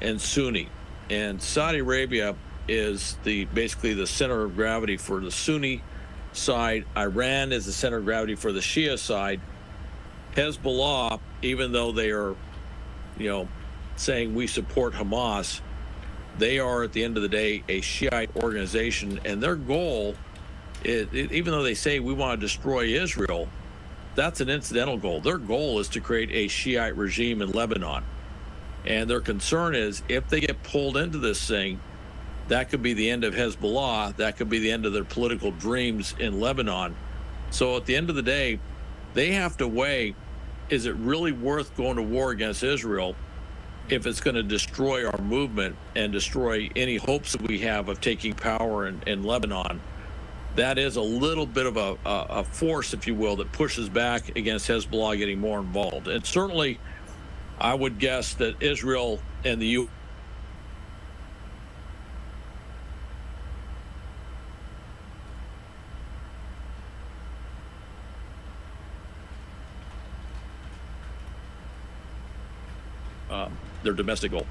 and Sunni. And Saudi Arabia is basically the center of gravity for the Sunni side. Iran is the center of gravity for the Shia side. Hezbollah, even though they are, saying we support Hamas, they are at the end of the day a Shiite organization, and their goal is, even though they say we want to destroy Israel, that's an incidental goal. Their goal is to create a Shiite regime in Lebanon. And their concern is if they get pulled into this thing, that could be the end of Hezbollah. That could be the end of their political dreams in Lebanon. So at the end of the day, they have to weigh, is it really worth going to war against Israel if it's going to destroy our movement and destroy any hopes that we have of taking power in Lebanon? That is a little bit of a force, if you will, that pushes back against Hezbollah getting more involved. And certainly, I would guess that Israel and the U.S. Their domestic goal.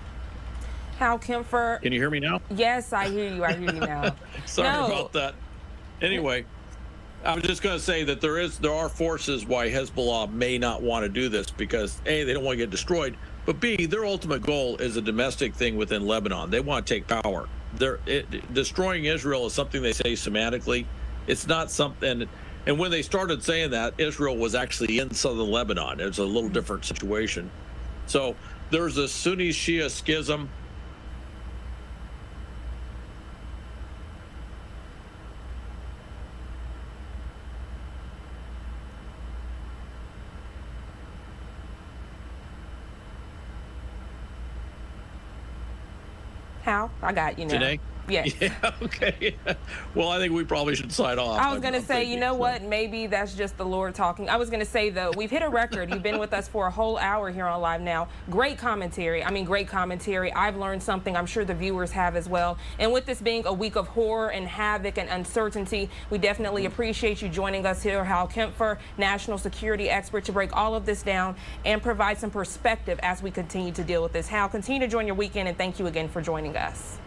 Hal Kempfer. Can you hear me now? Yes, I hear you. I hear you now. Sorry about that. Anyway, I was just going to say that there are forces why Hezbollah may not want to do this, because A, they don't want to get destroyed, but B, their ultimate goal is a domestic thing within Lebanon. They want to take power. Destroying Israel is something they say semantically. It's not something. And when they started saying that, Israel was actually in southern Lebanon. It's a little different situation. So there's a Sunni Shia schism. Hal, I got you now. Today? Yes. Yeah, okay. Well, I think we probably should sign off. I was going to say, you know what? Maybe that's just the Lord talking. I was going to say, though, we've hit a record. You've been with us for a whole hour here on Live Now. Great commentary. Great commentary. I've learned something. I'm sure the viewers have as well. And with this being a week of horror and havoc and uncertainty, we definitely appreciate you joining us here, Hal Kempfer, national security expert, to break all of this down and provide some perspective as we continue to deal with this. Hal, continue to join your weekend, and thank you again for joining us.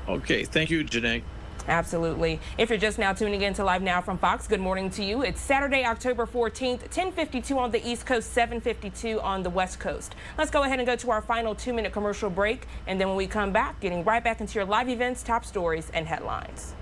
Okay, thank you, Janae. Absolutely. If you're just now tuning in to Live Now from Fox, good morning to you. It's Saturday, October 14th, 10:52 on the East Coast, 7:52 on the West Coast. Let's go ahead and go to our final 2-minute commercial break, and then when we come back, getting right back into your live events, top stories, and headlines.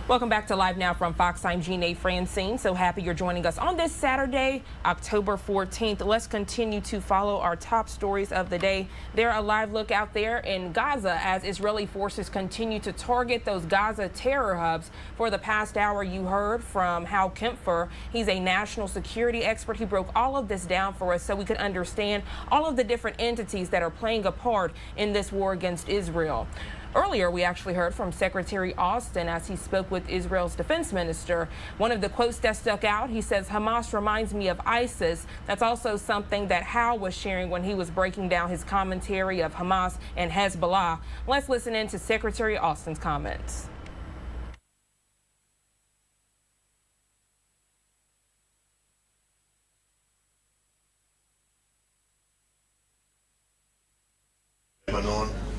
Welcome back to Live Now from Fox. I'm Jeanne Francine. So happy you're joining us on this Saturday, October 14th. Let's continue to follow our top stories of the day. They're a live look out there in Gaza as Israeli forces continue to target those Gaza terror hubs. For the past hour, you heard from Hal Kempfer. He's a national security expert. He broke all of this down for us so we could understand all of the different entities that are playing a part in this war against Israel. Earlier, we actually heard from Secretary Austin as he spoke with Israel's defense minister. One of the quotes that stuck out, he says, Hamas reminds me of ISIS. That's also something that Hal was sharing when he was breaking down his commentary of Hamas and Hezbollah. Let's listen in to Secretary Austin's comments.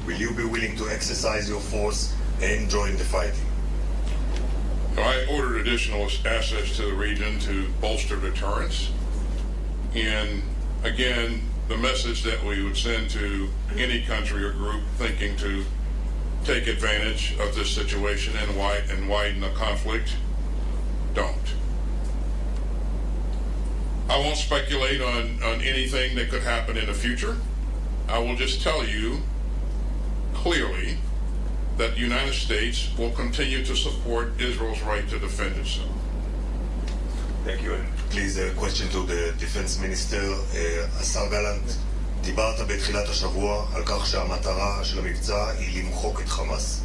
Will you be willing to exercise your force and join the fighting? I ordered additional assets to the region to bolster deterrence. And again, the message that we would send to any country or group thinking to take advantage of this situation and widen the conflict, don't. I won't speculate on anything that could happen in the future. I will just tell you clearly that the United States will continue to support Israel's right to defend itself. Thank you. And please, a question to the Defense Minister. השר גלנט, דיברת בתחילת השבוע על כך שהמטרה של המבצע היא למחוק את חמאס.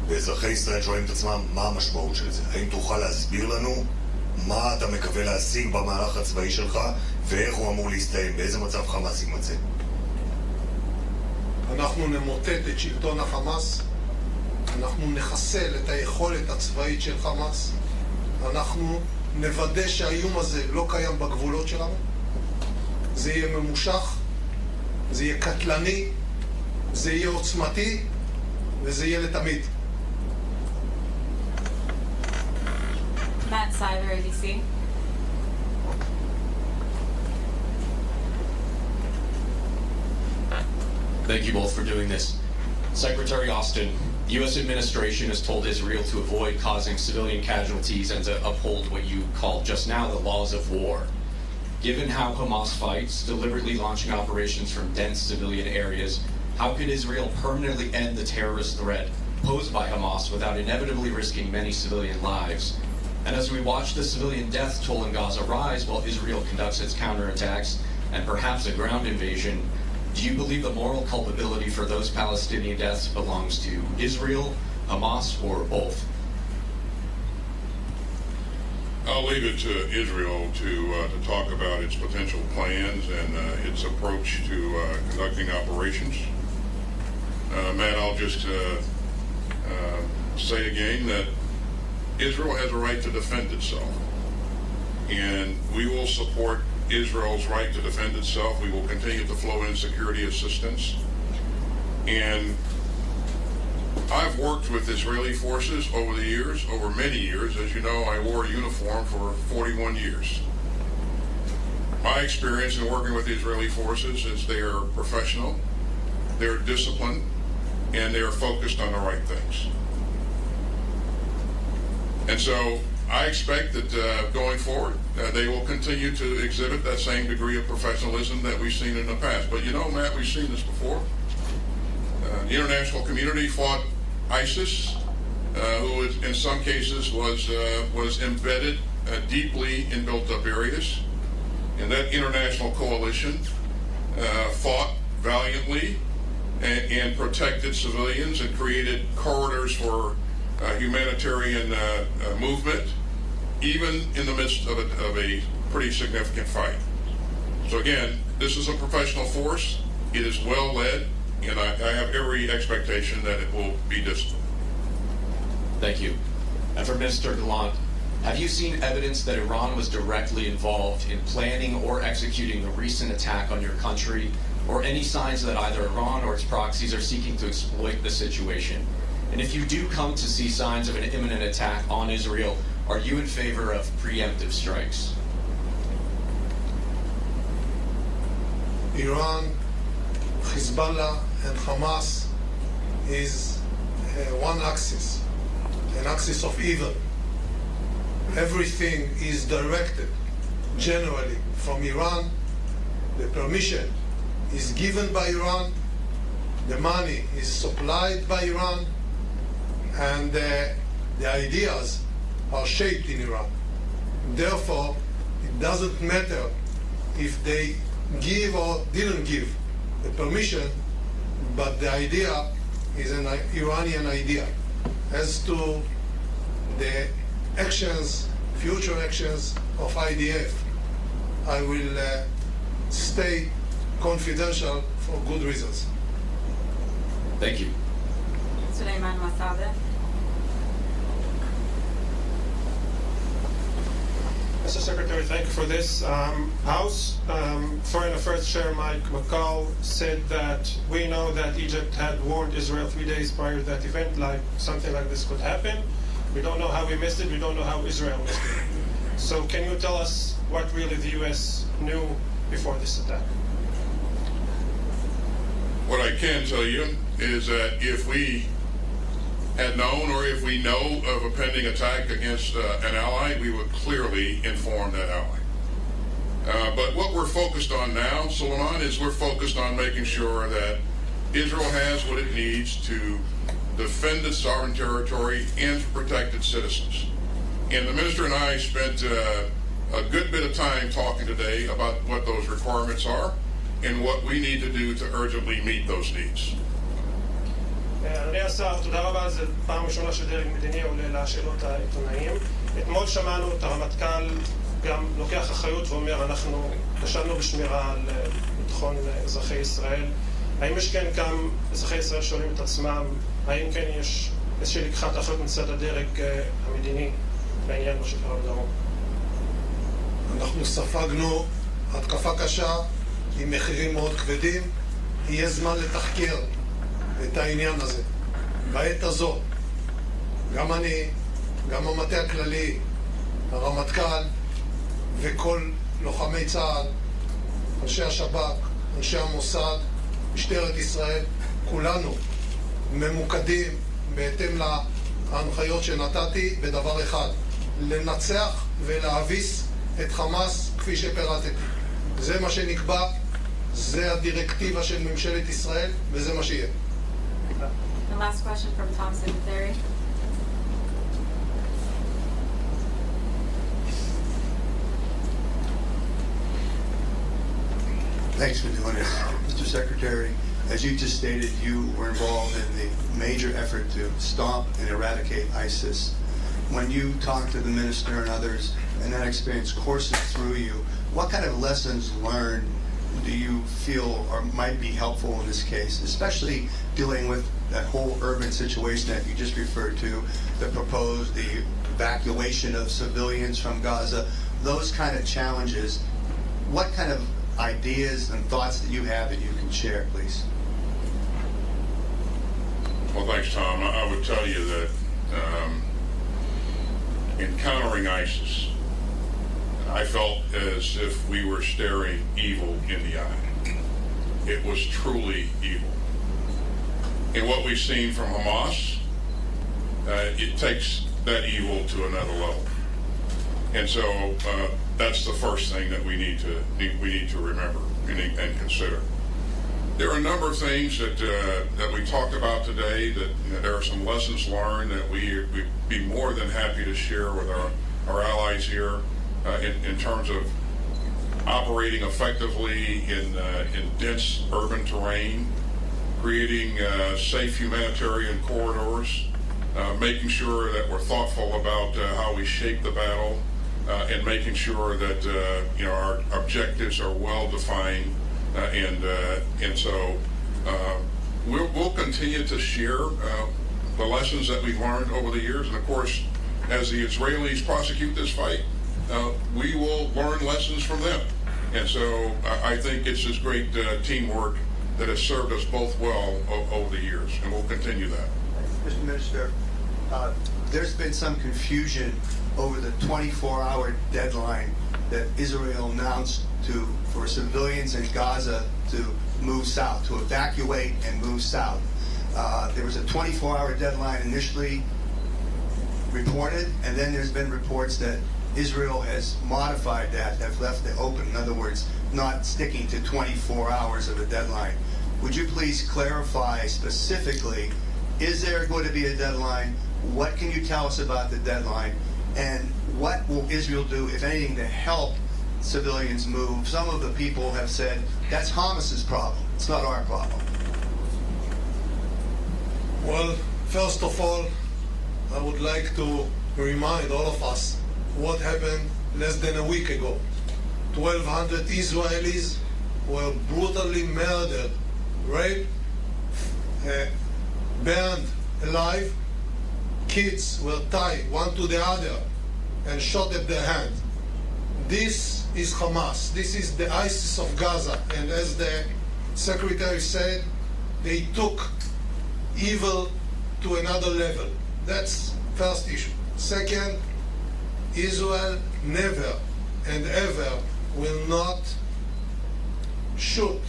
ואזרחי ישראל שואלים את עצמם מה המשמעות של זה. האם תוכל להסביר לנו מה אתה מקווה להשיג במהלך הצבאי שלך ואיך הוא אמור להסתיים, באיזה מצב חמאס יימצא? אנחנו נמוטט את שלטון החמאס, אנחנו נחסל את היכולת הצבאית של חמאס, אנחנו נוודא שהאיום הזה לא קיים בגבולות שלנו, זה יהיה ממושך, זה יהיה קטלני, זה יהיה עוצמתי וזה יהיה לתמיד. Matt Siver, ABC. Thank you both for doing this. Secretary Austin, U.S. administration has told Israel to avoid causing civilian casualties and to uphold what you called just now the laws of war. Given how Hamas fights, deliberately launching operations from dense civilian areas, how could Israel permanently end the terrorist threat posed by Hamas without inevitably risking many civilian lives? And as we watch the civilian death toll in Gaza rise while Israel conducts its counterattacks and perhaps a ground invasion, do you believe the moral culpability for those Palestinian deaths belongs to Israel, Hamas, or both? I'll leave it to Israel to talk about its potential plans and its approach to conducting operations. Matt, I'll just say again that Israel has a right to defend itself, and we will support Israel's right to defend itself. We will continue to flow in security assistance. And I've worked with Israeli forces over the years, over many years. As you know, I wore a uniform for 41 years. My experience in working with the Israeli forces is they are professional, they're disciplined, and they are focused on the right things. And so I expect that going forward, they will continue to exhibit that same degree of professionalism that we've seen in the past. But you know, Matt, we've seen this before. The international community fought ISIS, who in some cases was embedded deeply in built-up areas. And that international coalition fought valiantly and protected civilians and created corridors for humanitarian movement, even in the midst of a pretty significant fight. So again, this is a professional force. It is well led, and I have every expectation that it will be disciplined. Thank you. And for Minister Gallant, have you seen evidence that Iran was directly involved in planning or executing the recent attack on your country, or any signs that either Iran or its proxies are seeking to exploit the situation? And if you do come to see signs of an imminent attack on Israel, are you in favor of preemptive strikes? Iran, Hezbollah, and Hamas is one axis. an axis of evil. Everything is directed generally from Iran. The permission is given by Iran. The money is supplied by Iran. And the ideas are shaped in Iran. Therefore, it doesn't matter if they give or didn't give the permission, but the idea is an Iranian idea. As to the actions, future actions of IDF, I will stay confidential for good reasons. Thank you. Suleiman Masada. Mr. Secretary, thank you for this. House Foreign Affairs Chair Mike McCall said that we know that Egypt had warned Israel 3 days prior to that event, like something like this could happen. We don't know how we missed it. We don't know how Israel missed it. So can you tell us what really the U.S. knew before this attack? What I can tell you is that if we had known or if we know of a pending attack against an ally, we would clearly inform that ally. But what we're focused on now, Suleiman, is we're focused on making sure that Israel has what it needs to defend its sovereign territory and to protect its citizens. And the minister and I spent a good bit of time talking today about what those requirements are and what we need to do to urgently meet those needs. אדוני השר, תודה רבה. זו פעם ראשונה שדרג מדיני עולה לשאלות העיתונאים. אתמול שמענו את הרמטכ"ל גם לוקח אחריות ואומר אנחנו כשלנו בשמירה על ביטחון אזרחי ישראל. האם יש כן גם אזרחי ישראל שואלים את עצמם, האם כן יש איזושהי לקיחת אחריות מצד הדרג המדיני בעניין מה שקרה בדרום? אנחנו ספגנו התקפה קשה עם מחירים מאוד כבדים. יהיה זמן לתחקר את העניין הזה. בעת הזו, גם אני, גם המטה הכללי, הרמטכ"ל וכל לוחמי צה"ל, אנשי השב"כ, אנשי המוסד, משטרת ישראל, כולנו ממוקדים בהתאם להנחיות שנתתי בדבר אחד, לנצח ולהביס את חמאס כפי שפירטתי. זה מה שנקבע, זה הדירקטיבה של ממשלת ישראל וזה מה שיהיה. The last question from Tom Secretary. Thanks for doing this, Mr. Secretary. As you just stated, you were involved in the major effort to stomp and eradicate ISIS. When you talk to the minister and others, and that experience courses through you, what kind of lessons learned do you feel or might be helpful in this case, especially dealing with that whole urban situation that you just referred to, the evacuation of civilians from Gaza, those kind of challenges? What kind of ideas and thoughts that you have that you can share, please? Well, thanks, Tom. I would tell you that encountering ISIS, I felt as if we were staring evil in the eye. It was truly evil. And what we've seen from Hamas, it takes that evil to another level. And so that's the first thing that we need to remember and consider. There are a number of things that we talked about today. That there are some lessons learned that we'd be more than happy to share with our allies here in terms of operating effectively in dense urban terrain, creating safe humanitarian corridors, making sure that we're thoughtful about how we shape the battle, and making sure that our objectives are well defined, and so we'll continue to share the lessons that we've learned over the years, and of course, as the Israelis prosecute this fight, we will learn lessons from them. And so I think it's this great teamwork that has served us both well over the years, and we'll continue that. Mr. Minister, there's been some confusion over the 24-hour deadline that Israel announced for civilians in Gaza to move south, to evacuate and move south. There was a 24-hour deadline initially. reported, and then there's been reports that Israel has modified that, have left it open. In other words, not sticking to 24 hours of a deadline. Would you please clarify specifically, is there going to be a deadline? What can you tell us about the deadline? And what will Israel do, if anything, to help civilians move? Some of the people have said that's Hamas's problem. It's not our problem. Well, first of all, I would like to remind all of us what happened less than a week ago. 1,200 Israelis were brutally murdered, raped, burned alive. Kids were tied one to the other and shot at their hand. This is Hamas. This is the ISIS of Gaza. And as the secretary said, they took evil to another level. That's first issue. Second, Israel never and ever will not shoot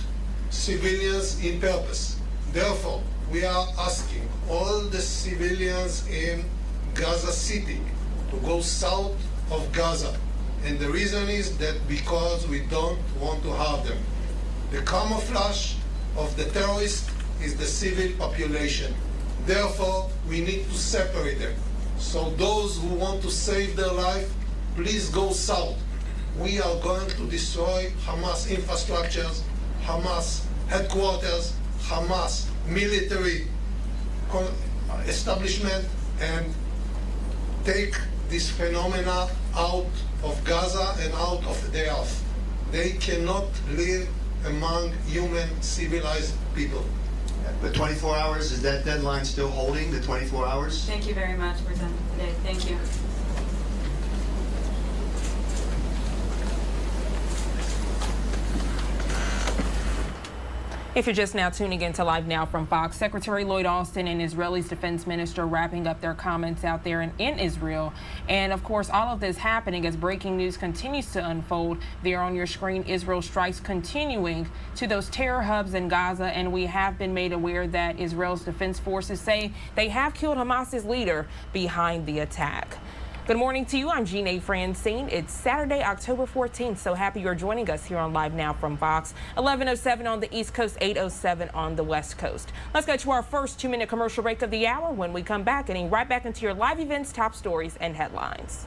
civilians in purpose. Therefore, we are asking all the civilians in Gaza City to go south of Gaza. And the reason is that because we don't want to harm them. The camouflage of the terrorists is the civil population. Therefore, we need to separate them. So those who want to save their life, please go south. We are going to destroy Hamas infrastructures, Hamas headquarters, Hamas military establishment, and take this phenomena out of Gaza and out of the earth. They cannot live among human, civilized people. But 24 hours, is that deadline still holding, the 24 hours? Thank you very much for today. Thank you. If you're just now tuning in to Live Now from Fox, Secretary Lloyd Austin and Israel's defense minister wrapping up their comments out there in Israel. And of course, all of this happening as breaking news continues to unfold. There on your screen, Israel strikes continuing to those terror hubs in Gaza. And we have been made aware that Israel's defense forces say they have killed Hamas's leader behind the attack. Good morning to you. I'm Jeanne Francine. It's Saturday, October 14th. So happy you're joining us here on Live Now from Fox. 11:07 on the East Coast, 8:07 on the West Coast. Let's go to our first 2-minute commercial break of the hour. When we come back, getting right back into your live events, top stories, and headlines.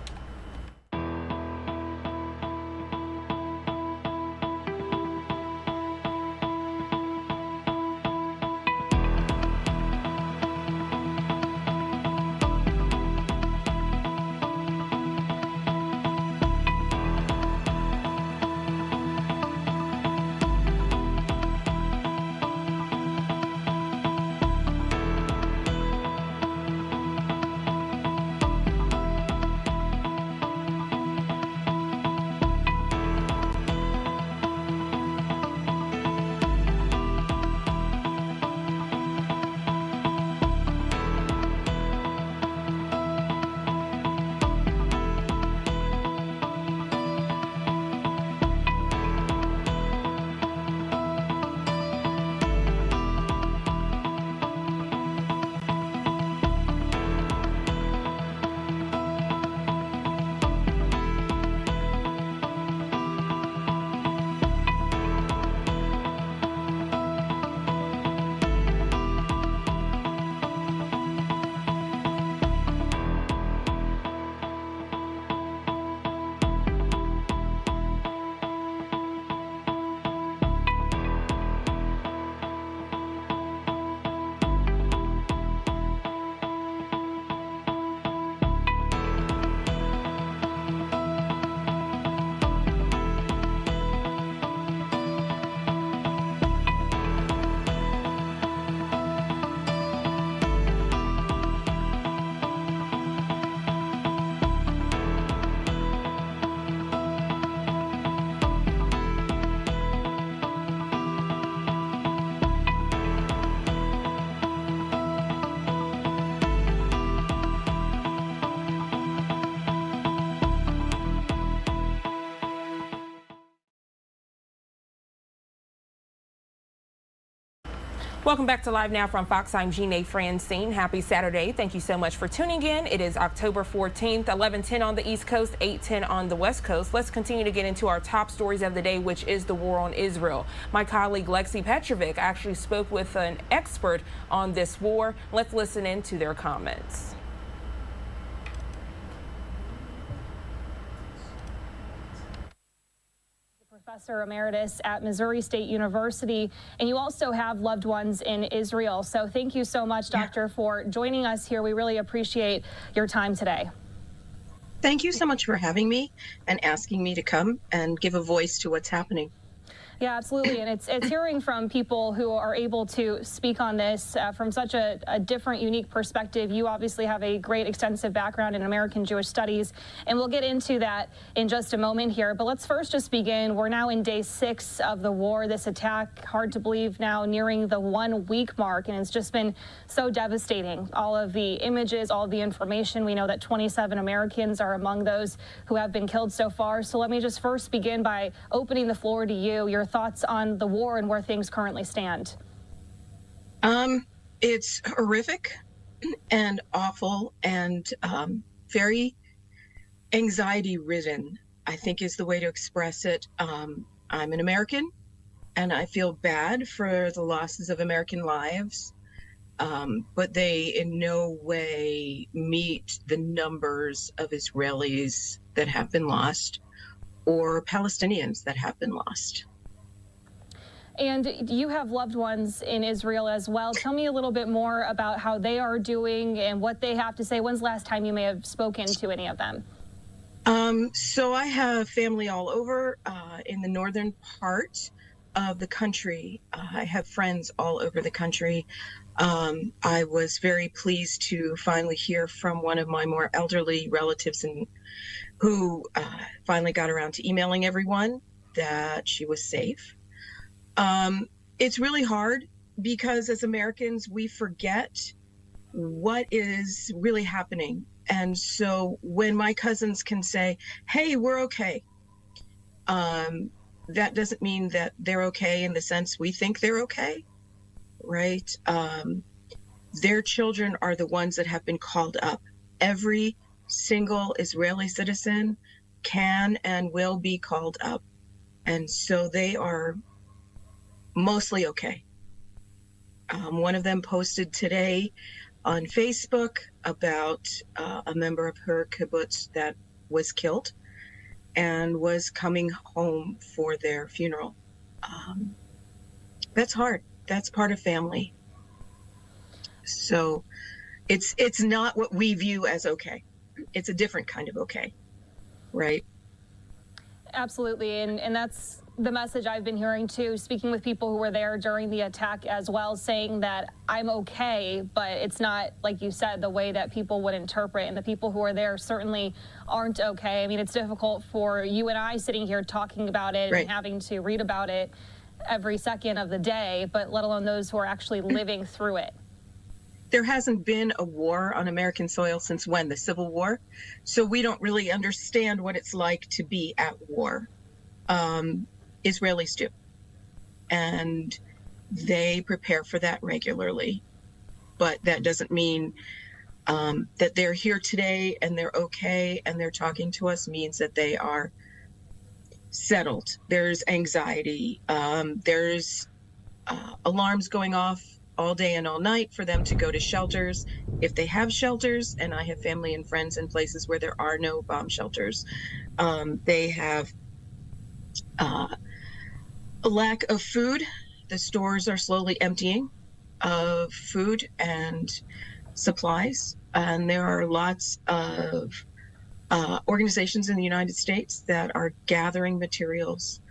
Welcome back to Live Now from Fox. I'm Jeanne Francine. Happy Saturday. Thank you so much for tuning in. It is October 14th, 11:10 on the East Coast, 8:10 on the West Coast. Let's continue to get into our top stories of the day, which is the war on Israel. My colleague Lexi Petrovic actually spoke with an expert on this war. Let's listen in to their comments. Professor Emeritus at Missouri State University, and you also have loved ones in Israel. So thank you so much, Doctor, for joining us here. We really appreciate your time today. Thank you so much for having me and asking me to come and give a voice to what's happening. Yeah, absolutely. And it's hearing from people who are able to speak on this from such a different, unique perspective. You obviously have a great, extensive background in American Jewish studies, and we'll get into that in just a moment here. But let's first just begin. We're now in day 6 of the war. This attack, hard to believe now, nearing the 1-week mark, and it's just been so devastating. All of the images, all of the information. We know that 27 Americans are among those who have been killed so far. So let me just first begin by opening the floor to you. Your thoughts on the war and where things currently stand? It's horrific and awful and very anxiety-ridden, I think is the way to express it. I'm an American, and I feel bad for the losses of American lives, but they in no way meet the numbers of Israelis that have been lost or Palestinians that have been lost. And you have loved ones in Israel as well. Tell me a little bit more about how they are doing and what they have to say. When's the last time you may have spoken to any of them? So I have family all over in the northern part of the country. I have friends all over the country. I was very pleased to finally hear from one of my more elderly relatives who finally got around to emailing everyone that she was safe. It's really hard because as Americans, we forget what is really happening. And so when my cousins can say, hey, we're okay, that doesn't mean that they're okay in the sense we think they're okay, right? Their children are the ones that have been called up. Every single Israeli citizen can and will be called up. And so they are mostly okay. One of them posted today on Facebook about a member of her kibbutz that was killed and was coming home for their funeral. That's hard. That's part of family. So it's not what we view as okay. It's a different kind of okay, right? Absolutely, and that's the message I've been hearing too, speaking with people who were there during the attack as well, saying that I'm okay, but it's not, like you said, the way that people would interpret, and the people who are there certainly aren't okay. I mean, it's difficult for you and I sitting here talking about it and having to read about it every second of the day, but let alone those who are actually living through it. There hasn't been a war on American soil since when? The Civil War? So we don't really understand what it's like to be at war. Israelis do. And they prepare for that regularly. But that doesn't mean that they're here today and they're okay and they're talking to us means that they are settled. There's anxiety. There's alarms going off all day and all night for them to go to shelters if they have shelters, and I have family and friends in places where there are no bomb shelters. They have a lack of food. The stores are slowly emptying of food and supplies, and there are lots of organizations in the United States that are gathering materials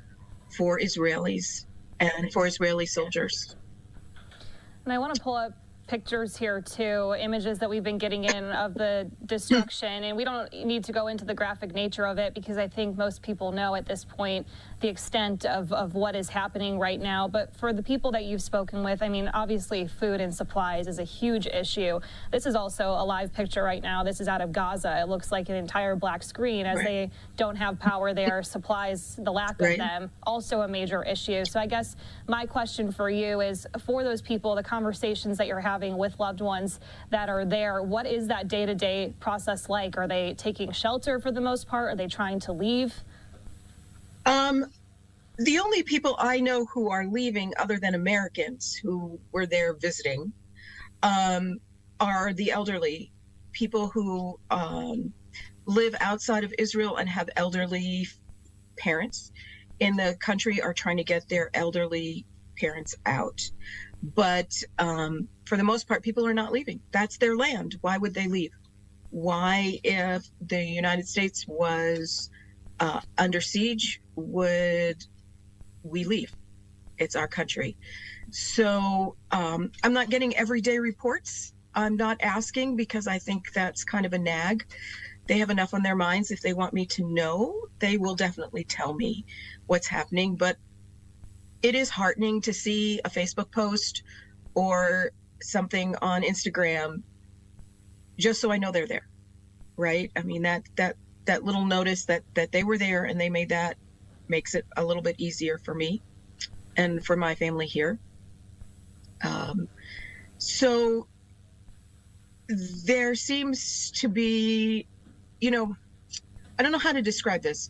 for Israelis and for Israeli soldiers. And I want to pull up pictures here too, images that we've been getting in of the destruction, and we don't need to go into the graphic nature of it because I think most people know at this point the extent of what is happening right now. But for the people that you've spoken with, I mean, obviously food and supplies is a huge issue. This is also a live picture right now. This is out of Gaza. It looks like an entire black screen as they don't have power there. Supplies, the lack of them, also a major issue. So I guess my question for you is, for those people, the conversations that you're having with loved ones that are there, what is that day-to-day process like? Are they taking shelter for the most part? Are they trying to leave? The only people I know who are leaving, other than Americans who were there visiting, are the elderly, people who live outside of Israel and have elderly parents in the country are trying to get their elderly parents out. But for the most part, people are not leaving. That's their land. Why would they leave? Why, if the United States was under siege, would we leave? It's our country. So I'm not getting everyday reports. I'm not asking because I think that's kind of a nag. They have enough on their minds. If they want me to know, they will definitely tell me what's happening. But it is heartening to see a Facebook post or something on Instagram just so I know they're there, right? I mean, that little notice that they were there and they made that makes it a little bit easier for me and for my family here. So there seems to be, I don't know how to describe this,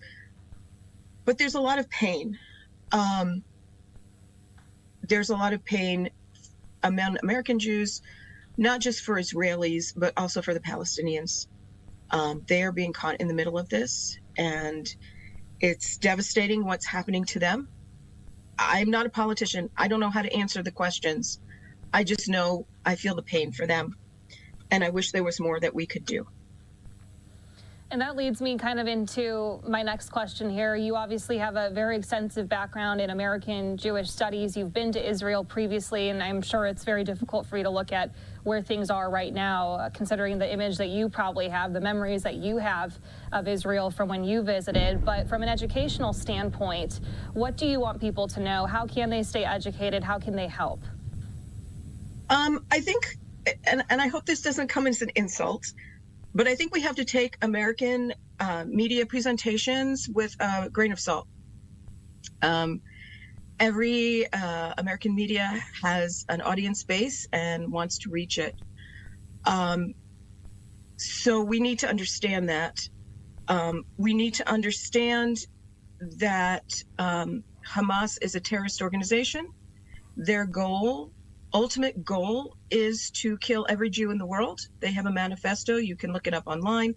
but there's a lot of pain. There's a lot of pain among American Jews, not just for Israelis, but also for the Palestinians. They are being caught in the middle of this, and it's devastating what's happening to them. I'm not a politician. I don't know how to answer the questions. I just know I feel the pain for them, and I wish there was more that we could do. And that leads me kind of into my next question here. You obviously have a very extensive background in American Jewish studies. You've been to Israel previously, and I'm sure it's very difficult for you to look at where things are right now, considering the image that you probably have, the memories that you have of Israel from when you visited. But from an educational standpoint, what do you want people to know? How can they stay educated? How can they help? I think, and I hope this doesn't come as an insult, but I think we have to take American media presentations with a grain of salt. Every American media has an audience base and wants to reach it. So we need to understand that. We need to understand that Hamas is a terrorist organization. Their ultimate goal is to kill every Jew in the world. They have a manifesto. You can look it up online,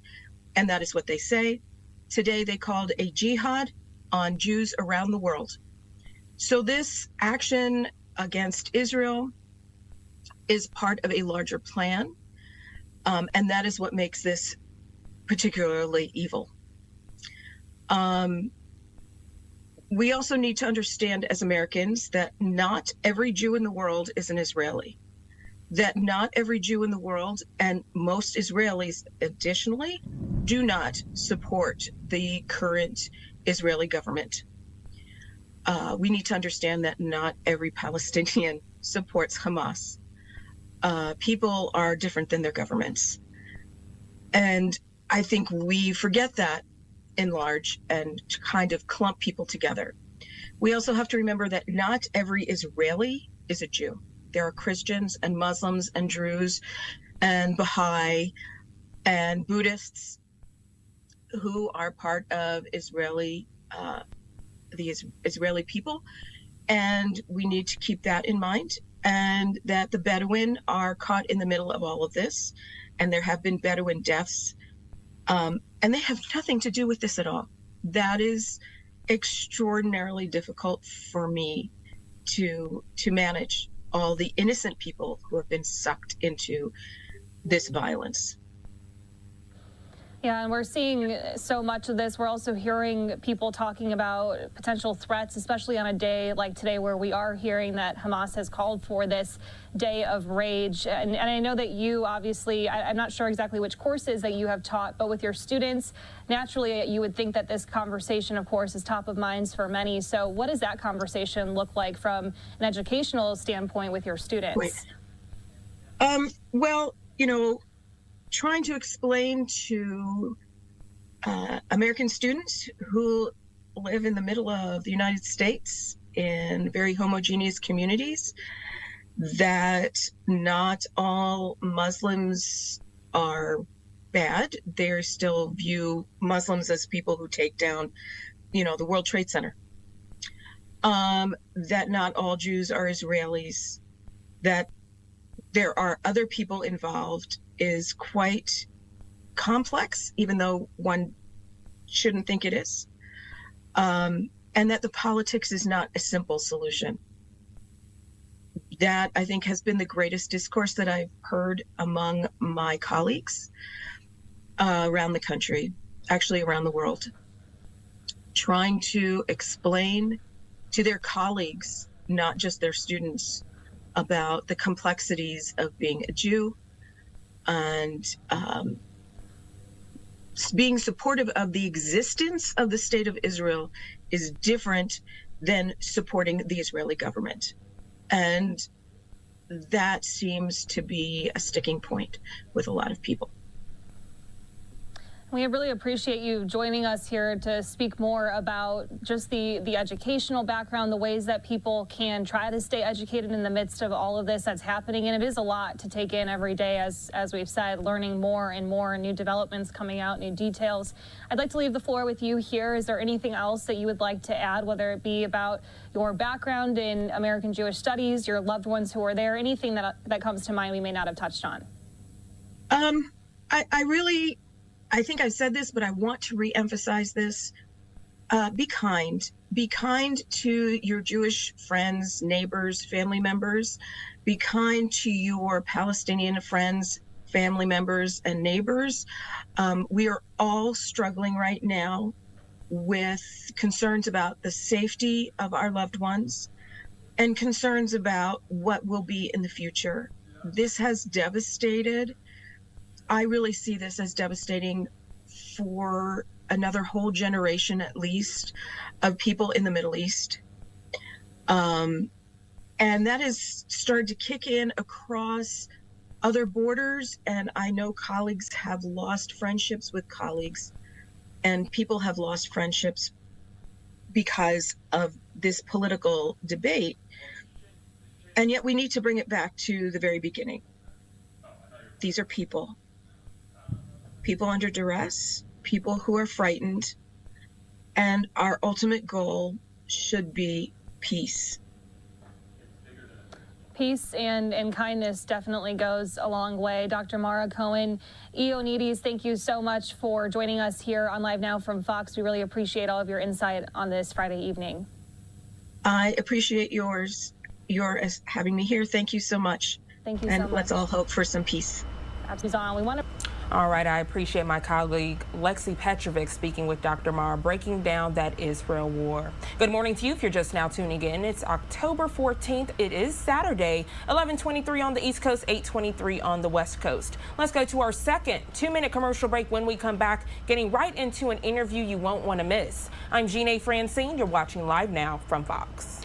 and that is what they say. Today they called a jihad on Jews around the world. So this action against Israel is part of a larger plan, and that is what makes this particularly evil. We also need to understand as Americans that not every Jew in the world is an Israeli, that not every Jew in the world, and most Israelis additionally, do not support the current Israeli government. We need to understand that not every Palestinian supports Hamas. People are different than their governments. And I think we forget that in large and to kind of clump people together. We also have to remember that not every Israeli is a Jew. There are Christians and Muslims and Druze and Baha'i and Buddhists who are part of the Israeli people. And we need to keep that in mind, and that the Bedouin are caught in the middle of all of this. And there have been Bedouin deaths. And they have nothing to do with this at all. That is extraordinarily difficult for me to manage, all the innocent people who have been sucked into this violence. Yeah, and we're seeing so much of this. We're also hearing people talking about potential threats, especially on a day like today where we are hearing that Hamas has called for this day of rage. And I know that you obviously, I'm not sure exactly which courses that you have taught, but with your students, naturally you would think that this conversation, of course, is top of minds for many. So what does that conversation look like from an educational standpoint with your students? Well, you know, trying to explain to American students who live in the middle of the United States in very homogeneous communities that not all Muslims are bad. They still view Muslims as people who take down, you know, the World Trade Center. That not all Jews are Israelis, that there are other people involved is quite complex, even though one shouldn't think it is, and that the politics is not a simple solution. That, I think, has been the greatest discourse that I've heard among my colleagues around the country, actually around the world, trying to explain to their colleagues, not just their students, about the complexities of being a Jew, and being supportive of the existence of the state of Israel is different than supporting the Israeli government. And that seems to be a sticking point with a lot of people. We really appreciate you joining us here to speak more about just the educational background, the ways that people can try to stay educated in the midst of all of this that's happening. And it is a lot to take in every day, as we've said, learning more and more, new developments coming out, new details. I'd like to leave the floor with you here. Is there anything else that you would like to add, whether it be about your background in American Jewish studies, your loved ones who are there, anything that comes to mind we may not have touched on? I think I've said this, but I want to re-emphasize this. Be kind. Be kind to your Jewish friends, neighbors, family members. Be kind to your Palestinian friends, family members, and neighbors. We are all struggling right now with concerns about the safety of our loved ones and concerns about what will be in the future. This has devastated. I really see this as devastating for another whole generation, at least, of people in the Middle East. And that has started to kick in across other borders. And I know colleagues have lost friendships with colleagues, and people have lost friendships because of this political debate. And yet we need to bring it back to the very beginning. These are people. People under duress, people who are frightened, and our ultimate goal should be peace. Peace and kindness definitely goes a long way. Dr. Mara Cohen, Ioannidis, thank you so much for joining us here on Live Now from Fox. We really appreciate all of your insight on this Friday evening. I appreciate your having me here. Thank you so much. Thank you so much. And let's all hope for some peace. Absolutely. We want to. All right, I appreciate my colleague Lexi Petrovic speaking with Dr. Mara, breaking down that Israel war. Good morning to you if you're just now tuning in. It's October 14th. It is Saturday, 11:23 on the East Coast, 8:23 on the West Coast. Let's go to our second 2-minute commercial break. When we come back, getting right into an interview you won't want to miss. I'm Jeanne Francine. You're watching Live Now from Fox.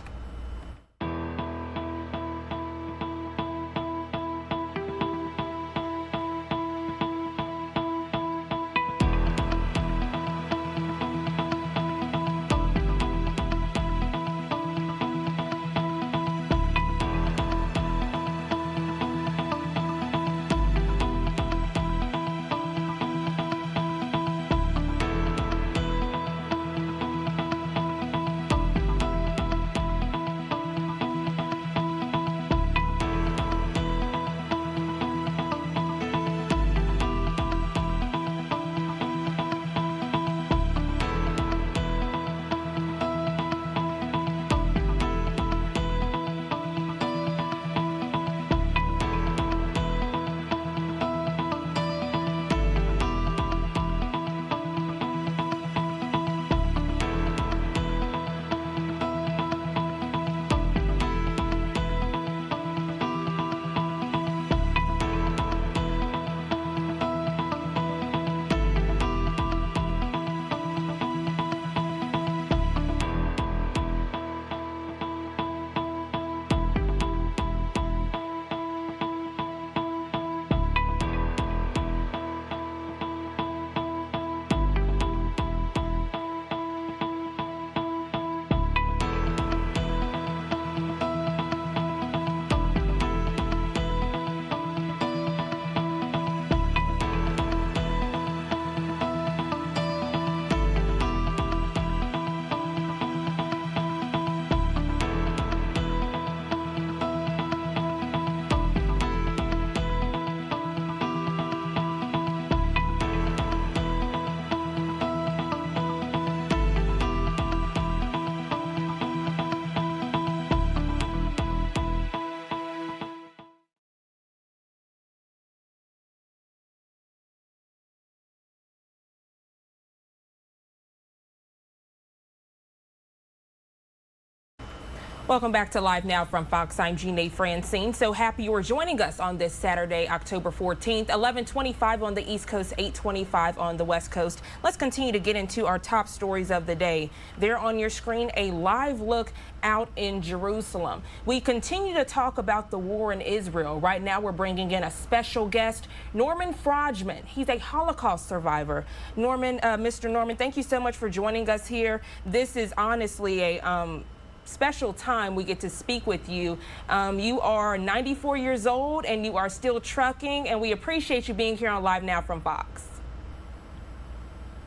Welcome back to Live Now from Fox. I'm Jeanne Francine. So happy you are joining us on this Saturday, October 14th, 11:25 on the East Coast, 8:25 on the West Coast. Let's continue to get into our top stories of the day. There on your screen, a live look out in Jerusalem. We continue to talk about the war in Israel. Right now, we're bringing in a special guest, Norman Frogman. He's a Holocaust survivor. Norman, Mr. Norman, thank you so much for joining us here. This is honestly a special time we get to speak with you. You are 94 years old and you are still trucking, and we appreciate you being here on Live Now from Fox.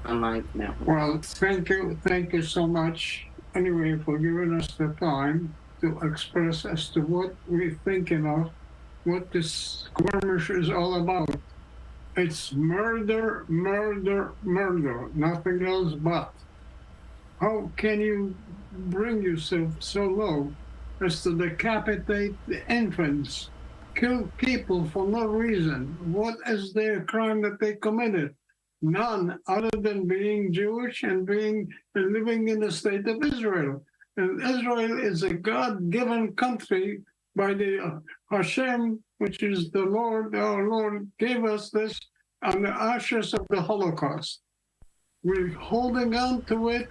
On Live Now. Well, thank you so much anyway for giving us the time to express as to what we're thinking of, what this skirmish is all about. It's murder, murder, murder, nothing else but. How can you bring yourself so low as to decapitate the infants, kill people for no reason? What is their crime that they committed? None, other than being Jewish and living in the state of Israel. And Israel is a God-given country by the Hashem, which is the Lord. Our Lord gave us this on the ashes of the Holocaust. We're holding on to it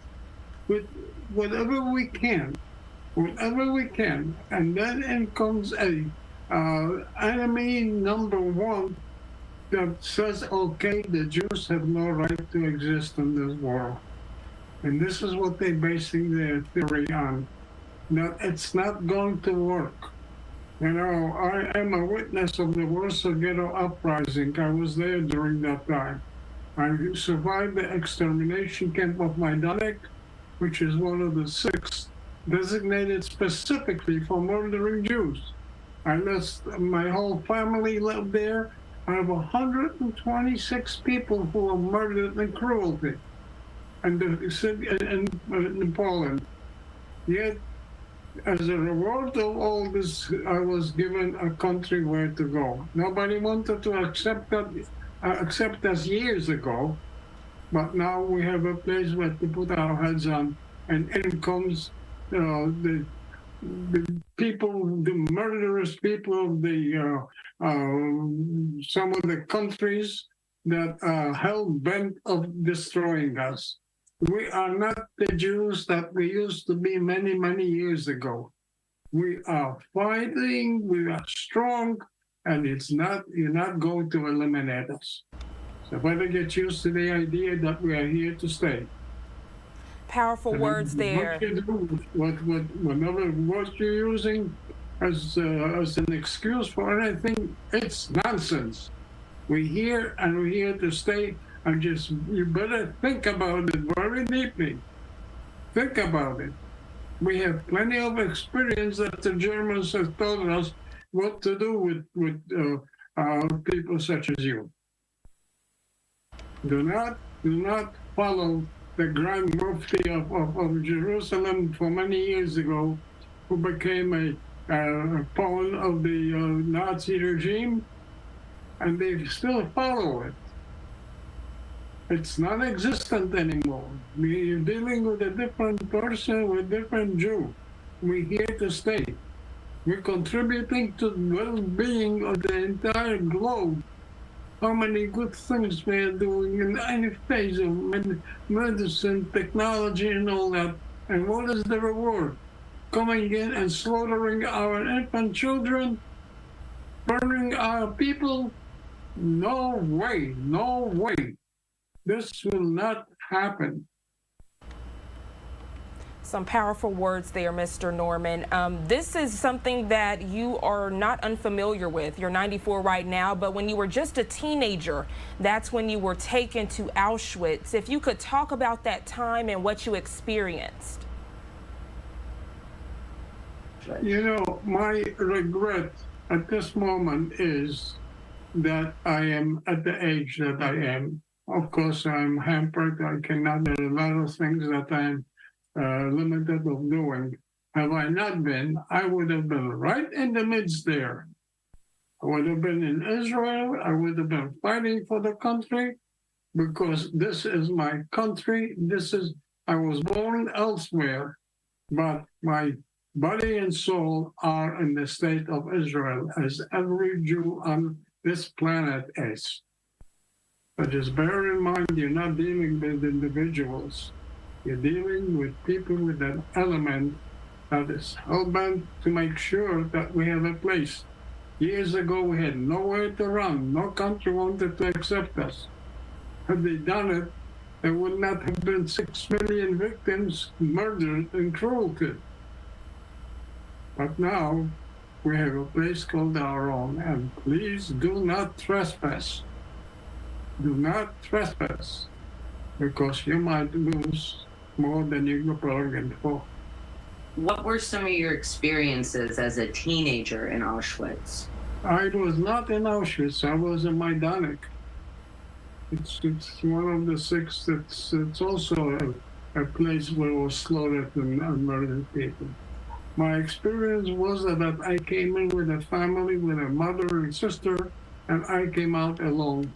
with whatever we can, and then in comes a enemy number one that says, okay, the Jews have no right to exist in this world. And this is what they're basing their theory on. That it's not going to work. You know, I am a witness of the Warsaw Ghetto Uprising. I was there during that time. I survived the extermination camp of Majdanek, which is one of the 6 designated specifically for murdering Jews. I lost my whole family lived there. I have 126 people who were murdered in cruelty in Poland. Yet, as a reward of all this, I was given a country where to go. Nobody wanted to accept us years ago. But now we have a place where to put our heads on, and in comes the people, the murderous people of the some of the countries that are hell-bent of destroying us. We are not the Jews that we used to be many, many years ago. We are fighting, we are strong, and you're not going to eliminate us. So better get used to the idea that we are here to stay. Powerful words there. Whenever what you're using as an excuse for anything, it's nonsense. We're here and we're here to stay. And you better think about it very deeply. Think about it. We have plenty of experience that the Germans have told us what to do with people such as you. Do not follow the Grand Mufti of Jerusalem for many years ago, who became a pawn of the Nazi regime, and they still follow it. It's non-existent anymore. We're dealing with a different person, with a different Jew. We're here to stay. We're contributing to the well-being of the entire globe. How many good things we are doing in any phase of medicine, technology, and all that. And what is the reward? Coming in and slaughtering our infant children, burning our people? No way, no way. This will not happen. Some powerful words there, Mr. Norman. This is something that you are not unfamiliar with. You're 94 right now, but when you were just a teenager, that's when you were taken to Auschwitz. If you could talk about that time and what you experienced. You know, my regret at this moment is that I am at the age that I am. Of course, I'm hampered. I cannot do a lot of things that I'm limited of doing. Have I not been, I would have been right in the midst there. I would have been in Israel. I would have been fighting for the country, because this is my country. I was born elsewhere, but my body and soul are in the state of Israel, as every Jew on this planet is. But just bear in mind, you're not dealing with individuals. You're dealing with people with an element that is hell-bent to make sure that we have a place. Years ago, we had nowhere to run. No country wanted to accept us. Had they done it, there would not have been 6 million victims murdered in cruelty. But now, we have a place called our own, and please do not trespass. Do not trespass, because you might lose more than you bargained for. What were some of your experiences as a teenager in Auschwitz? I was not in Auschwitz. I was in Majdanek. It's one of the 6 it's also a place where was slaughtered and murdered people. My experience was that I came in with a family, with a mother and sister, and I came out alone.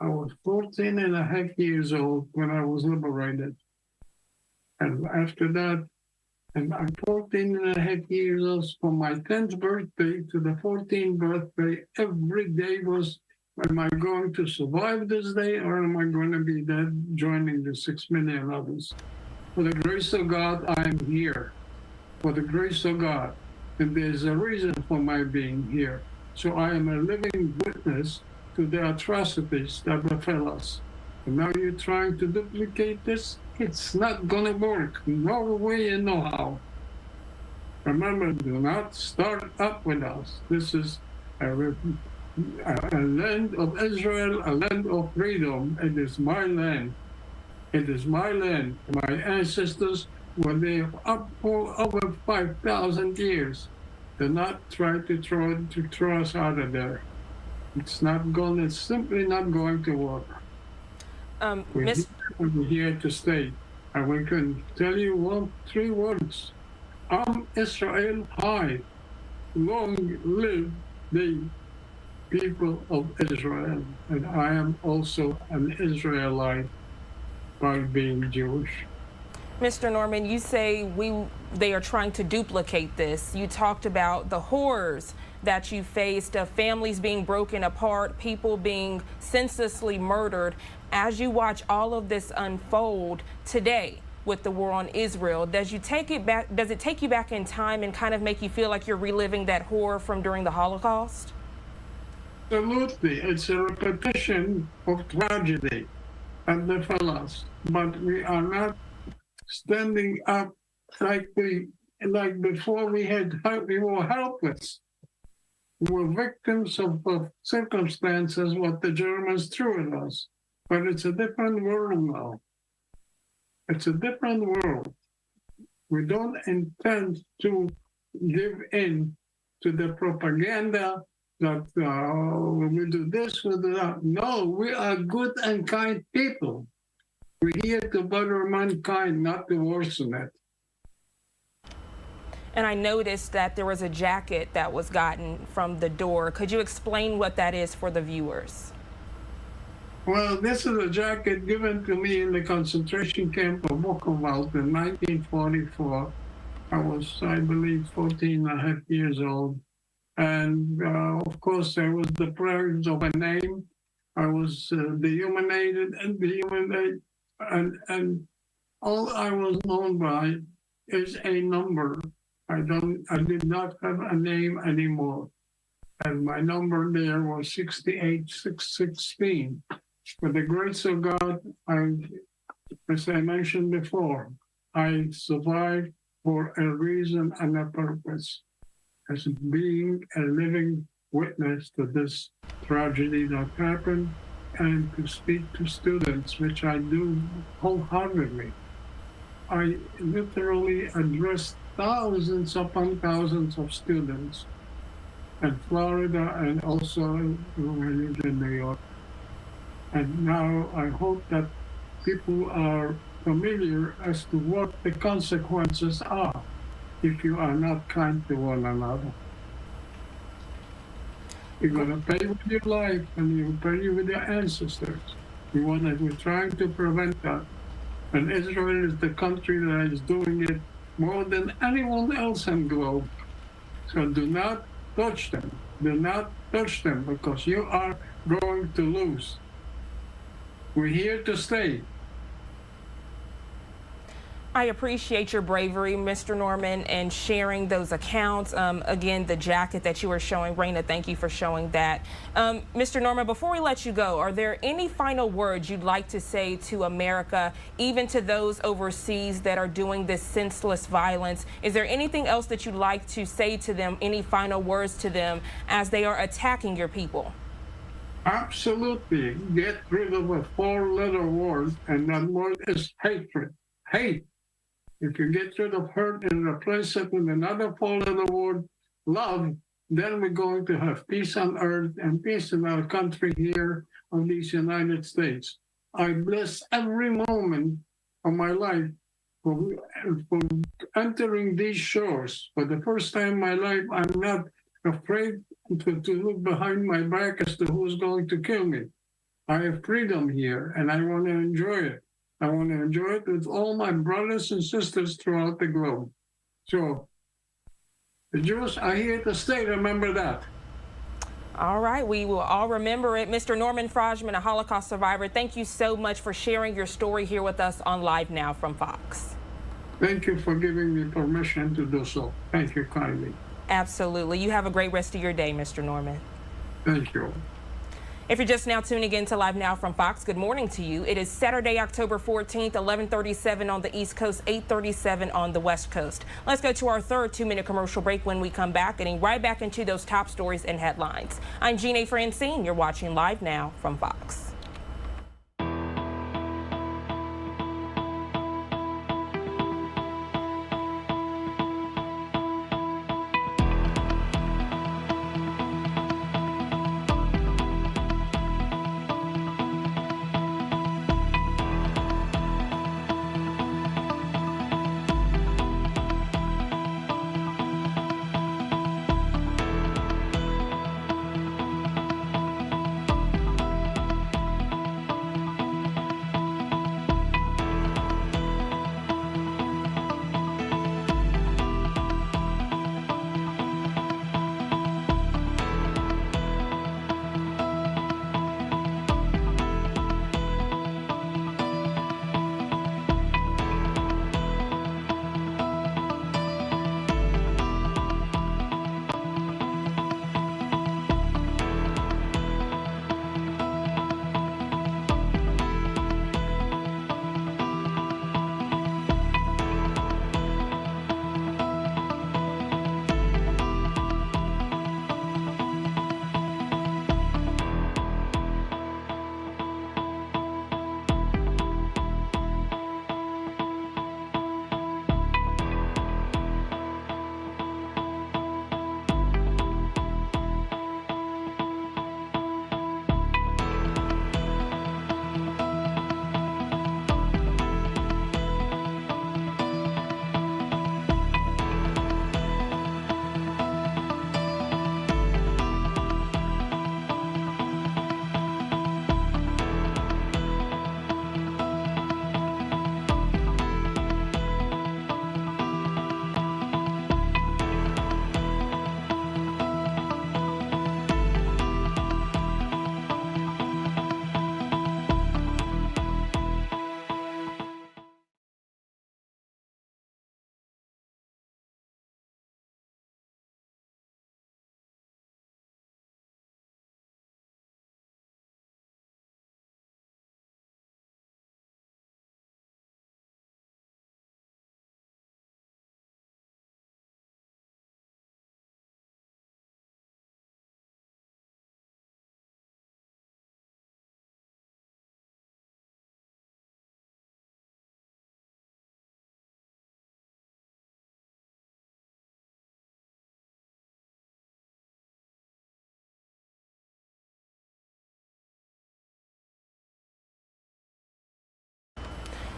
I was 14 and a half years old when I was liberated. And after that, and I'm 14 and a half years old, from my 10th birthday to the 14th birthday, every day was, am I going to survive this day, or am I going to be dead, joining the 6 million others? For the grace of God, I am here. For the grace of God. And there's a reason for my being here. So I am a living witness to the atrocities that befell us. And now you're trying to duplicate this? It's not going to work. No way and no how. Remember, do not start up with us. This is a land of Israel, a land of freedom. It is my land. It is my land. My ancestors were there up for over 5,000 years. Do not try to throw us out of there. It's simply not going to work. We're here to stay. And we can tell you 3 words. Israel high. Long live the people of Israel. And I am also an Israelite by being Jewish. Mr. Norman, you say they are trying to duplicate this. You talked about the horrors that you faced of families being broken apart, people being senselessly murdered. As you watch all of this unfold today with the war on Israel, does it take you back in time and kind of make you feel like you're reliving that horror from during the Holocaust? Absolutely. It's a repetition of tragedy and the fellas, but we are not standing up like before. We were helpless. We were victims of circumstances what the Germans threw at us. But it's a different world now. It's a different world. We don't intend to give in to the propaganda that when we do this, we do that. No, we are good and kind people. We're here to better mankind, not to worsen it. And I noticed that there was a jacket that was gotten from the door. Could you explain what that is for the viewers? Well, this is a jacket given to me in the concentration camp of Buchenwald in 1944. I was, I believe, 14 and a half years old. And of course, there was the praise of a name. I was dehumanized and dehumanized. And all I was known by is a number. I did not have a name anymore. And my number there was 68616. With the grace of God, as I mentioned before, I survived for a reason and a purpose, as being a living witness to this tragedy that happened, and to speak to students, which I do wholeheartedly. I literally addressed thousands upon thousands of students in Florida and also in New York. And now I hope that people are familiar as to what the consequences are if you are not kind to one another. You're going to pay with your life, and you pay with your ancestors. We're trying to prevent that. And Israel is the country that is doing it more than anyone else on the globe. So do not touch them. Do not touch them because you are going to lose. We're here to stay. I appreciate your bravery, Mr. Norman, and sharing those accounts. Again, the jacket that you were showing, Raina, thank you for showing that. Mr. Norman, before we let you go, are there any final words you'd like to say to America, even to those overseas that are doing this senseless violence? Is there anything else that you'd like to say to them, any final words to them as they are attacking your people? Absolutely. Get rid of a four-letter word, and that word is hatred. Hate. If you get rid of hurt and replace it with another four-letter word, love, then we're going to have peace on earth and peace in our country here of these United States. I bless every moment of my life for entering these shores. For the first time in my life, I'm not afraid to look behind my back as to who's going to kill me. I have freedom here, and I want to enjoy it. I want to enjoy it with all my brothers and sisters throughout the globe. So, the Jews are here to stay, remember that. All right, we will all remember it. Mr. Norman Frajman, a Holocaust survivor, thank you so much for sharing your story here with us on Live Now from Fox. Thank you for giving me permission to do so. Thank you kindly. Absolutely. You have a great rest of your day, Mr. Norman. Thank you. If you're just now tuning in to Live Now from Fox, good morning to you. It is Saturday, October 14th, 11:37 on the East Coast, 8:37 on the West Coast. Let's go to our third 2-minute commercial break. When we come back, getting right back into those top stories and headlines. I'm Gina Francine. You're watching Live Now from Fox.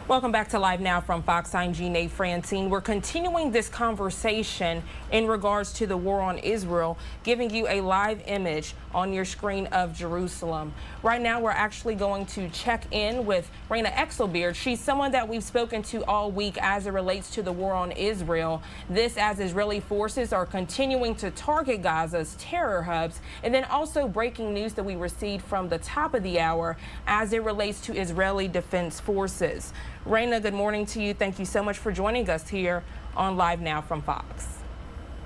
Welcome back to Live Now from Fox. I'm Jeanne Francine. We're continuing this conversation in regards to the war on Israel, giving you a live image on your screen of Jerusalem. Right now, we're actually going to check in with Raina Exelbeard. She's someone that we've spoken to all week as it relates to the war on Israel. This as Israeli forces are continuing to target Gaza's terror hubs, and then also breaking news that we received from the top of the hour as it relates to Israeli Defense Forces. Raina, good morning to you. Thank you so much for joining us here on Live Now from Fox.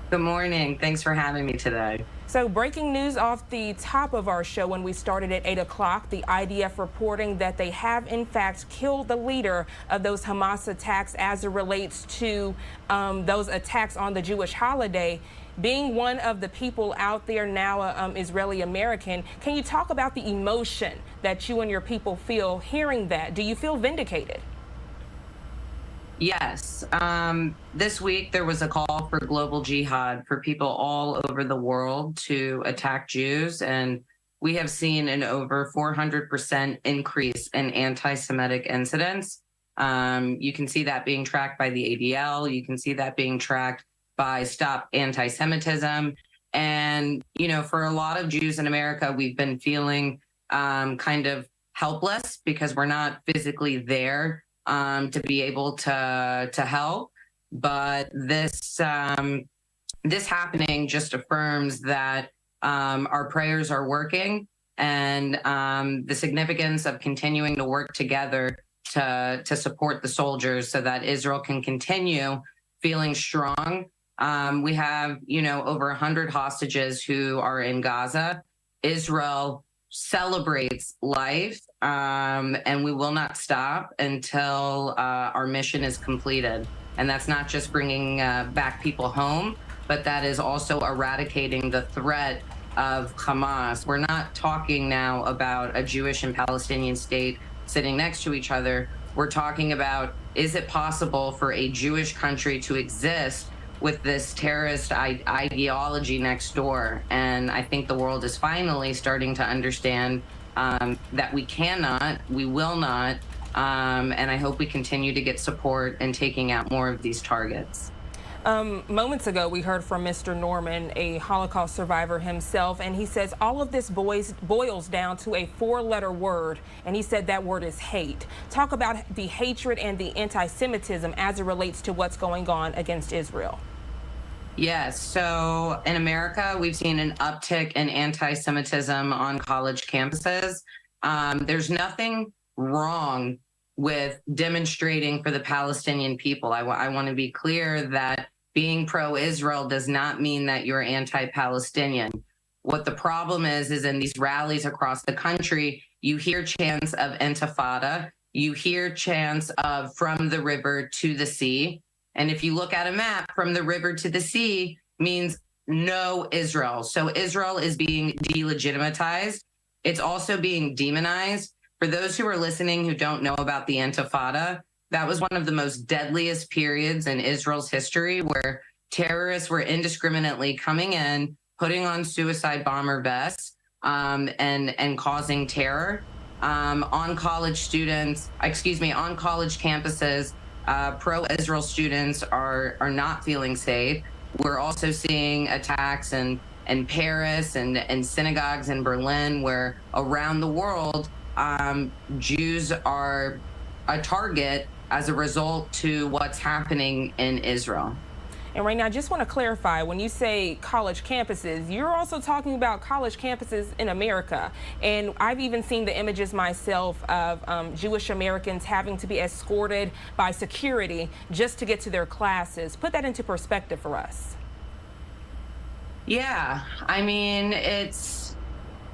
Good morning. Thanks for having me today. So breaking news off the top of our show when we started at 8 o'clock, the IDF reporting that they have in fact killed the leader of those Hamas attacks as it relates to those attacks on the Jewish holiday. Being one of the people out there now, Israeli American, can you talk about the emotion that you and your people feel hearing that? Do you feel vindicated? Yes. This week there was a call for global jihad for people all over the world to attack Jews, and we have seen an over 400% increase in anti-Semitic incidents. You can see that being tracked by the ADL. You can see that being tracked by Stop Anti-Semitism. And, you know, for a lot of Jews in America, we've been feeling kind of helpless because we're not physically there to be able to help. But this happening just affirms that our prayers are working, and the significance of continuing to work together to support the soldiers so that Israel can continue feeling strong. We have, you know, over 100 hostages who are in Gaza. Israel celebrates life, and we will not stop until our mission is completed. And that's not just bringing back people home, but that is also eradicating the threat of Hamas. We're not talking now about a Jewish and Palestinian state sitting next to each other. We're talking about, is it possible for a Jewish country to exist with this terrorist ideology next door? And I think the world is finally starting to understand that we cannot, we will not, and I hope we continue to get support in taking out more of these targets. Moments ago, we heard from Mr. Norman, a Holocaust survivor himself, and he says all of this boils down to a four-letter word, and he said that word is hate. Talk about the hatred and the anti-Semitism as it relates to what's going on against Israel. Yes, so in America, we've seen an uptick in anti-Semitism on college campuses. There's nothing wrong with demonstrating for the Palestinian people. I want to be clear that being pro-Israel does not mean that you're anti-Palestinian. What the problem is in these rallies across the country, you hear chants of intifada, you hear chants of from the river to the sea. And if you look at a map, from the river to the sea means no Israel. So Israel is being delegitimized. It's also being demonized. For those who are listening who don't know about the Intifada, that was one of the most deadliest periods in Israel's history where terrorists were indiscriminately coming in, putting on suicide bomber vests, and causing terror on college campuses. Pro-Israel students are not feeling safe. We're also seeing attacks in Paris and synagogues in Berlin, where around the world, Jews are a target as a result to what's happening in Israel. And right now, I just want to clarify, when you say college campuses, you're also talking about college campuses in America. And I've even seen the images myself of Jewish Americans having to be escorted by security just to get to their classes. Put that into perspective for us. Yeah, I mean, it's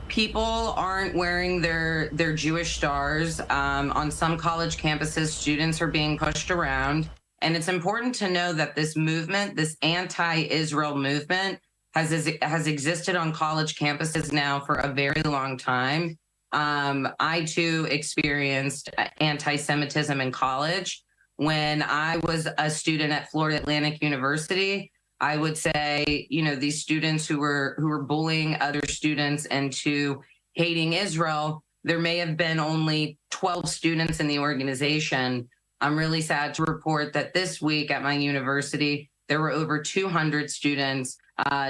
people aren't wearing their Jewish stars. On some college campuses, students are being pushed around. And it's important to know that this movement, this anti-Israel movement, has existed on college campuses now for a very long time. I, too, experienced anti-Semitism in college. When I was a student at Florida Atlantic University, I would say, you know, these students who were bullying other students into hating Israel, there may have been only 12 students in the organization, I'm really sad to report that this week at my university, there were over 200 students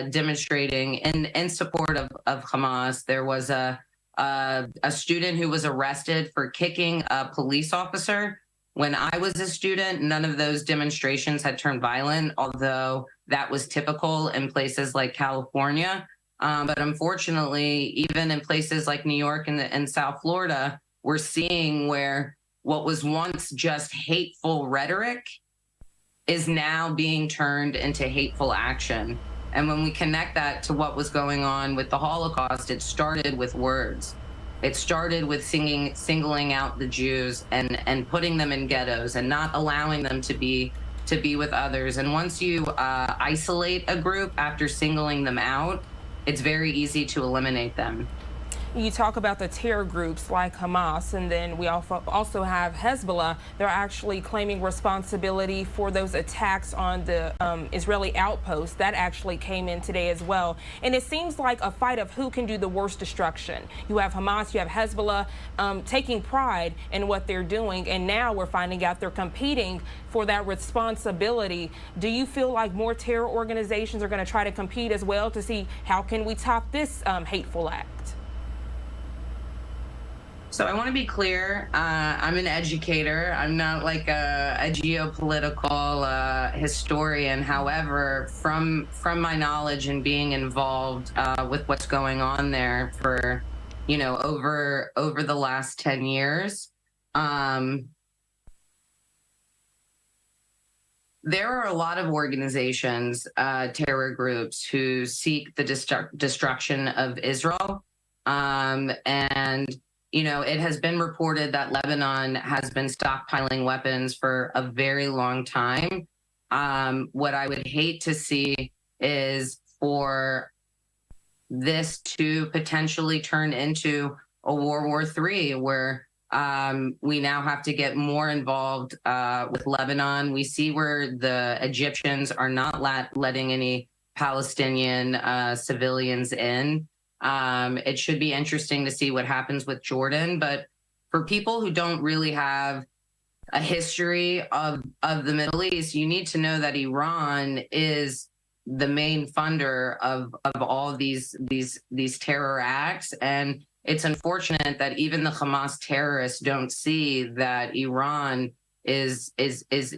demonstrating in support of Hamas. There was a student who was arrested for kicking a police officer. When I was a student, none of those demonstrations had turned violent, although that was typical in places like California. But unfortunately, even in places like New York and South Florida, we're seeing where what was once just hateful rhetoric is now being turned into hateful action. And when we connect that to what was going on with the Holocaust, it started with words. It started with singling out the Jews and putting them in ghettos and not allowing them to be with others. And once you isolate a group after singling them out, it's very easy to eliminate them. You talk about the terror groups like Hamas, and then we also have Hezbollah. They're actually claiming responsibility for those attacks on the Israeli outposts. That actually came in today as well. And it seems like a fight of who can do the worst destruction. You have Hamas, you have Hezbollah taking pride in what they're doing, and now we're finding out they're competing for that responsibility. Do you feel like more terror organizations are going to try to compete as well to see how can we top this hateful act? So I want to be clear, I'm an educator. I'm not like a geopolitical historian. However, from my knowledge and being involved with what's going on there for, over the last 10 years, there are a lot of organizations, terror groups who seek the destruction of Israel. It has been reported that Lebanon has been stockpiling weapons for a very long time. What I would hate to see is for this to potentially turn into a World War III, where we now have to get more involved with Lebanon. We see where the Egyptians are not letting any Palestinian civilians in. It should be interesting to see what happens with Jordan. But for people who don't really have a history of the Middle East, you need to know that Iran is the main funder of all these terror acts. And it's unfortunate that even the Hamas terrorists don't see that Iran is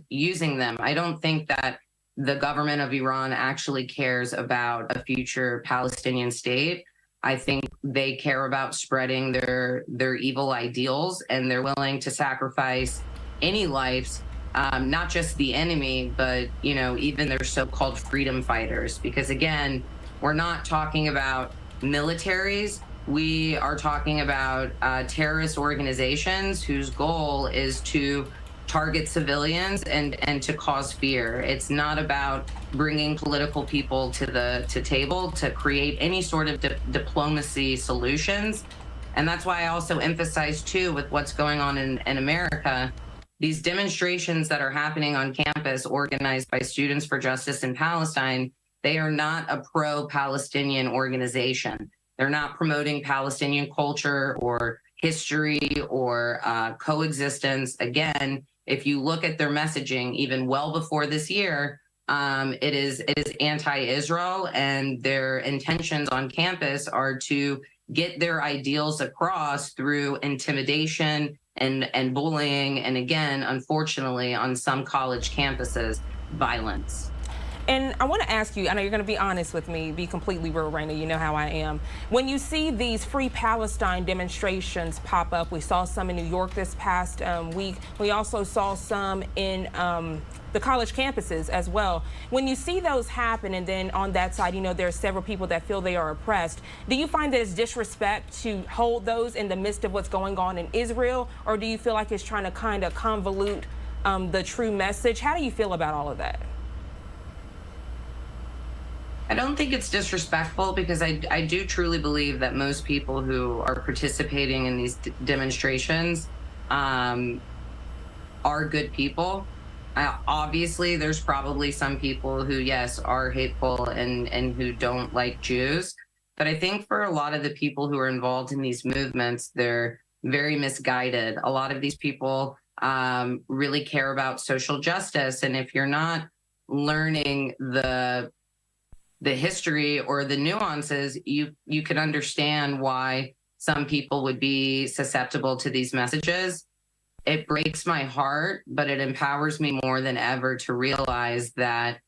using them. I don't think that the government of Iran actually cares about a future Palestinian state. I think they care about spreading their evil ideals, and they're willing to sacrifice any lives, not just the enemy, but even their so-called freedom fighters. Because again, we're not talking about militaries. We are talking about terrorist organizations whose goal is to target civilians and to cause fear. It's not about bringing political people to the table to create any sort of diplomacy solutions. And that's why I also emphasize too, with what's going on in America, these demonstrations that are happening on campus organized by Students for Justice in Palestine, they are not a pro-Palestinian organization. They're not promoting Palestinian culture or history or coexistence. Again, if you look at their messaging, even well before this year, it is anti-Israel, and their intentions on campus are to get their ideals across through intimidation and bullying, and again, unfortunately, on some college campuses, violence. And I want to ask you, I know you're going to be honest with me, be completely real right now, you know how I am. When you see these Free Palestine demonstrations pop up, we saw some in New York this past week. We also saw some in the college campuses as well. When you see those happen, and then on that side, there are several people that feel they are oppressed, do you find that it's disrespect to hold those in the midst of what's going on in Israel, or do you feel like it's trying to kind of convolute the true message? How do you feel about all of that? I don't think it's disrespectful, because I do truly believe that most people who are participating in these demonstrations are good people. Obviously, there's probably some people who, yes, are hateful and who don't like Jews. But I think for a lot of the people who are involved in these movements, they're very misguided. A lot of these people really care about social justice. And if you're not learning the history or the nuances, you can understand why some people would be susceptible to these messages. It breaks my heart, but it empowers me more than ever to realize that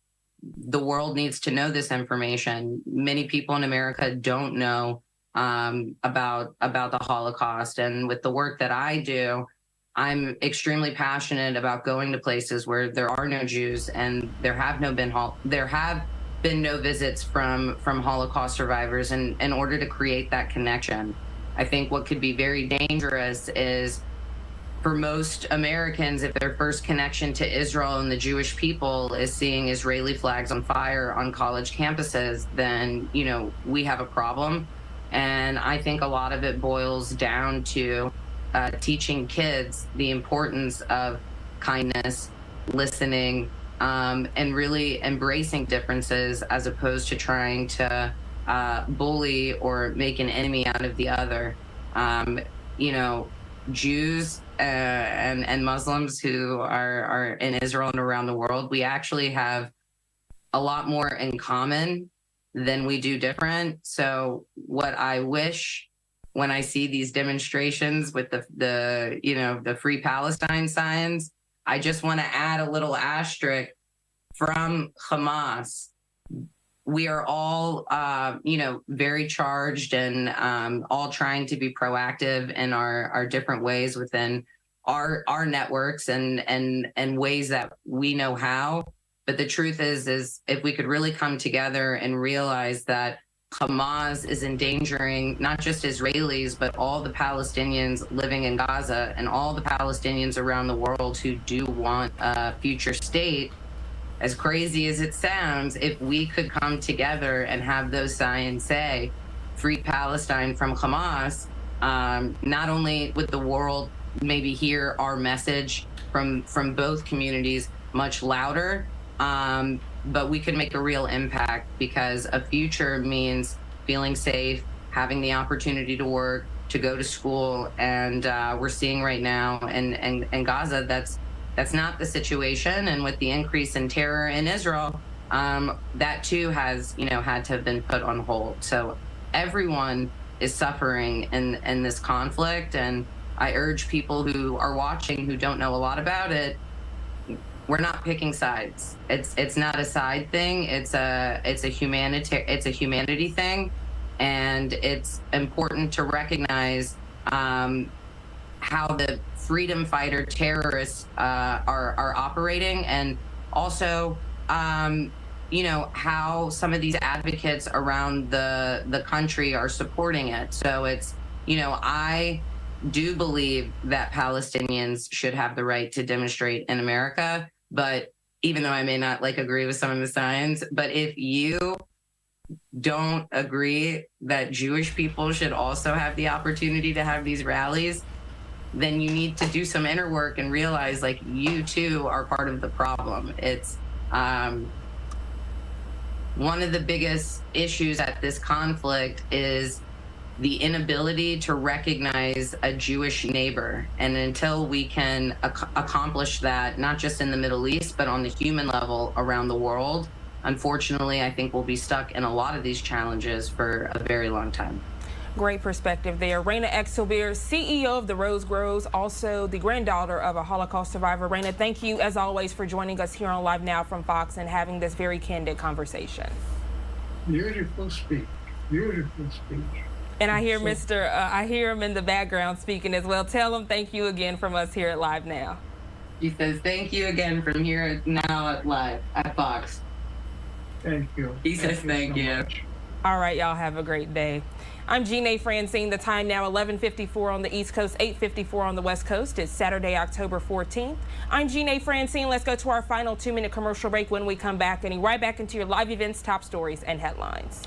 the world needs to know this information. Many people in America don't know about the Holocaust. And with the work that I do, I'm extremely passionate about going to places where there are no Jews, and there have been no visits from Holocaust survivors, in order to create that connection. I think what could be very dangerous is for most Americans, if their first connection to Israel and the Jewish people is seeing Israeli flags on fire on college campuses, then, you know, we have a problem. And I think a lot of it boils down to teaching kids the importance of kindness, listening, and really embracing differences as opposed to trying to bully or make an enemy out of the other. You know, Jews and Muslims who are in Israel and around the world, we actually have a lot more in common than we do different. So what I wish when I see these demonstrations with the Free Palestine signs, I just want to add a little asterisk from Hamas. We are all, very charged and all trying to be proactive in our different ways within our networks and ways that we know how. But the truth is if we could really come together and realize that Hamas is endangering not just Israelis, but all the Palestinians living in Gaza and all the Palestinians around the world who do want a future state. As crazy as it sounds, if we could come together and have those signs say, "Free Palestine from Hamas," not only would the world maybe hear our message from both communities much louder, but we could make a real impact, because a future means feeling safe, having the opportunity to work, to go to school, and we're seeing right now in Gaza that's not the situation. And with the increase in terror in Israel, that too has had to have been put on hold. So everyone is suffering in this conflict, and I urge people who are watching who don't know a lot about it, we're not picking sides. It's not a side thing. It's a humanity thing, and it's important to recognize how the freedom fighter terrorists are operating, and also how some of these advocates around the country are supporting it. So it's I do believe that Palestinians should have the right to demonstrate in America, but even though I may not agree with some of the signs, but if you don't agree that Jewish people should also have the opportunity to have these rallies, then you need to do some inner work and realize you too are part of the problem. It's one of the biggest issues at this conflict is the inability to recognize a Jewish neighbor. And until we can accomplish that, not just in the Middle East, but on the human level around the world, unfortunately, I think we'll be stuck in a lot of these challenges for a very long time. Great perspective there. Raina Exelbier, CEO of the Rose Groves, also the granddaughter of a Holocaust survivor. Raina, thank you as always for joining us here on Live Now from Fox and having this very candid conversation. Beautiful speech. Beautiful speech. And I hear I hear him in the background speaking as well. Tell him thank you again from us here at Live Now. He says thank you again from here now at Live at Fox. Thank you. He says thank you. All right, y'all have a great day. I'm Jeanne Francine. The time now 11:54 on the East Coast, 8:54 on the West Coast. It's Saturday, October 14th. I'm Jeanne Francine. Let's go to our final 2-minute commercial break. When we come back, getting right back into your live events, top stories, and headlines.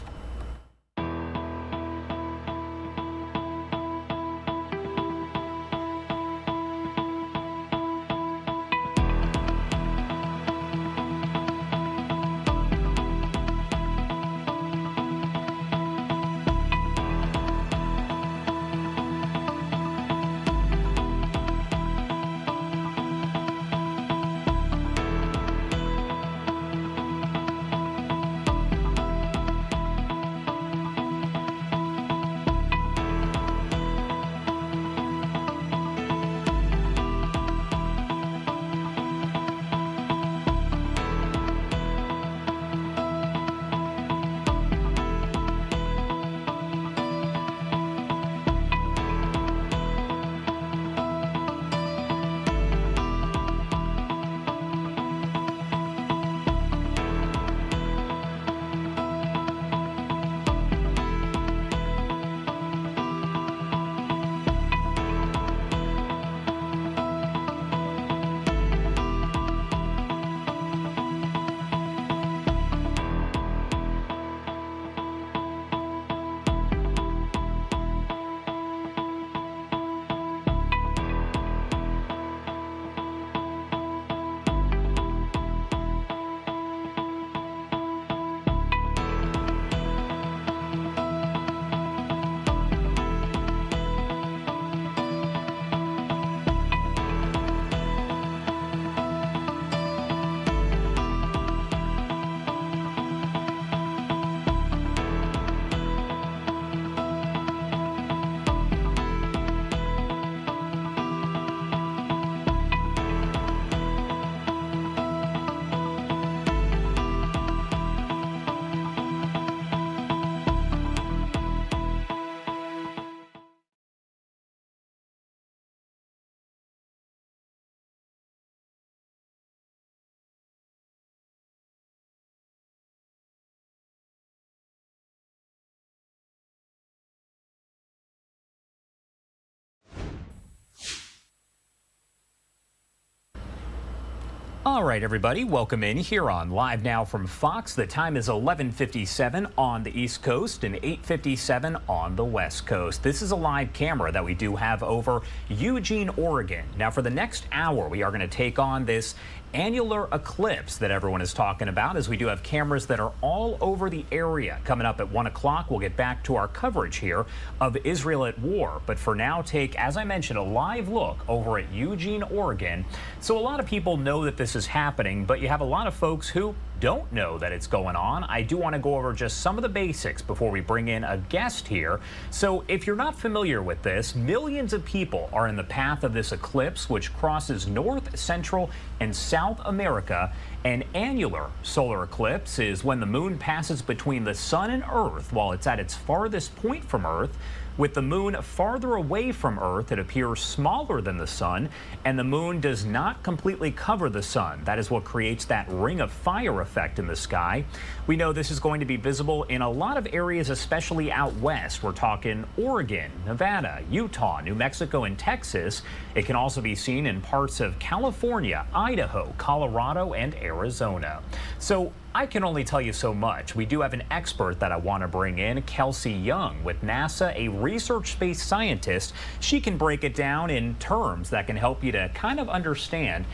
All right, everybody, welcome in here on Live Now from Fox. The time is 11:57 on the East Coast and 8:57 on the West Coast. This is a live camera that we do have over Eugene, Oregon. Now, for the next hour, we are going to take on this annular eclipse that everyone is talking about, as we do have cameras that are all over the area. Coming up at 1 o'clock, we'll get back to our coverage here of Israel at war. But for now, take, as I mentioned, a live look over at Eugene, Oregon. So a lot of people know that this is happening, but you have a lot of folks who don't know that it's going on. I do want to go over just some of the basics before we bring in a guest here. So if you're not familiar with this, millions of people are in the path of this eclipse, which crosses North, Central, and South America. An annular solar eclipse is when the moon passes between the sun and Earth while it's at its farthest point from Earth. With the moon farther away from Earth, it appears smaller than the sun, and the moon does not completely cover the sun. That is what creates that ring of fire effect in the sky. We know this is going to be visible in a lot of areas, especially out west. We're talking Oregon, Nevada, Utah, New Mexico, and Texas. It can also be seen in parts of California, Idaho, Colorado, and Arizona. So I can only tell you so much. We do have an expert that I want to bring in, Kelsey Young with NASA, a research-based scientist. She can break it down in terms that can help you to kind of understand.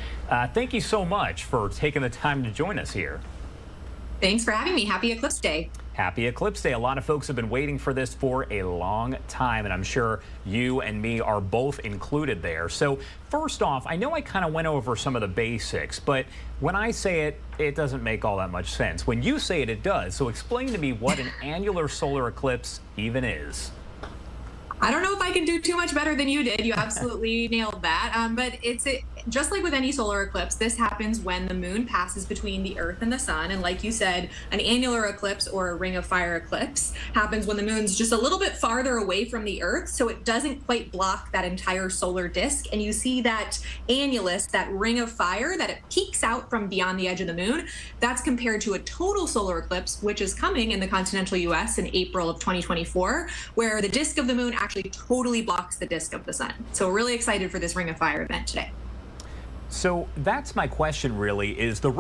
Thank you so much for taking the time to join us here. Thanks for having me. Happy Eclipse Day. Happy Eclipse Day. A lot of folks have been waiting for this for a long time, and I'm sure you and me are both included there. So first off, I know I kind of went over some of the basics, but when I say it, it doesn't make all that much sense. When you say it, it does. So explain to me what an annular solar eclipse even is. I don't know if I can do too much better than you did. You absolutely nailed that. But just like with any solar eclipse, this happens when the moon passes between the Earth and the sun. And like you said, an annular eclipse or a ring of fire eclipse happens when the moon's just a little bit farther away from the Earth, so it doesn't quite block that entire solar disk. And you see that annulus, that ring of fire, that it peeks out from beyond the edge of the moon. That's compared to a total solar eclipse, which is coming in the continental US in April of 2024, where the disk of the moon actually totally blocks the disk of the sun. So we're really excited for this ring of fire event today. So that's my question really, is the